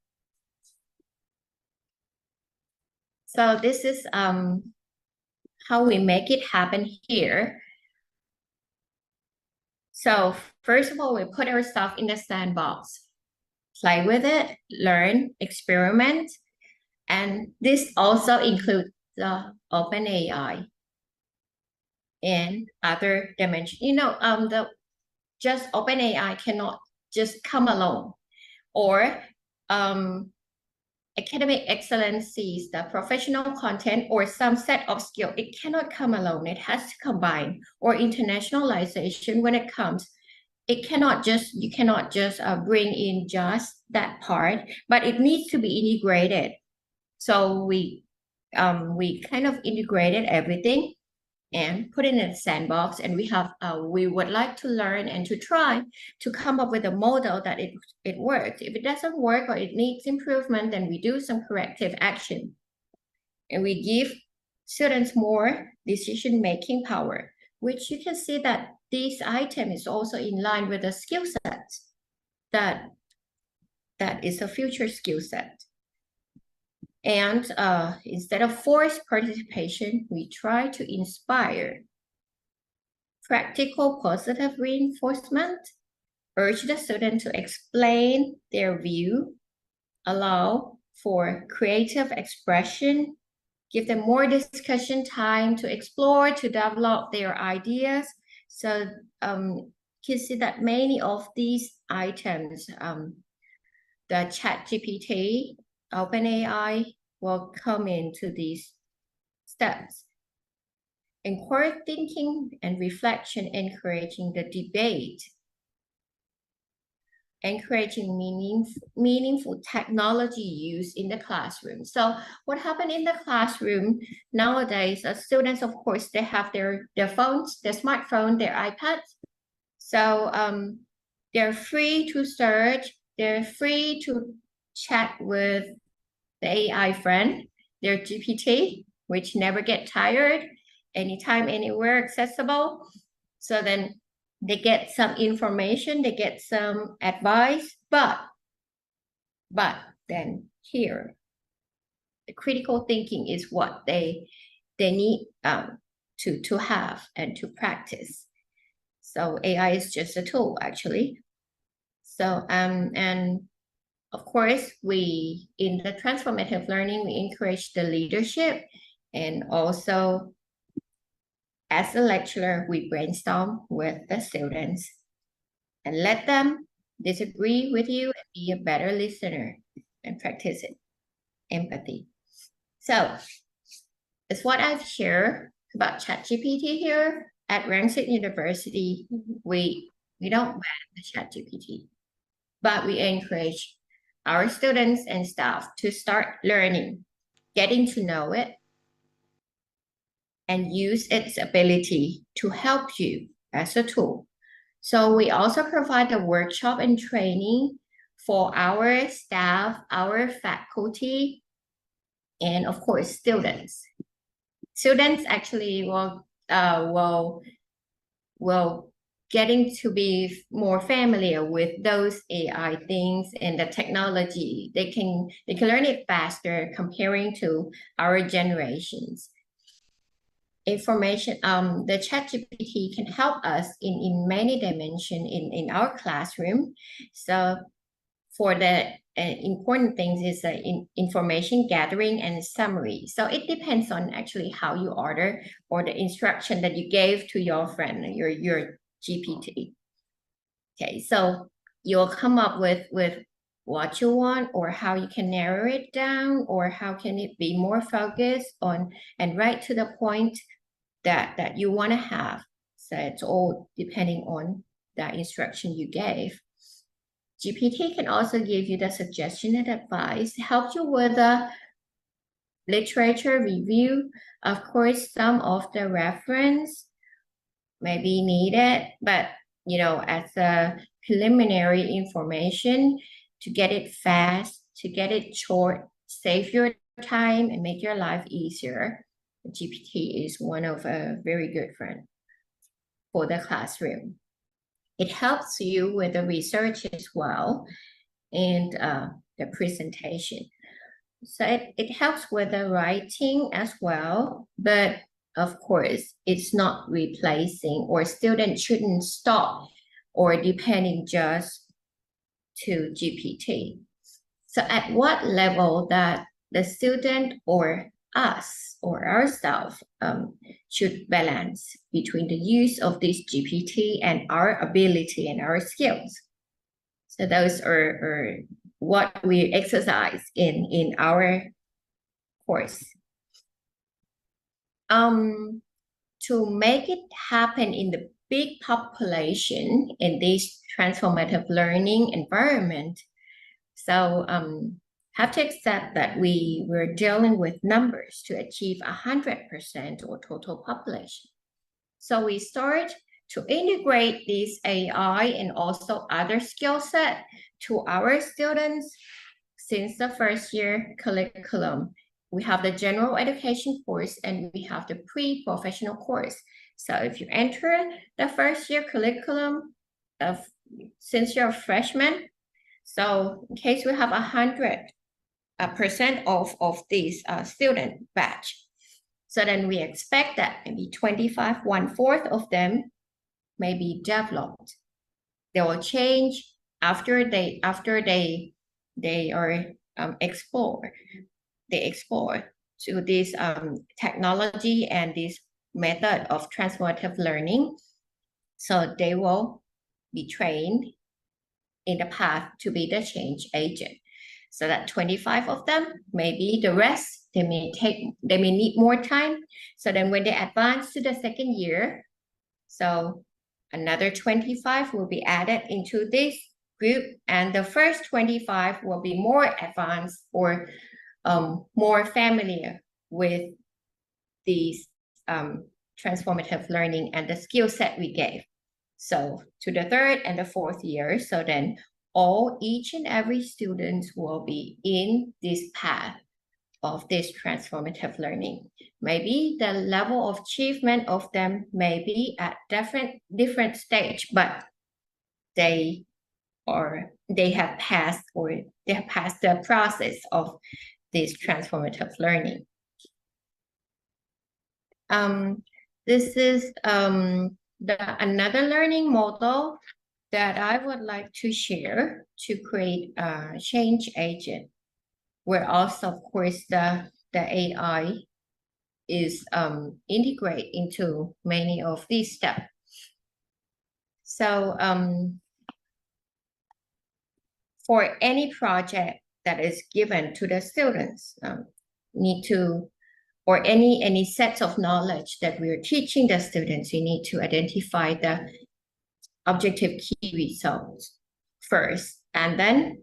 So this is how we make it happen here. So first of all, we put ourselves in the sandbox, play with it, learn, experiment, and this also includes the OpenAI and other dimensions. You know, just OpenAI cannot just come alone, or academic excellencies, the professional content or some set of skill, it cannot come alone. It has to combine, or internationalization when it comes. It cannot just, you cannot just bring in just that part, but it needs to be integrated. So we kind of integrated everything and put it in a sandbox, and we would like to learn and to try to come up with a model that it works. If it doesn't work or it needs improvement, then we do some corrective action, and we give students more decision-making power, which you can see that this item is also in line with the skill set that is a future skill set. And instead of forced participation, we try to inspire practical positive reinforcement, urge the student to explain their view, allow for creative expression, give them more discussion time to explore, to develop their ideas. So you can see that many of these items, the ChatGPT, OpenAI will come into these steps. Encourage thinking and reflection, encouraging the debate, encouraging meaningful technology use in the classroom. So what happened in the classroom nowadays, students, of course, they have their phones, their smartphone, their iPads. So they're free to search, they're free to chat with the AI friend, their GPT, which never get tired, anytime, anywhere, accessible. So then they get some information, they get some advice, but then here, the critical thinking is what they need to have and to practice. So AI is just a tool, actually. So and of course, we in the transformative learning, we encourage the leadership, and also as a lecturer, we brainstorm with the students and let them disagree with you and be a better listener and practice it, empathy. So it's what I've shared about ChatGPT here at Rangsit University. We don't ban the ChatGPT, but we encourage our students and staff to start learning, getting to know it, and use its ability to help you as a tool So we also provide the workshop and training for our staff, our faculty, and of course, students. Students actually will getting to be more familiar with those AI things and the technology. They can learn it faster comparing to our generations. Information, the ChatGPT can help us in many dimensions in our classroom. So for the important things is information gathering and summary. So it depends on actually how you order or the instruction that you gave to your friend, your GPT. Okay, so you'll come up with what you want or how you can narrow it down or how can it be more focused on and right to the point that you want to have. So it's all depending on the instruction you gave. GPT can also give you the suggestion and advice, help you with the literature review. Of course, some of the reference may be needed, but as a preliminary information to get it fast, to get it short, save your time and make your life easier. GPT is one of a very good friend for the classroom. It helps you with the research as well and the presentation. So it helps with the writing as well, but of course, it's not replacing or students shouldn't stop or depending just to GPT. So at what level that the student or us or ourselves should balance between the use of this GPT and our ability and our skills. So those are what we exercise in our course. To make it happen in the big population in this transformative learning environment, so have to accept that we're dealing with numbers to achieve 100% or total population. So we start to integrate this AI and also other skill set to our students since the first year curriculum. We have the general education course and we have the pre-professional course. So if you enter the first year curriculum since you're a freshman, so in case we have 100% of these student batch, so then we expect that maybe 25, 1/4 of them may be developed. They will change after they are explore to this technology and this method of transformative learning. So they will be trained in the path to be the change agent. So that 25 of them, maybe the rest, they may need more time. So then when they advance to the second year, so another 25 will be added into this group, and the first 25 will be more advanced or more familiar with these transformative learning and the skill set we gave. So to the third and the fourth year, so then each and every student will be in this path of this transformative learning. Maybe the level of achievement of them may be at different stage, but they have passed the process of this transformative learning. This is another learning model that I would like to share to create a change agent, where also, of course, the AI is integrated into many of these steps. So for any project that is given to the students, or any sets of knowledge that we're teaching the students, you need to identify the objective key results first. And then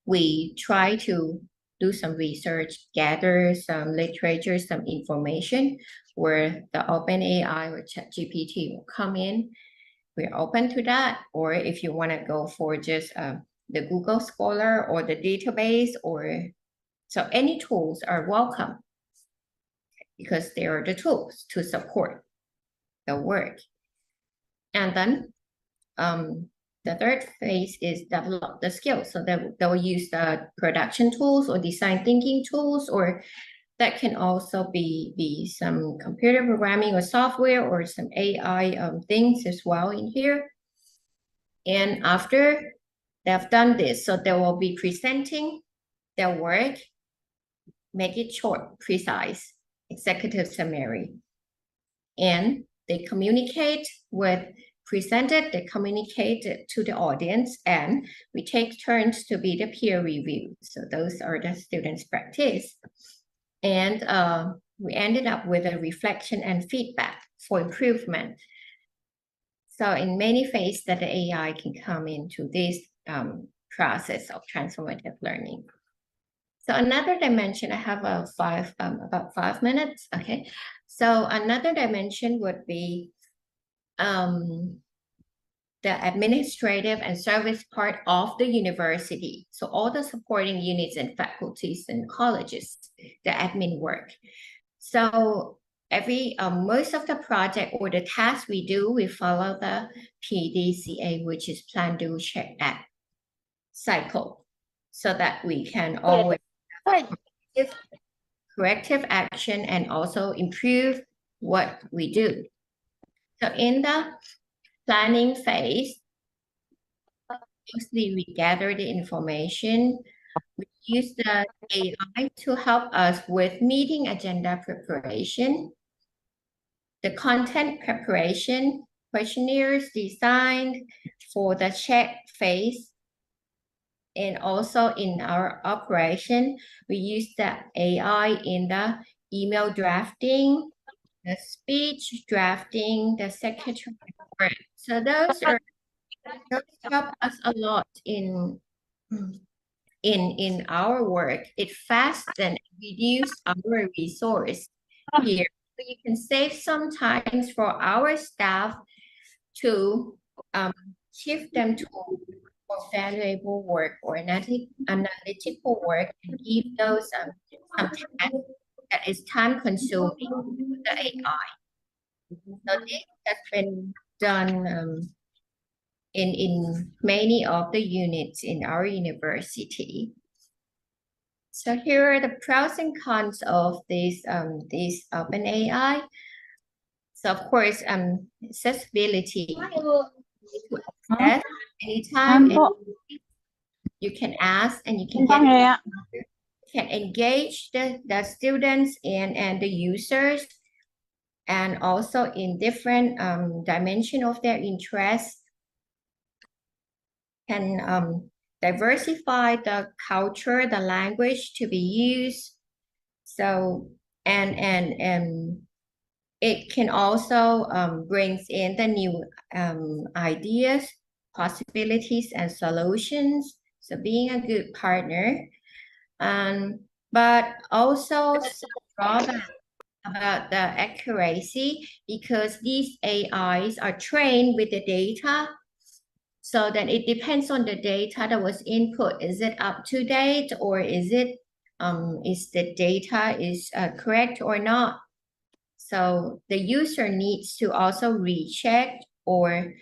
we try to do some research, gather some literature, some information where the OpenAI or ChatGPT will come in. we're open to that. Or if you want to go for just the Google Scholar or the database, or so any tools are welcome because they are the tools to support the work. And then the third phase is develop the skills. So they'll use the production tools or design thinking tools, or that can also be some computer programming or software or some AI things as well in here. And after they've done this, so they will be presenting their work, make it short, precise, executive summary. And they communicate with presented, they communicate it to the audience, and we take turns to be the peer review. So those are the students' practice. And we ended up with a reflection and feedback for improvement. So in many phases that the AI can come into this process of transformative learning. So another dimension, I have about 5 minutes, okay. So another dimension would be the administrative and service part of the university. So all the supporting units and faculties and colleges, the admin work. So most of the project or the tasks we do, we follow the PDCA, which is Plan, Do, Check, Act cycle, so that we can always give corrective action and also improve what we do. So in the planning phase, mostly we gather the information. We use the AI to help us with meeting agenda preparation, the content preparation, questionnaires designed for the check phase, and also in our operation, we use the AI in the email drafting, the speech drafting, the secretary work. So those help us a lot in our work. It fastens and reduces our resource here. So you can save some time for our staff to shift them to more valuable work or analytical work, and give those some tasks that is time consuming with the AI. So this has been done in many of the units in our university. So here are the pros and cons of this OpenAI. So of course, accessibility. Access anytime, you can ask and you can can engage the students and the users, and also in different dimension of their interests, can diversify the culture, the language to be used. So and it can also brings in the new ideas, possibilities, and solutions. So being a good partner, but also some drawback about the accuracy, because these AIs are trained with the data. So then it depends on the data that was input. Is it up to date, or is it is the data is correct or not? So the user needs to also recheck or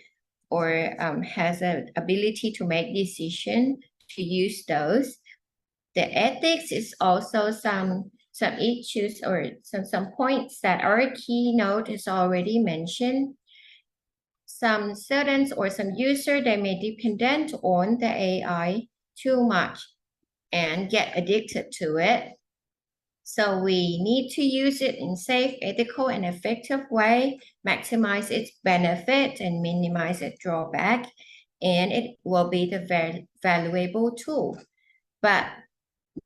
has an ability to make decision to use those. The ethics is also some issues or some points that our keynote is already mentioned. Some students or some user, they may dependent on the AI too much and get addicted to it. So we need to use it in safe, ethical, and effective way, maximize its benefit and minimize its drawback, and it will be the very valuable tool, but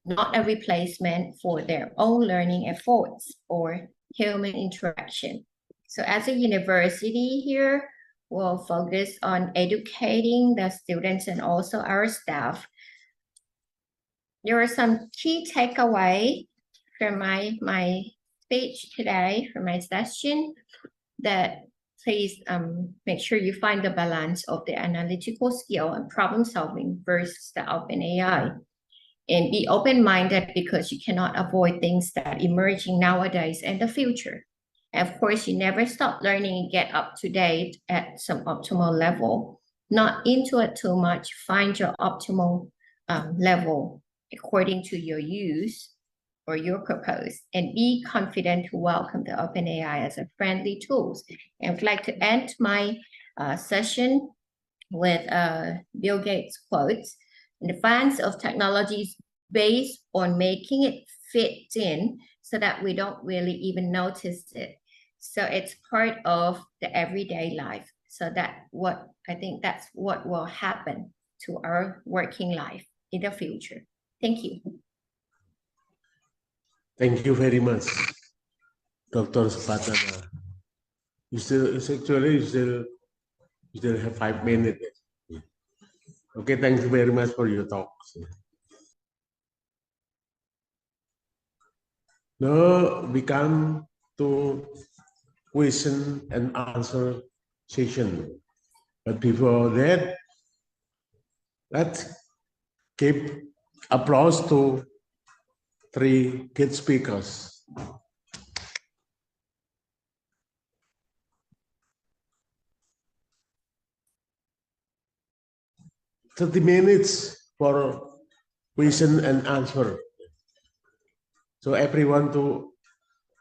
not a replacement for their own learning efforts or human interaction. So as a university here, we'll focus on educating the students and also our staff. There are some key takeaways from my speech today, from my session, that please make sure you find the balance of the analytical skill and problem solving versus the open AI. And be open-minded because you cannot avoid things that are emerging nowadays and the future. And of course, you never stop learning and get up to date at some optimal level. Not into it too much. Find your optimal level according to your use or your purpose, and be confident to welcome the OpenAI as a friendly tool. And I'd like to end my session with Bill Gates' quotes. "The advance of technology is based on making it fit in so that we don't really even notice it. So it's part of the everyday life. So that's what will happen to our working life in the future." Thank you. Thank you very much, Dr. Supatana. You still have 5 minutes. Okay, thank you very much for your talk. Now we come to question and answer session. But before that, let's give applause to 3 guest speakers. "30 minutes for question and answer. So everyone to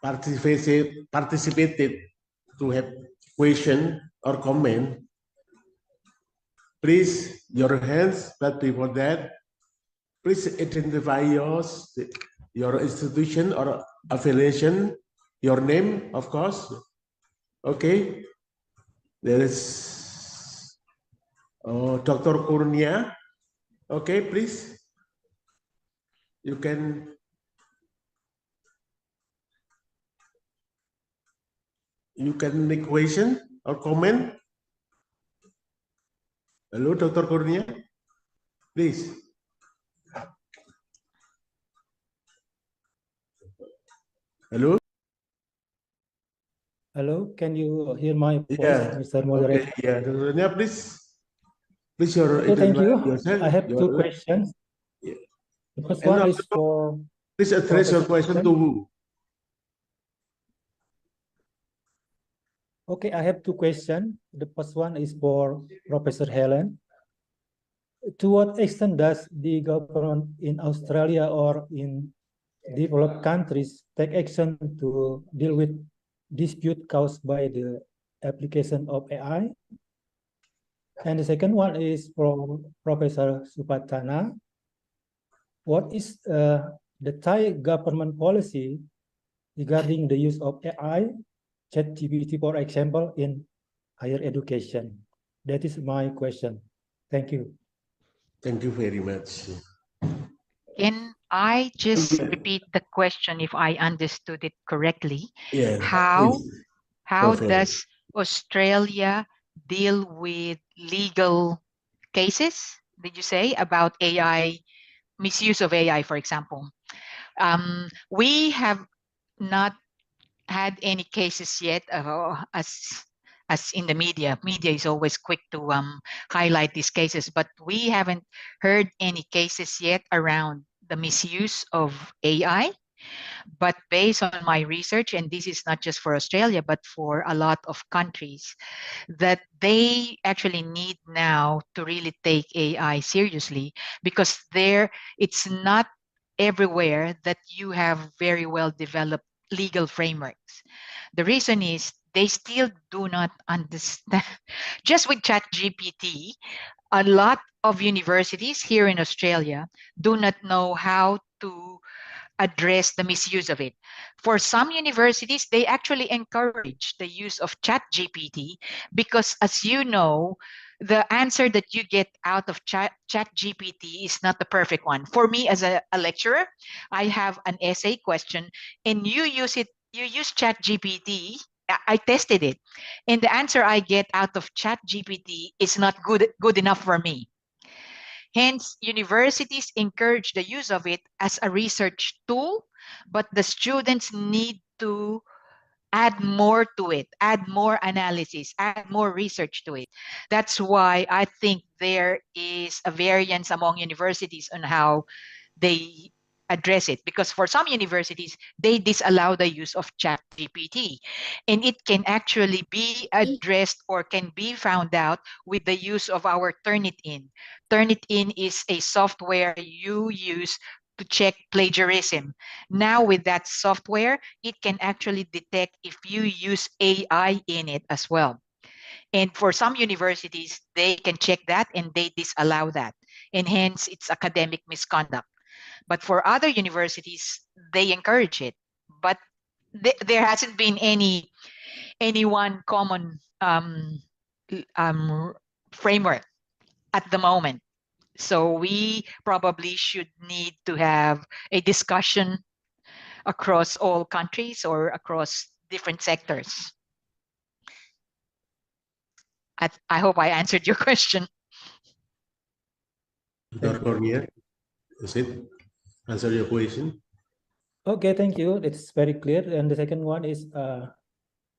participated to have question or comment. Please your hands, but before that, please identify your institution or affiliation, your name, of course. Okay. There is Dr. Kurnia. Okay, please. You can make question or comment. Hello, Dr. Kurnia. Please. Hello. Hello, can you hear my voice, Yeah. Mr. Moderator? Okay. Yeah, Dr. Kurnia, please. Please your Okay, thank you. yourself. I have 2 questions. Yeah. The first And one also, is for please address your Professor question to who? Okay, I have 2 questions. The first one is for Professor Helen. To what extent does the government in Australia or in developed countries take action to deal with dispute caused by the application of AI? And the second one is for Professor Supatana. What is the Thai government policy regarding the use of AI, ChatGPT, for example, in higher education? That is my question. Thank you. Thank you very much. Can I just repeat the question if I understood it correctly? Yeah. How Perfect. does Australia deal with legal cases, did you say, about AI, misuse of AI, for example? We have not had any cases yet, as in the media. Media is always quick to highlight these cases, but we haven't heard any cases yet around the misuse of AI. But based on my research, and this is not just for Australia, but for a lot of countries, that they actually need now to really take AI seriously, because it's not everywhere that you have very well developed legal frameworks. The reason is they still do not understand. Just with ChatGPT, a lot of universities here in Australia do not know how to address the misuse of it. For some universities, they actually encourage the use of ChatGPT because, as you know, the answer that you get out of ChatGPT is not the perfect one. For me, as a lecturer, I have an essay question, and you use ChatGPT. I tested it, and the answer I get out of ChatGPT is not good enough for me. Hence, universities encourage the use of it as a research tool, but the students need to add more to it, add more analysis, add more research to it. That's why I think there is a variance among universities on how they address it, because for some universities they disallow the use of ChatGPT, and it can actually be addressed or can be found out with the use of our Turnitin. Turnitin is a software you use to check plagiarism. Now with that software, it can actually detect if you use AI in it as well. And for some universities, they can check that and they disallow that, and hence it's academic misconduct. But for other universities, they encourage it. But there hasn't been any one common framework at the moment. So we probably should need to have a discussion across all countries or across different sectors. I hope I answered your question. Dr. Cornea, is it answer your question? Okay, thank you. It's very clear. And the second one is Dr.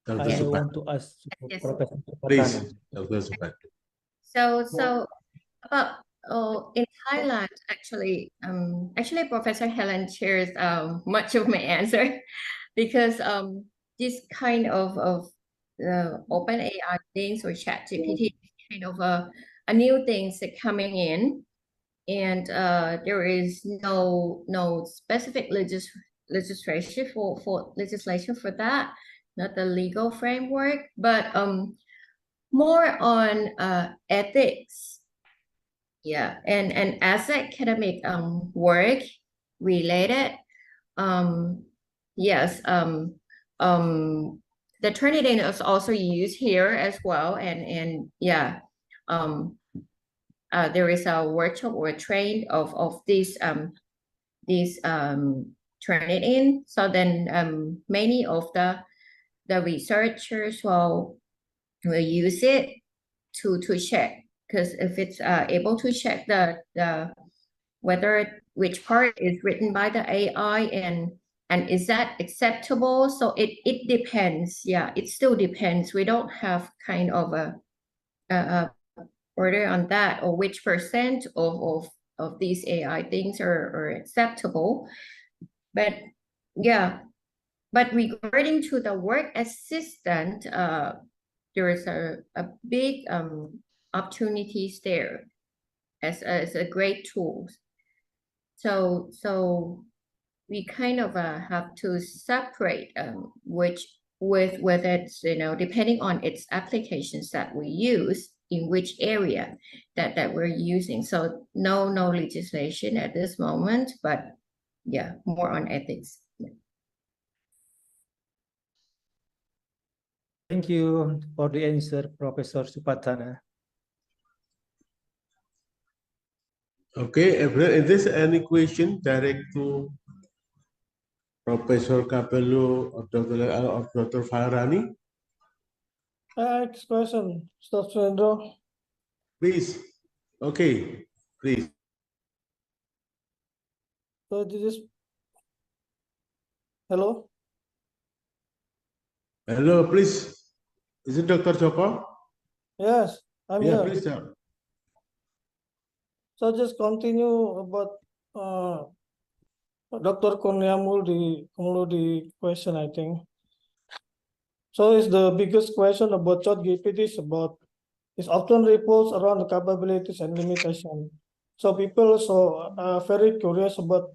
I Supat. want to ask Yes. Professor Please, Supatana. Dr. Supat. So about in Thailand, actually, Professor Helen shares much of my answer because this kind of open AI things or ChatGPT kind of a new things that coming in, and there is no specific legislation for that, not the legal framework, but more on ethics. Yeah, and as academic work related, yes, the Turnitin is also used here as well, and yeah, there is a workshop or a train of these Turnitin. So then many of the researchers will use it to check, because if it's able to check the whether which part is written by the AI and is that acceptable. So it depends. Yeah, it still depends. We don't have kind of a order on that, or which percent of these AI things are acceptable. But yeah, but regarding to the work assistant, there is a big opportunities there as a great tool. So we kind of have to separate which with its, depending on its applications that we use in which area that we're using. So no legislation at this moment, but yeah, more on ethics. Thank you for the answer, Professor Supatana. Okay, is there any question direct to Professor Capello or Dr. Farani? Next question, Dr. Suhendro. Please. Okay, please. So this is hello. Hello, please. Is it Dr. Joko? Yes, I'm Yeah, here. please, sir. So just continue about Dr. Kurnia Muldi question, I think. So is the biggest question about ChatGPT is often revolves around the capabilities and limitations. So people also are very curious about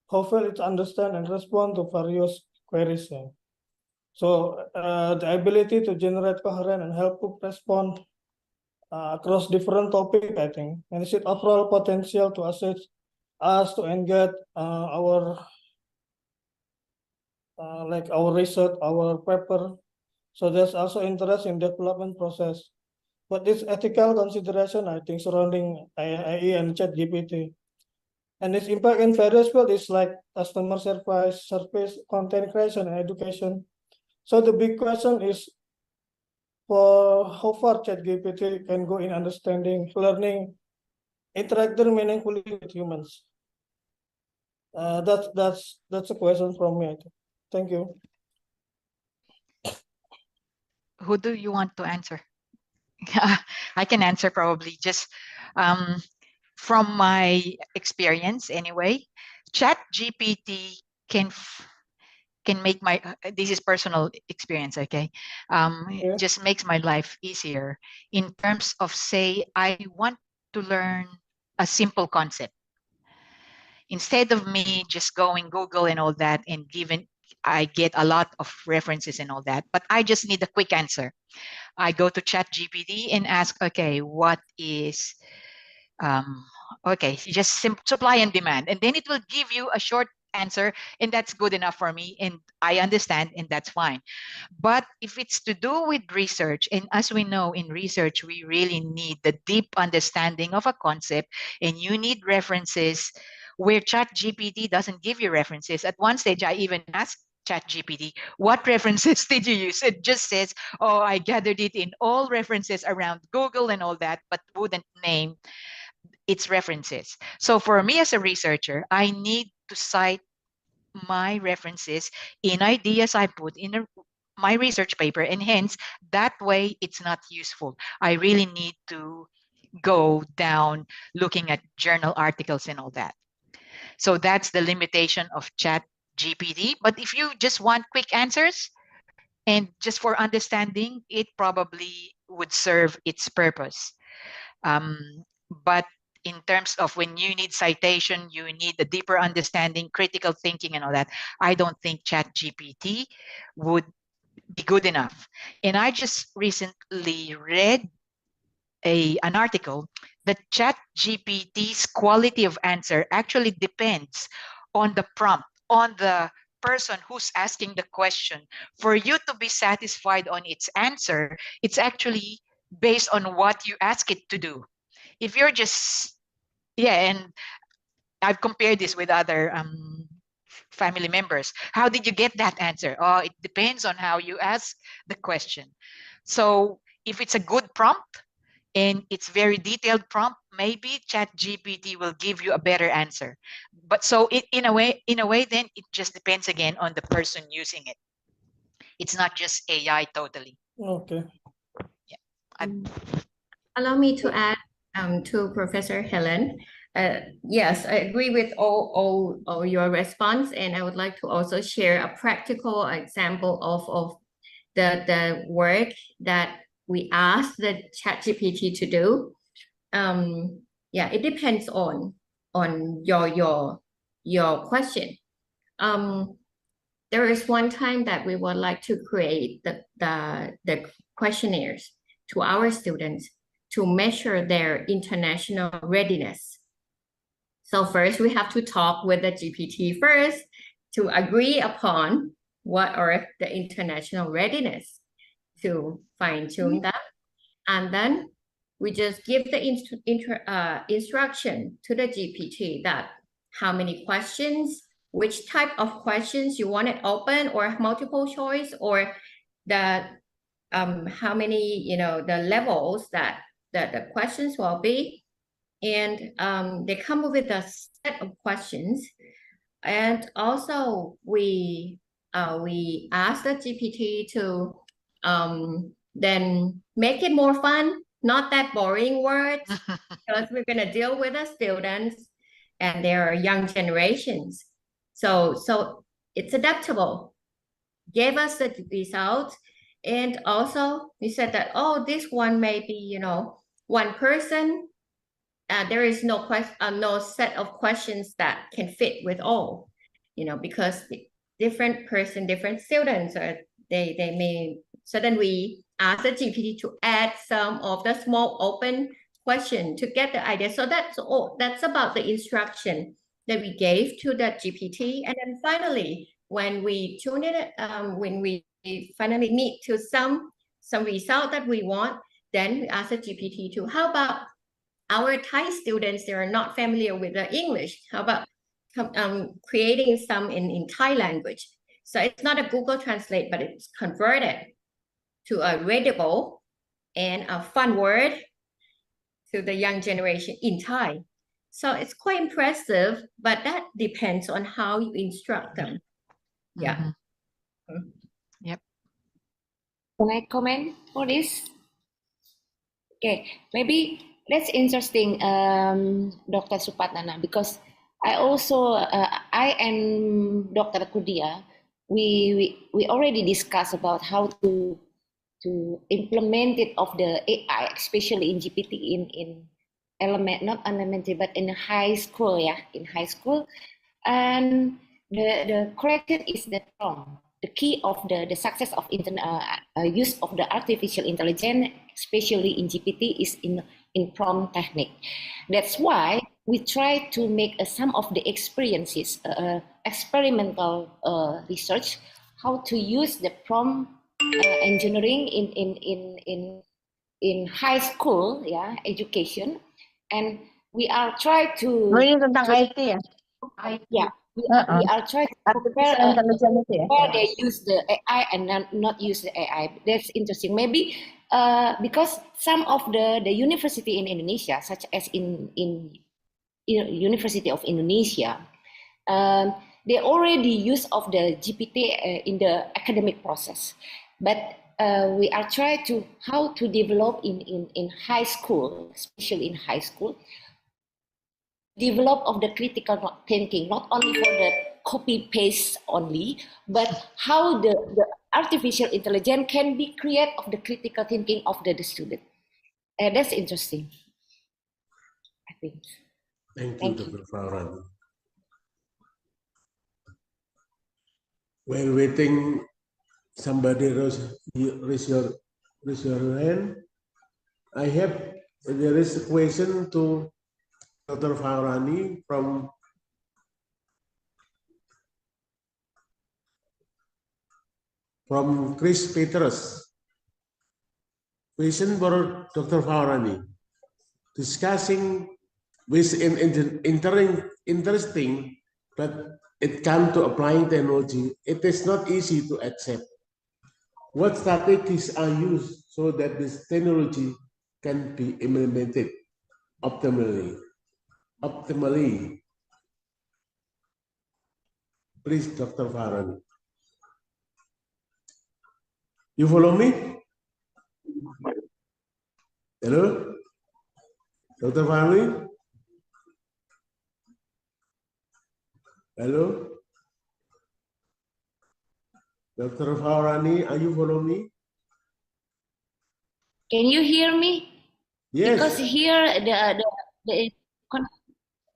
how well it understand and respond to various queries. So the ability to generate coherent and helpful response across different topics, I think, and is it overall potential to assist us to engage our like our research, our paper. So there's also interest in development process. But this ethical consideration, I think, surrounding AI and ChatGPT, and its impact in various fields is like customer service, content creation, and education. So the big question is for how far ChatGPT can go in understanding, learning, interacting meaningfully with humans. That's a question from me. I think. Thank you. who do you want to answer? I can answer probably just from my experience anyway. ChatGPT can make my this is personal experience, okay? It just makes my life easier in terms of, say, I want to learn a simple concept. Instead of me just going Google and all that and I get a lot of references and all that, but I just need a quick answer. I go to ChatGPT and ask, okay, what is, okay, just supply and demand. And then it will give you a short answer, and that's good enough for me. And I understand, and that's fine. But if it's to do with research, and as we know in research, we really need the deep understanding of a concept, and you need references where ChatGPT doesn't give you references. At one stage, I even asked ChatGPT, what references did you use? It just says, oh, I gathered it in all references around Google and all that, but wouldn't name its references. So for me as a researcher, I need to cite my references in ideas I put in my research paper, and hence that way it's not useful. I really need to go down looking at journal articles and all that. So that's the limitation of ChatGPT. But if you just want quick answers and just for understanding, it probably would serve its purpose. But in terms of when you need citation, you need a deeper understanding, critical thinking and all that, I don't think ChatGPT would be good enough. And I just recently read an article that ChatGPT's quality of answer actually depends on the prompt, on the person who's asking the question. For you to be satisfied on its answer, it's actually based on what you ask it to do. If you're just, and I've compared this with other family members. How did you get that answer? Oh, it depends on how you ask the question. So if it's a good prompt, and it's very detailed prompt, maybe ChatGPT will give you a better answer. But so in a way, then it just depends again on the person using it. It's not just AI totally. Okay. Yeah. Allow me to add to Professor Helen. Yes, I agree with all your response, and I would like to also share a practical example of the work that we ask the ChatGPT to do. It depends on your question. There is one time that we would like to create the questionnaires to our students to measure their international readiness. So first we have to talk with the GPT first to agree upon what are the international readiness, to fine-tune that, and then we just give the instruction to the GPT that how many questions, which type of questions you want it open or multiple choice, or the how many the levels that the questions will be, and they come up with a set of questions, and also we ask the GPT to then make it more fun, not that boring words, because we're going to deal with the students and their young generations. So it's adaptable. Gave us the result, and also we said that, oh, this one may be, one person. There is no set of questions that can fit with all, because different person, different students, or they may. So then we ask the GPT to add some of the small open question to get the idea. So that's about the instruction that we gave to the GPT. And then finally, when we tune it, when we finally meet to some result that we want, then we ask the GPT to, how about our Thai students, they are not familiar with the English. How about creating some in Thai language? So it's not a Google Translate, but it's converted to a readable and a fun word to the young generation in Thai. So it's quite impressive, but that depends on how you instruct them. Yeah. Yep. Can I comment for this? Okay, maybe that's interesting, Dr. Supatnana, because I also, I and Dr. Kudia, we already discussed about how to implement it of the AI, especially in GPT in element, not elementary, but in high school, yeah, in high school. And the question is the prompt. The key of the success of use of the artificial intelligence, especially in GPT, is in prompt technique. That's why we try to make some of the experiences, experimental research, how to use the prompt engineering in high school, yeah, education, and we are try to. Ini tentang IT ya? Yeah, we are trying to compare where they use the AI and not use the AI. That's interesting. Maybe because some of the university in Indonesia, such as in University of Indonesia, they already use of the GPT in the academic process. But we are trying to how to develop in high school, especially in high school, develop of the critical thinking, not only for the copy paste only, but how the artificial intelligence can be create of the critical thinking of the student. That's interesting, I think. Thank you, Dr. Farhan. While waiting, somebody raise your hand. There is a question to Dr. Farhani from Chris Petrus. Question for Dr. Farhani. Discussing with interesting, but it comes to applying technology, it is not easy to accept. What strategies are used so that this technology can be implemented optimally? Please, Dr. Farhan. You follow me? Hello? Dr. Farhan? Hello? Dr. Farhani, are you follow me? Can you hear me? Yes. Because here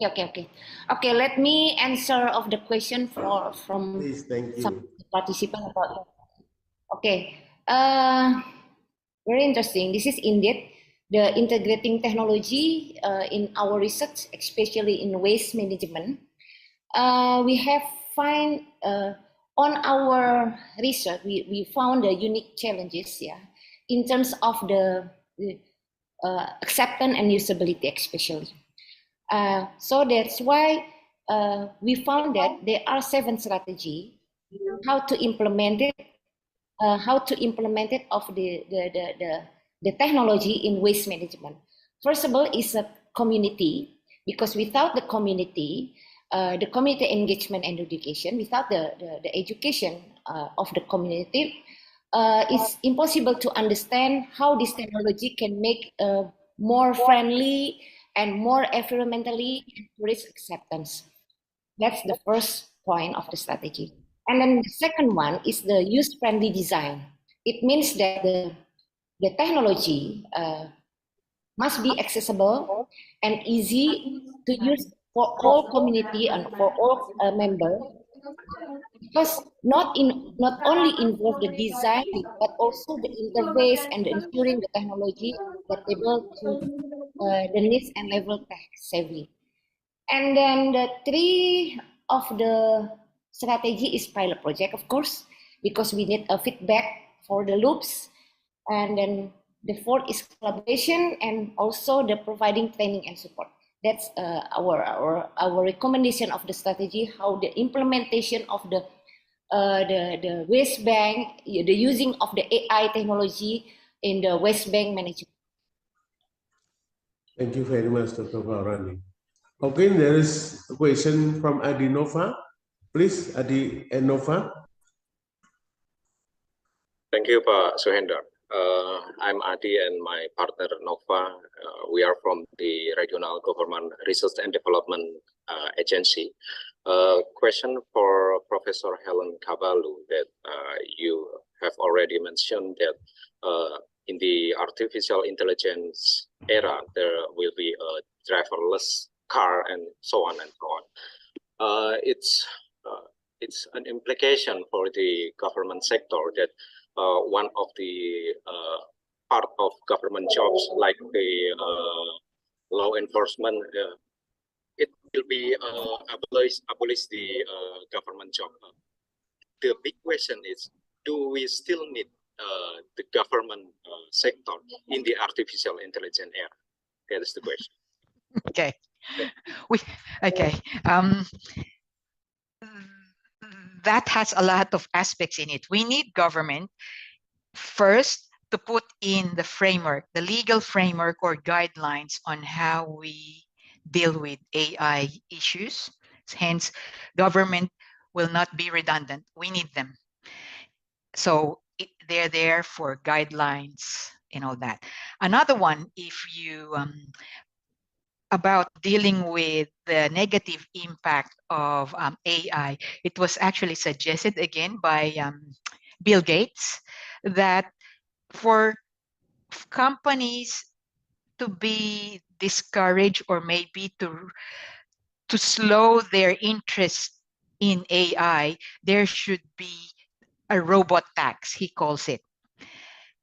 okay. Let me answer of the question from Please, thank you. some participant about. Okay, very interesting. This is indeed the integrating technology in our research, especially in waste management. We have find on our research, we found the unique challenges, yeah, in terms of the acceptance and usability, especially. So that's why we found that there are 7 strategies how to implement it. Of the technology in waste management. First of all, is a community, because without the community engagement and education, without the education of the community, it's impossible to understand how this technology can make more friendly and more environmentally risk acceptance. That's the first point of the strategy. And then the second one is the user-friendly design. It means that the technology must be accessible and easy to use for all community and for all members, because not only involve the design, but also the interface and ensuring the technology compatible to the needs and level tech savvy. And then the 3 of the strategy is pilot project, of course, because we need a feedback for the loops. And then the 4th is collaboration and also the providing training and support. That's our recommendation of the strategy, how the implementation of the waste bank, the using of the AI technology in the waste bank management. Thank you very much, Dr. Farhani. Okay, there is a question from Adi Nova. Please, Adi and Nova. Thank you, Pak Suhendra. I'm Adi and my partner Nova. We are from the Regional Government Research and Development Agency. Question for Professor Helen Kabalu that you have already mentioned that in the artificial intelligence era, there will be a driverless car and so on and so on. It's an implication for the government sector that one of the part of government jobs like the law enforcement, it will be abolish the government job. The big question is, do we still need the government sector in the artificial intelligence era? That is the question. Okay. That has a lot of aspects in it. We need government first to put in the framework, the legal framework or guidelines on how we deal with AI issues. Hence, government will not be redundant. We need them. So they're there for guidelines and all that. Another one, if you about dealing with the negative impact of AI, it was actually suggested again by Bill Gates that for companies to be discouraged or maybe to slow their interest in AI, there should be a robot tax, he calls it.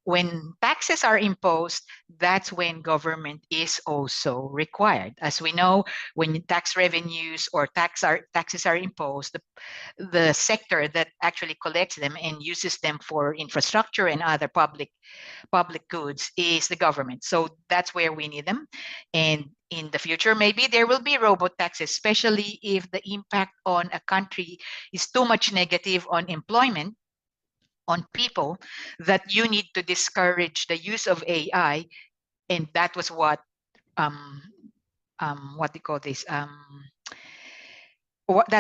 When taxes are imposed, that's when government is also required. As we know, when tax revenues or taxes are imposed, the sector that actually collects them and uses them for infrastructure and other public goods is the government. So that's where we need them. And in the future, maybe there will be robot taxes, especially if the impact on a country is too much negative on employment, on people, that you need to discourage the use of AI. And that was what what do you call this? That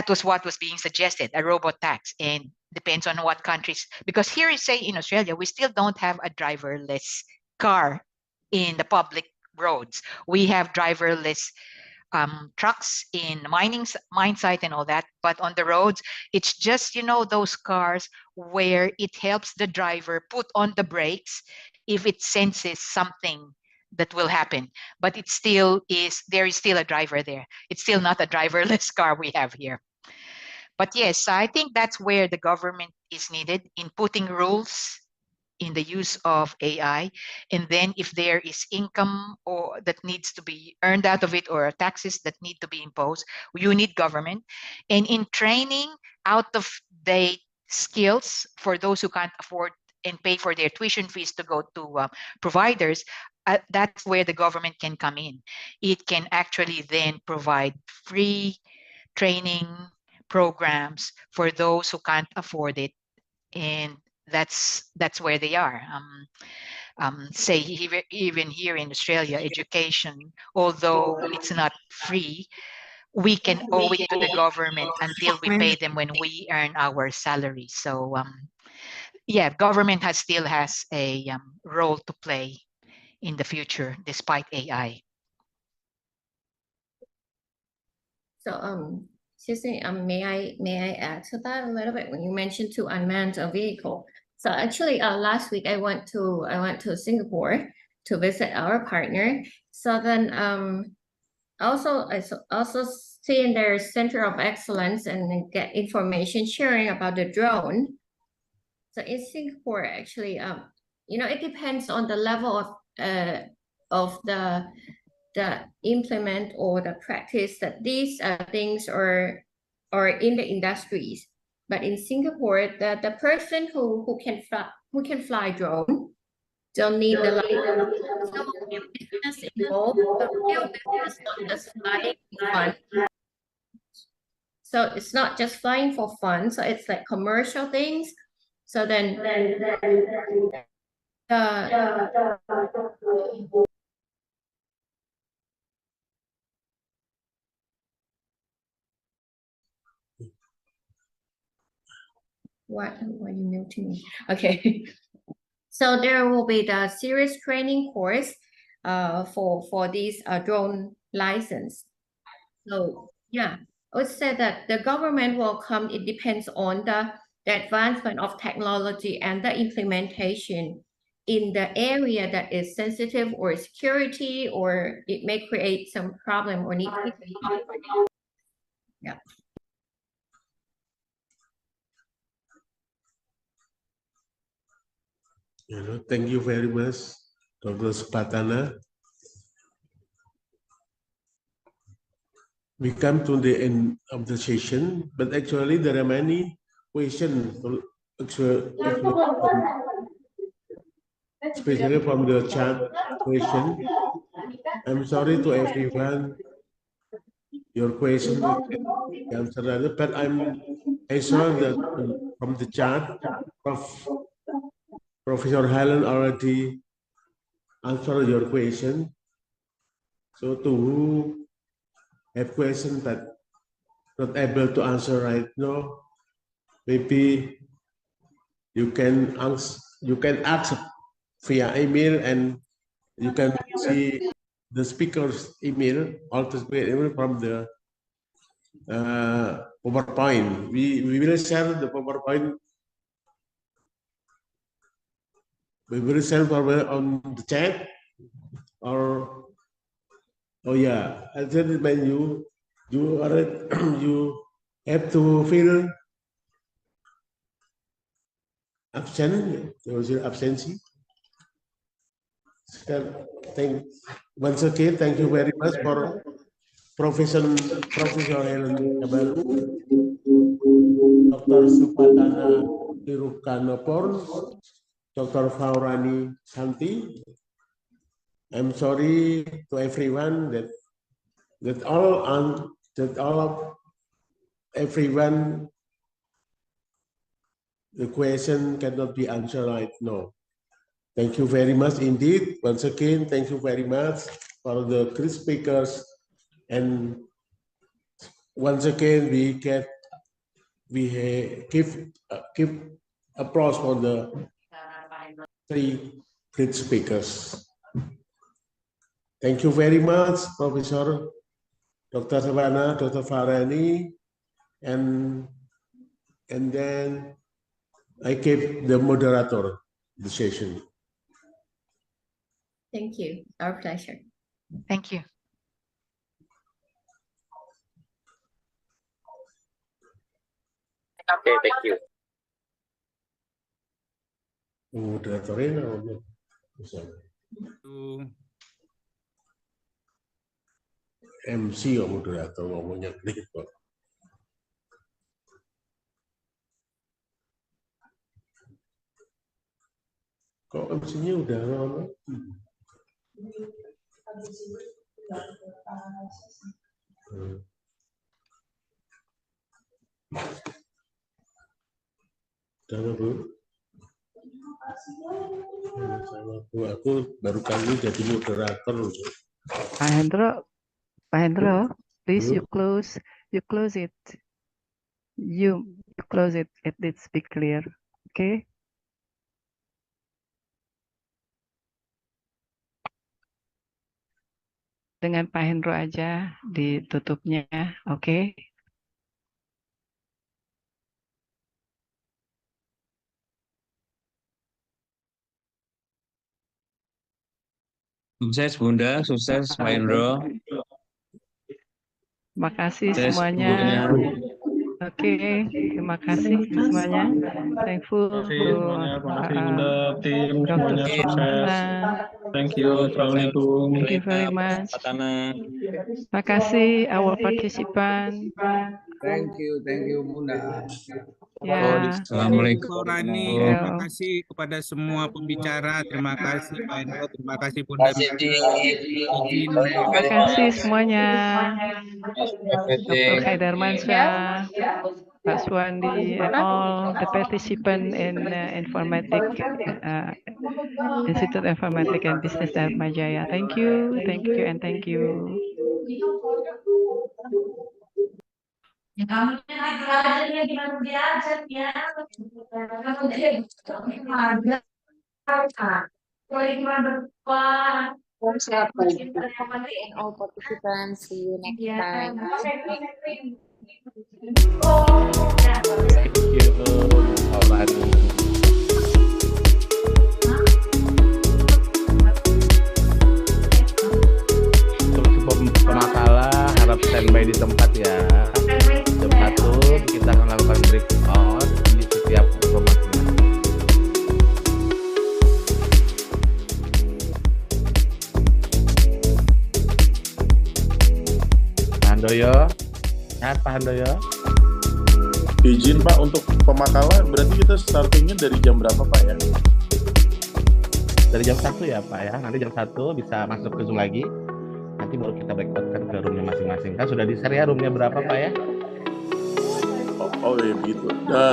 was what was being suggested, a robot tax. And depends on what countries, because here is, say, in Australia, we still don't have a driverless car in the public roads. We have driverless trucks in mine site and all that, but on the roads, it's just, you know, those cars where it helps the driver put on the brakes if it senses something that will happen, but it still is, there is still a driver there. It's still not a driverless car we have here. But yes, I think that's where the government is needed in putting rules in the use of AI. And then if there is income or that needs to be earned out of it, or taxes that need to be imposed, you need government. And in training out of date skills for those who can't afford and pay for their tuition fees to go to providers, that's where the government can come in. It can actually then provide free training programs for those who can't afford it. And that's where they are. Say even here in Australia, education, although it's not free, we can owe it to the government until we pay them when we earn our salary. So yeah, government still has a role to play in the future despite AI. So Susan, may I add to that a little bit when you mentioned to unmanned vehicle? So actually, last week I went to Singapore to visit our partner. So then I also see in their center of excellence and get information sharing about the drone. So in Singapore, actually, you know, it depends on the level of the implement or the practice that these things are in the industries. But in Singapore, the person who can fly drone don't need the license. So business involved, the real business, not just flying for fun. So it's not just flying for fun. So it's like commercial things. So then Why are you muting me? Okay. So there will be the serious training course for this drone license. So yeah, I would say that the government will come, it depends on the advancement of technology and the implementation in the area that is sensitive or security, or it may create some problem or need to be solved. Yeah. Thank you very much, Dr. Supatana. We come to the end of the session, but actually there are many questions, especially from the chat question. I'm sorry to everyone, your question will be answered, but I saw that from the chat, Professor Helen already answered your question. So to who have questions but not able to answer right now, maybe you can ask via email, and you can see the speaker's email, all the speaker email from the PowerPoint. We will share the PowerPoint. We will share on the chat, or oh yeah, I said when you have to fill absent, absency. Once again, thank you very much for Professor Helen Kabalu, Dr. Supatana Tirukanopor, Dr. Faurani Santi. I'm sorry to everyone that all of everyone the question cannot be answered right now. Thank you very much indeed. Once again, thank you very much for the great speakers, and once again we give applause for the 3 great speakers. Thank you very much, Professor Dr. Savannah, Dr. Farani, and then I give the moderator the session. Thank you. Our pleasure. Thank you. Okay, thank you. Moderatornya MC ya, moderator ngomongnya gede kok. Kok MC-nya udah lama? Udah Bu? Sama Bu, aku baru kali jadi moderator. Pak Hendro, please you close it. You close it. It needs to be clear. Okay. Dengan Pak Hendro aja ditutupnya, oke? Sukses Bunda, sukses Pak Hendro. Terima kasih Sukses semuanya. Oke, terima kasih semuanya. Thankful to tim Dr. semuanya sukses. Supatana. Thank you. Assalamualaikum. Thank you very much. Terima kasih our participant. Thank you Bunda. Ya. Assalamualaikum. Rani, terima kasih kepada semua pembicara. Terima kasih Pak Hendro, terima kasih Bunda. Terima kasih semuanya. Dr. Haidarmansyah, Pak Suwandi, and all the participant in Informatik, Institute Informatik and Business Dharma Jaya. Thank you, and thank you. Kamu belajar ya, gimana belajar ya. And all participants, see you next time. Thank you, Alright. Untuk pemakalah harap standby di tempat ya. Jam 1 kita akan lakukan breakout di setiap pemakalah. Pak Handoyo, Pak Handoyo. Izin Pak untuk pemakalah, berarti kita startingnya dari jam berapa Pak ya? Dari jam 1 ya Pak ya, nanti jam 1 bisa masuk ke Zoom lagi. Nanti baru kita breakoutkan ke roomnya masing-masing. Kan sudah di-share ya roomnya berapa Pak ya? Oh ya begitu.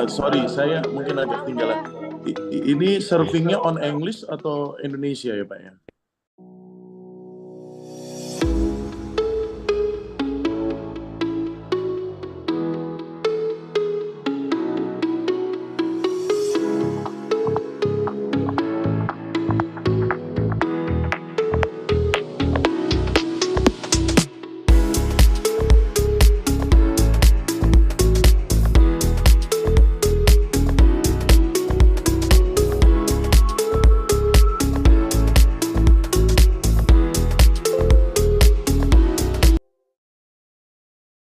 Sorry, saya mungkin agak ketinggalan. Ini servingnya on English atau Indonesia ya Pak ya?